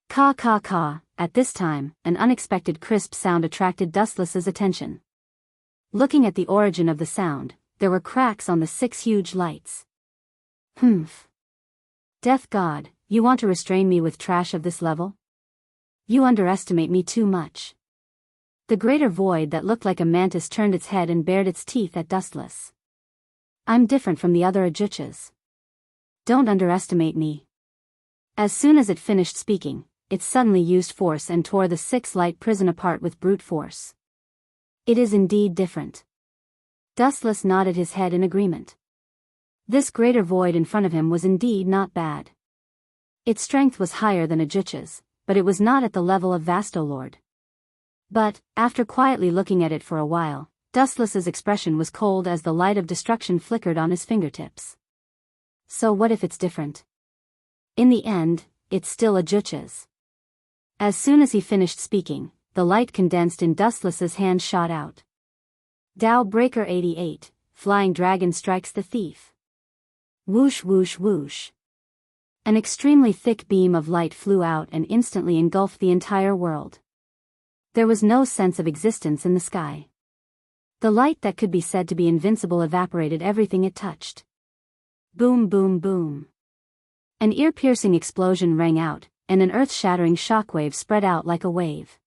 Caw caw caw. At this time, an unexpected crisp sound attracted Dustless's attention. Looking at the origin of the sound, there were cracks on the 6 huge lights. Humph. Death God, you want to restrain me with trash of this level? You underestimate me too much. The greater void that looked like a mantis turned its head and bared its teeth at Dustless. I'm different from the other Ajuchas. Don't underestimate me. As soon as it finished speaking, it suddenly used force and tore the 6-light prison apart with brute force. It is indeed different. Dustless nodded his head in agreement. This greater void in front of him was indeed not bad. Its strength was higher than Ajucha's, but it was not at the level of Vastolord. But, after quietly looking at it for a while, Dustless's expression was cold as the light of destruction flickered on his fingertips. So what if it's different? In the end, it's still Ajucha's. As soon as he finished speaking, the light condensed in Dustless's hand shot out. Dao Breaker 88, Flying Dragon Strikes the Thief. Whoosh whoosh whoosh. An extremely thick beam of light flew out and instantly engulfed the entire world. There was no sense of existence in the sky. The light that could be said to be invincible evaporated everything it touched. Boom boom boom. An ear-piercing explosion rang out, and an earth-shattering shockwave spread out like a wave.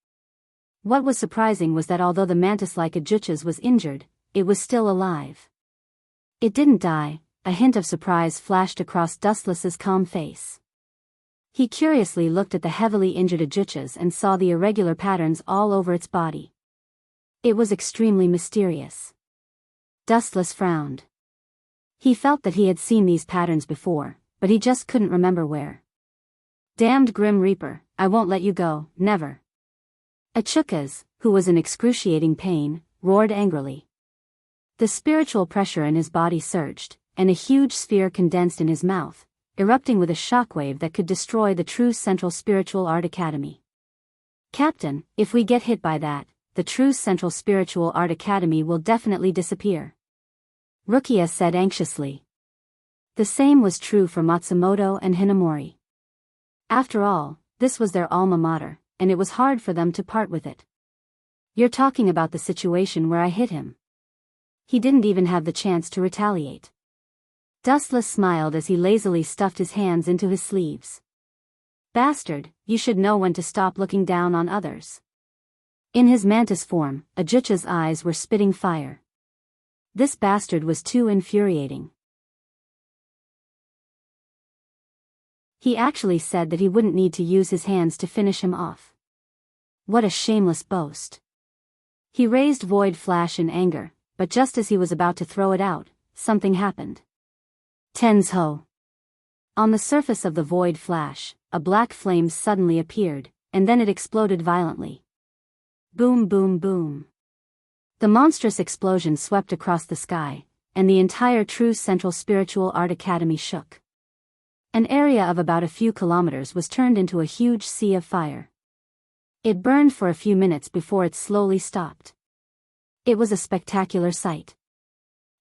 What was surprising was that although the mantis-like Ajuchas was injured, it was still alive. It didn't die. A hint of surprise flashed across Dustless's calm face. He curiously looked at the heavily injured Ajuchas and saw the irregular patterns all over its body. It was extremely mysterious. Dustless frowned. He felt that he had seen these patterns before, but he just couldn't remember where. Damned Grim Reaper, I won't let you go, never. Achukas, who was in excruciating pain, roared angrily. The spiritual pressure in his body surged, and a huge sphere condensed in his mouth, erupting with a shockwave that could destroy the true Central Spiritual Art Academy. Captain, if we get hit by that, the true Central Spiritual Art Academy will definitely disappear. Rukia said anxiously. The same was true for Matsumoto and Hinamori. After all, this was their alma mater, and it was hard for them to part with it. You're talking about the situation where I hit him. He didn't even have the chance to retaliate. Dustless smiled as he lazily stuffed his hands into his sleeves. Bastard, you should know when to stop looking down on others. In his mantis form, Ajucha's eyes were spitting fire. This bastard was too infuriating. He actually said that he wouldn't need to use his hands to finish him off. What a shameless boast. He raised Void Flash in anger, but just as he was about to throw it out, something happened. Tensho. On the surface of the Void Flash, a black flame suddenly appeared, and then it exploded violently. Boom boom boom. The monstrous explosion swept across the sky, and the entire True Central Spiritual Art Academy shook. An area of about a few kilometers was turned into a huge sea of fire. It burned for a few minutes before it slowly stopped. It was a spectacular sight.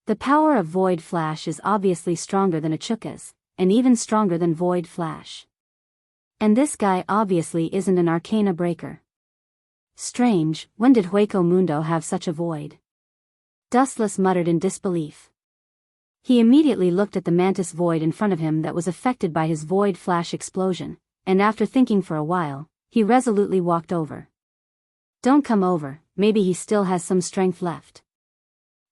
The power of Void Flash is obviously stronger than Achuka's, and even stronger than Void Flash. And this guy obviously isn't an Arcana breaker. Strange, when did Hueco Mundo have such a void? Dustless muttered in disbelief. He immediately looked at the mantis void in front of him that was affected by his Void Flash explosion, and after thinking for a while, he resolutely walked over. Don't come over, maybe he still has some strength left.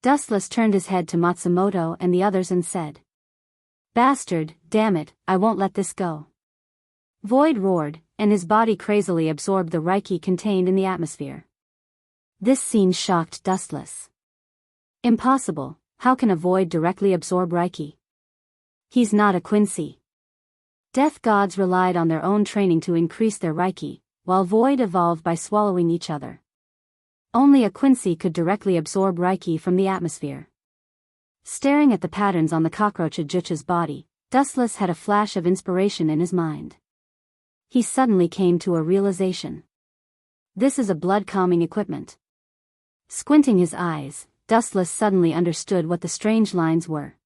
Dustless turned his head to Matsumoto and the others and said. Bastard, damn it, I won't let this go. Void roared, and his body crazily absorbed the Reiki contained in the atmosphere. This scene shocked Dustless. Impossible, how can a void directly absorb Reiki? He's not a Quincy. Death gods relied on their own training to increase their Reiki, while Void evolved by swallowing each other. Only a Quincy could directly absorb Reiki from the atmosphere. Staring at the patterns on the cockroach Ajucha's body, Dustless had a flash of inspiration in his mind. He suddenly came to a realization. This is a blood-calming equipment. Squinting his eyes, Dustless suddenly understood what the strange lines were.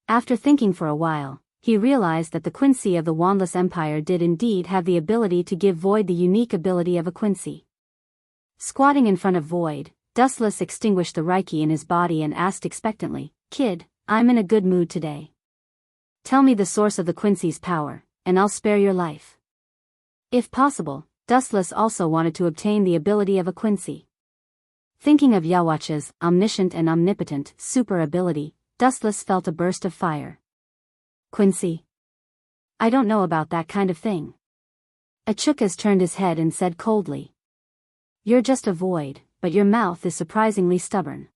After thinking for a while, he realized that the Quincy of the Wandless Empire did indeed have the ability to give Void the unique ability of a Quincy. Squatting in front of Void, Dustless extinguished the Reiki in his body and asked expectantly, "Kid, I'm in a good mood today. Tell me the source of the Quincy's power, and I'll spare your life." If possible, Dustless also wanted to obtain the ability of a Quincy. Thinking of Yawacha's omniscient and omnipotent super ability, Dustless felt a burst of fire. "Quincy? I don't know about that kind of thing." Achukas turned his head and said coldly. "You're just a Void, but your mouth is surprisingly stubborn."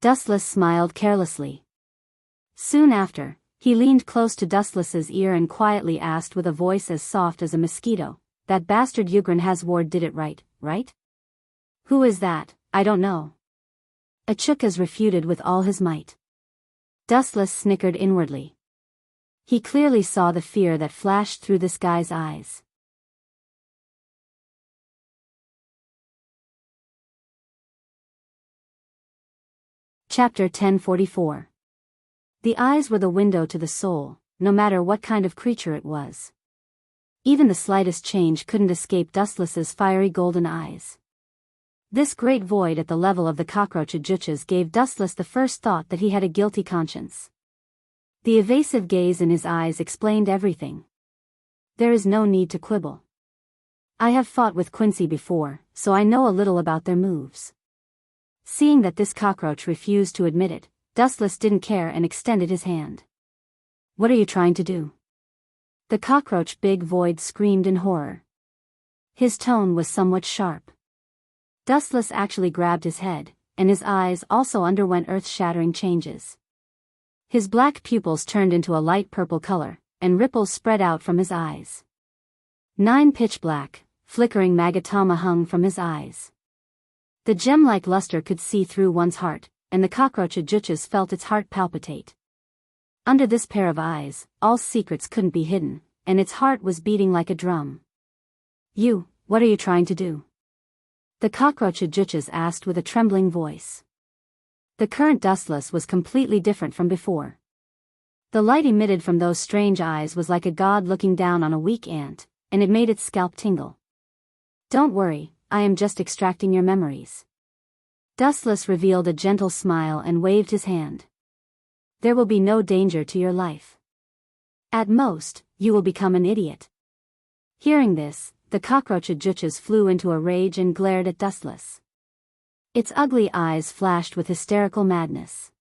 Dustless smiled carelessly. Soon after, he leaned close to Dustless's ear and quietly asked with a voice as soft as a mosquito, "That bastard Ugrin Hasward did it right? Who is that? I don't know." Achukas refuted with all his might. Dustless snickered inwardly. He clearly saw the fear that flashed through this guy's eyes. Chapter 1044. The eyes were the window to the soul, no matter what kind of creature it was. Even the slightest change couldn't escape Dustless's fiery golden eyes. This great void at the level of the cockroach Ajuchas gave Dustless the first thought that he had a guilty conscience. The evasive gaze in his eyes explained everything. There is no need to quibble. I have fought with Quincy before, so I know a little about their moves. Seeing that this cockroach refused to admit it, Dustless didn't care and extended his hand. "What are you trying to do?" The cockroach Big Void screamed in horror. His tone was somewhat sharp. Dustless actually grabbed his head, and his eyes also underwent earth-shattering changes. His black pupils turned into a light purple color, and ripples spread out from his eyes. 9 pitch-black, flickering magatama hung from his eyes. The gem-like luster could see through one's heart, and the cockroach Ajuchas felt its heart palpitate. Under this pair of eyes, all secrets couldn't be hidden, and its heart was beating like a drum. What are you trying to do?" The cockroach Ajuchas asked with a trembling voice. The current Dustless was completely different from before. The light emitted from those strange eyes was like a god looking down on a weak ant, and it made its scalp tingle. "Don't worry, I am just extracting your memories." Dustless revealed a gentle smile and waved his hand. "There will be no danger to your life. At most, you will become an idiot." Hearing this, the cockroach Ajuchas flew into a rage and glared at Dustless. Its ugly eyes flashed with hysterical madness.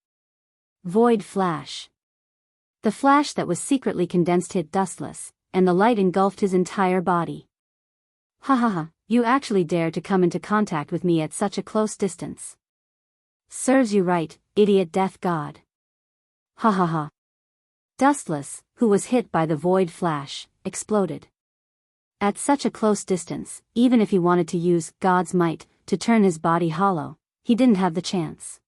Void flash. The flash that was secretly condensed hit Dustless, and the light engulfed his entire body. "Ha ha ha, you actually dare to come into contact with me at such a close distance. Serves you right, idiot death god. Ha ha ha." Dustless, who was hit by the void flash, exploded. At such a close distance, even if he wanted to use God's might to turn his body hollow, he didn't have the chance.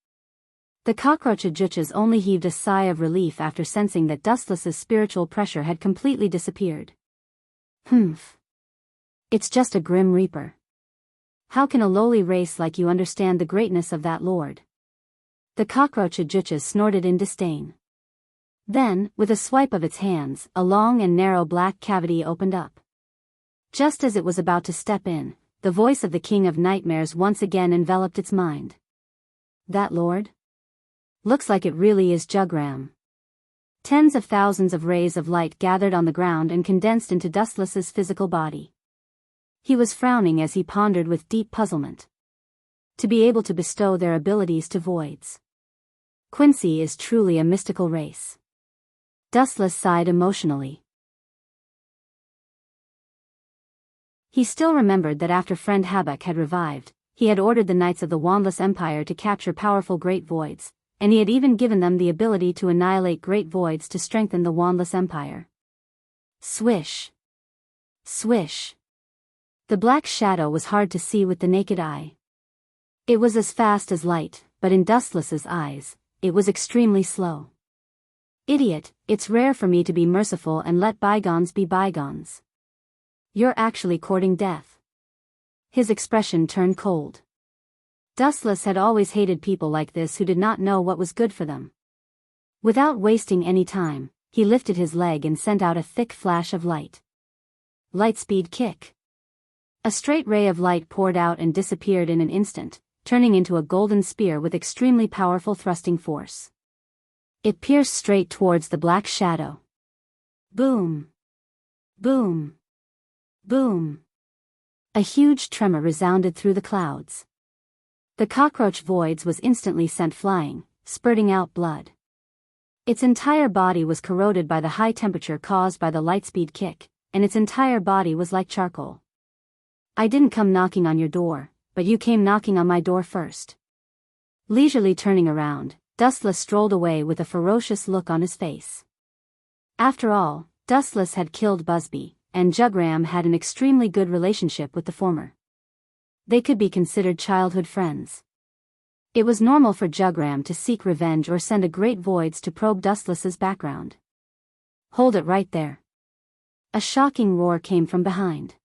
The cockroach Ajuchas only heaved a sigh of relief after sensing that Dustless's spiritual pressure had completely disappeared. "Humph. It's just a grim reaper. How can a lowly race like you understand the greatness of that lord?" The cockroach Ajuchas snorted in disdain. Then, with a swipe of its hands, a long and narrow black cavity opened up. Just as it was about to step in, the voice of the King of Nightmares once again enveloped its mind. "That lord? Looks like it really is Jugram." Tens of thousands of rays of light gathered on the ground and condensed into Dustless's physical body. He was frowning as he pondered with deep puzzlement. To be able to bestow their abilities to voids. Quincy is truly a mystical race. Dustless sighed emotionally. He still remembered that after friend Habak had revived, he had ordered the Knights of the Wandless Empire to capture powerful great voids, and he had even given them the ability to annihilate great voids to strengthen the Wandless Empire. Swish. Swish. The black shadow was hard to see with the naked eye. It was as fast as light, but in Dustless's eyes, it was extremely slow. Idiot, it's rare for me to be merciful and let bygones be bygones. You're actually courting death. His expression turned cold. Dustless had always hated people like this who did not know what was good for them. Without wasting any time, he lifted his leg and sent out a thick flash of light. Lightspeed kick. A straight ray of light poured out and disappeared in an instant, turning into a golden spear with extremely powerful thrusting force. It pierced straight towards the black shadow. Boom. Boom. Boom. A huge tremor resounded through the clouds. The cockroach voids was instantly sent flying, spurting out blood. Its entire body was corroded by the high temperature caused by the lightspeed kick, and its entire body was like charcoal. I didn't come knocking on your door, but you came knocking on my door first. Leisurely turning around, Dustless strolled away with a ferocious look on his face. After all, Dustless had killed Busby, and Jugram had an extremely good relationship with the former. They could be considered childhood friends. It was normal for Jugram to seek revenge or send a great voids to probe Dustless's background. Hold it right there. A shocking roar came from behind.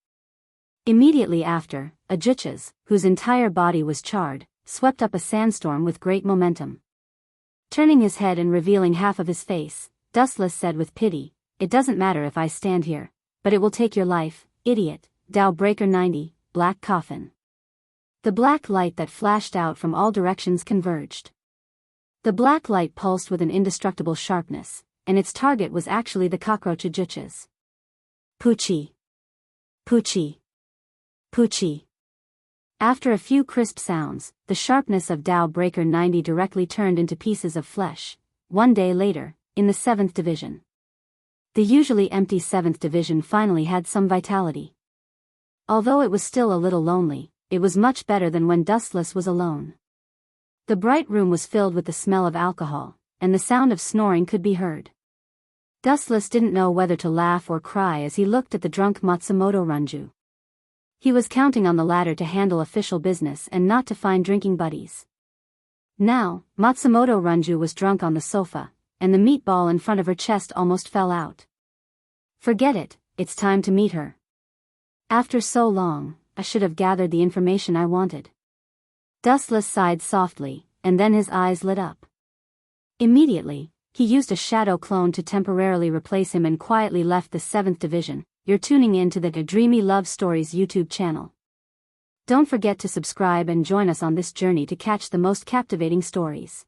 Immediately after, Ajuchas, whose entire body was charred, swept up a sandstorm with great momentum. Turning his head and revealing half of his face, Dustless said with pity, "It doesn't matter if I stand here, but it will take your life, idiot, Dow Breaker 90, Black Coffin." The black light that flashed out from all directions converged. The black light pulsed with an indestructible sharpness, and its target was actually the cockroach Ajuchas. Poochie. Poochie. Poochie. After a few crisp sounds, the sharpness of Dow Breaker 90 directly turned into pieces of flesh. One day later, in the 7th Division. The usually empty 7th Division finally had some vitality. Although it was still a little lonely, it was much better than when Dustless was alone. The bright room was filled with the smell of alcohol, and the sound of snoring could be heard. Dustless didn't know whether to laugh or cry as he looked at the drunk Matsumoto Ranju. He was counting on the latter to handle official business and not to find drinking buddies. Now, Matsumoto Ranju was drunk on the sofa, and the meatball in front of her chest almost fell out. Forget it, it's time to meet her. After so long, I should have gathered the information I wanted. Dustless sighed softly, and then his eyes lit up. Immediately, he used a shadow clone to temporarily replace him and quietly left the 7th Division. You're tuning in to the Dreamy Love Stories YouTube channel. Don't forget to subscribe and join us on this journey to catch the most captivating stories.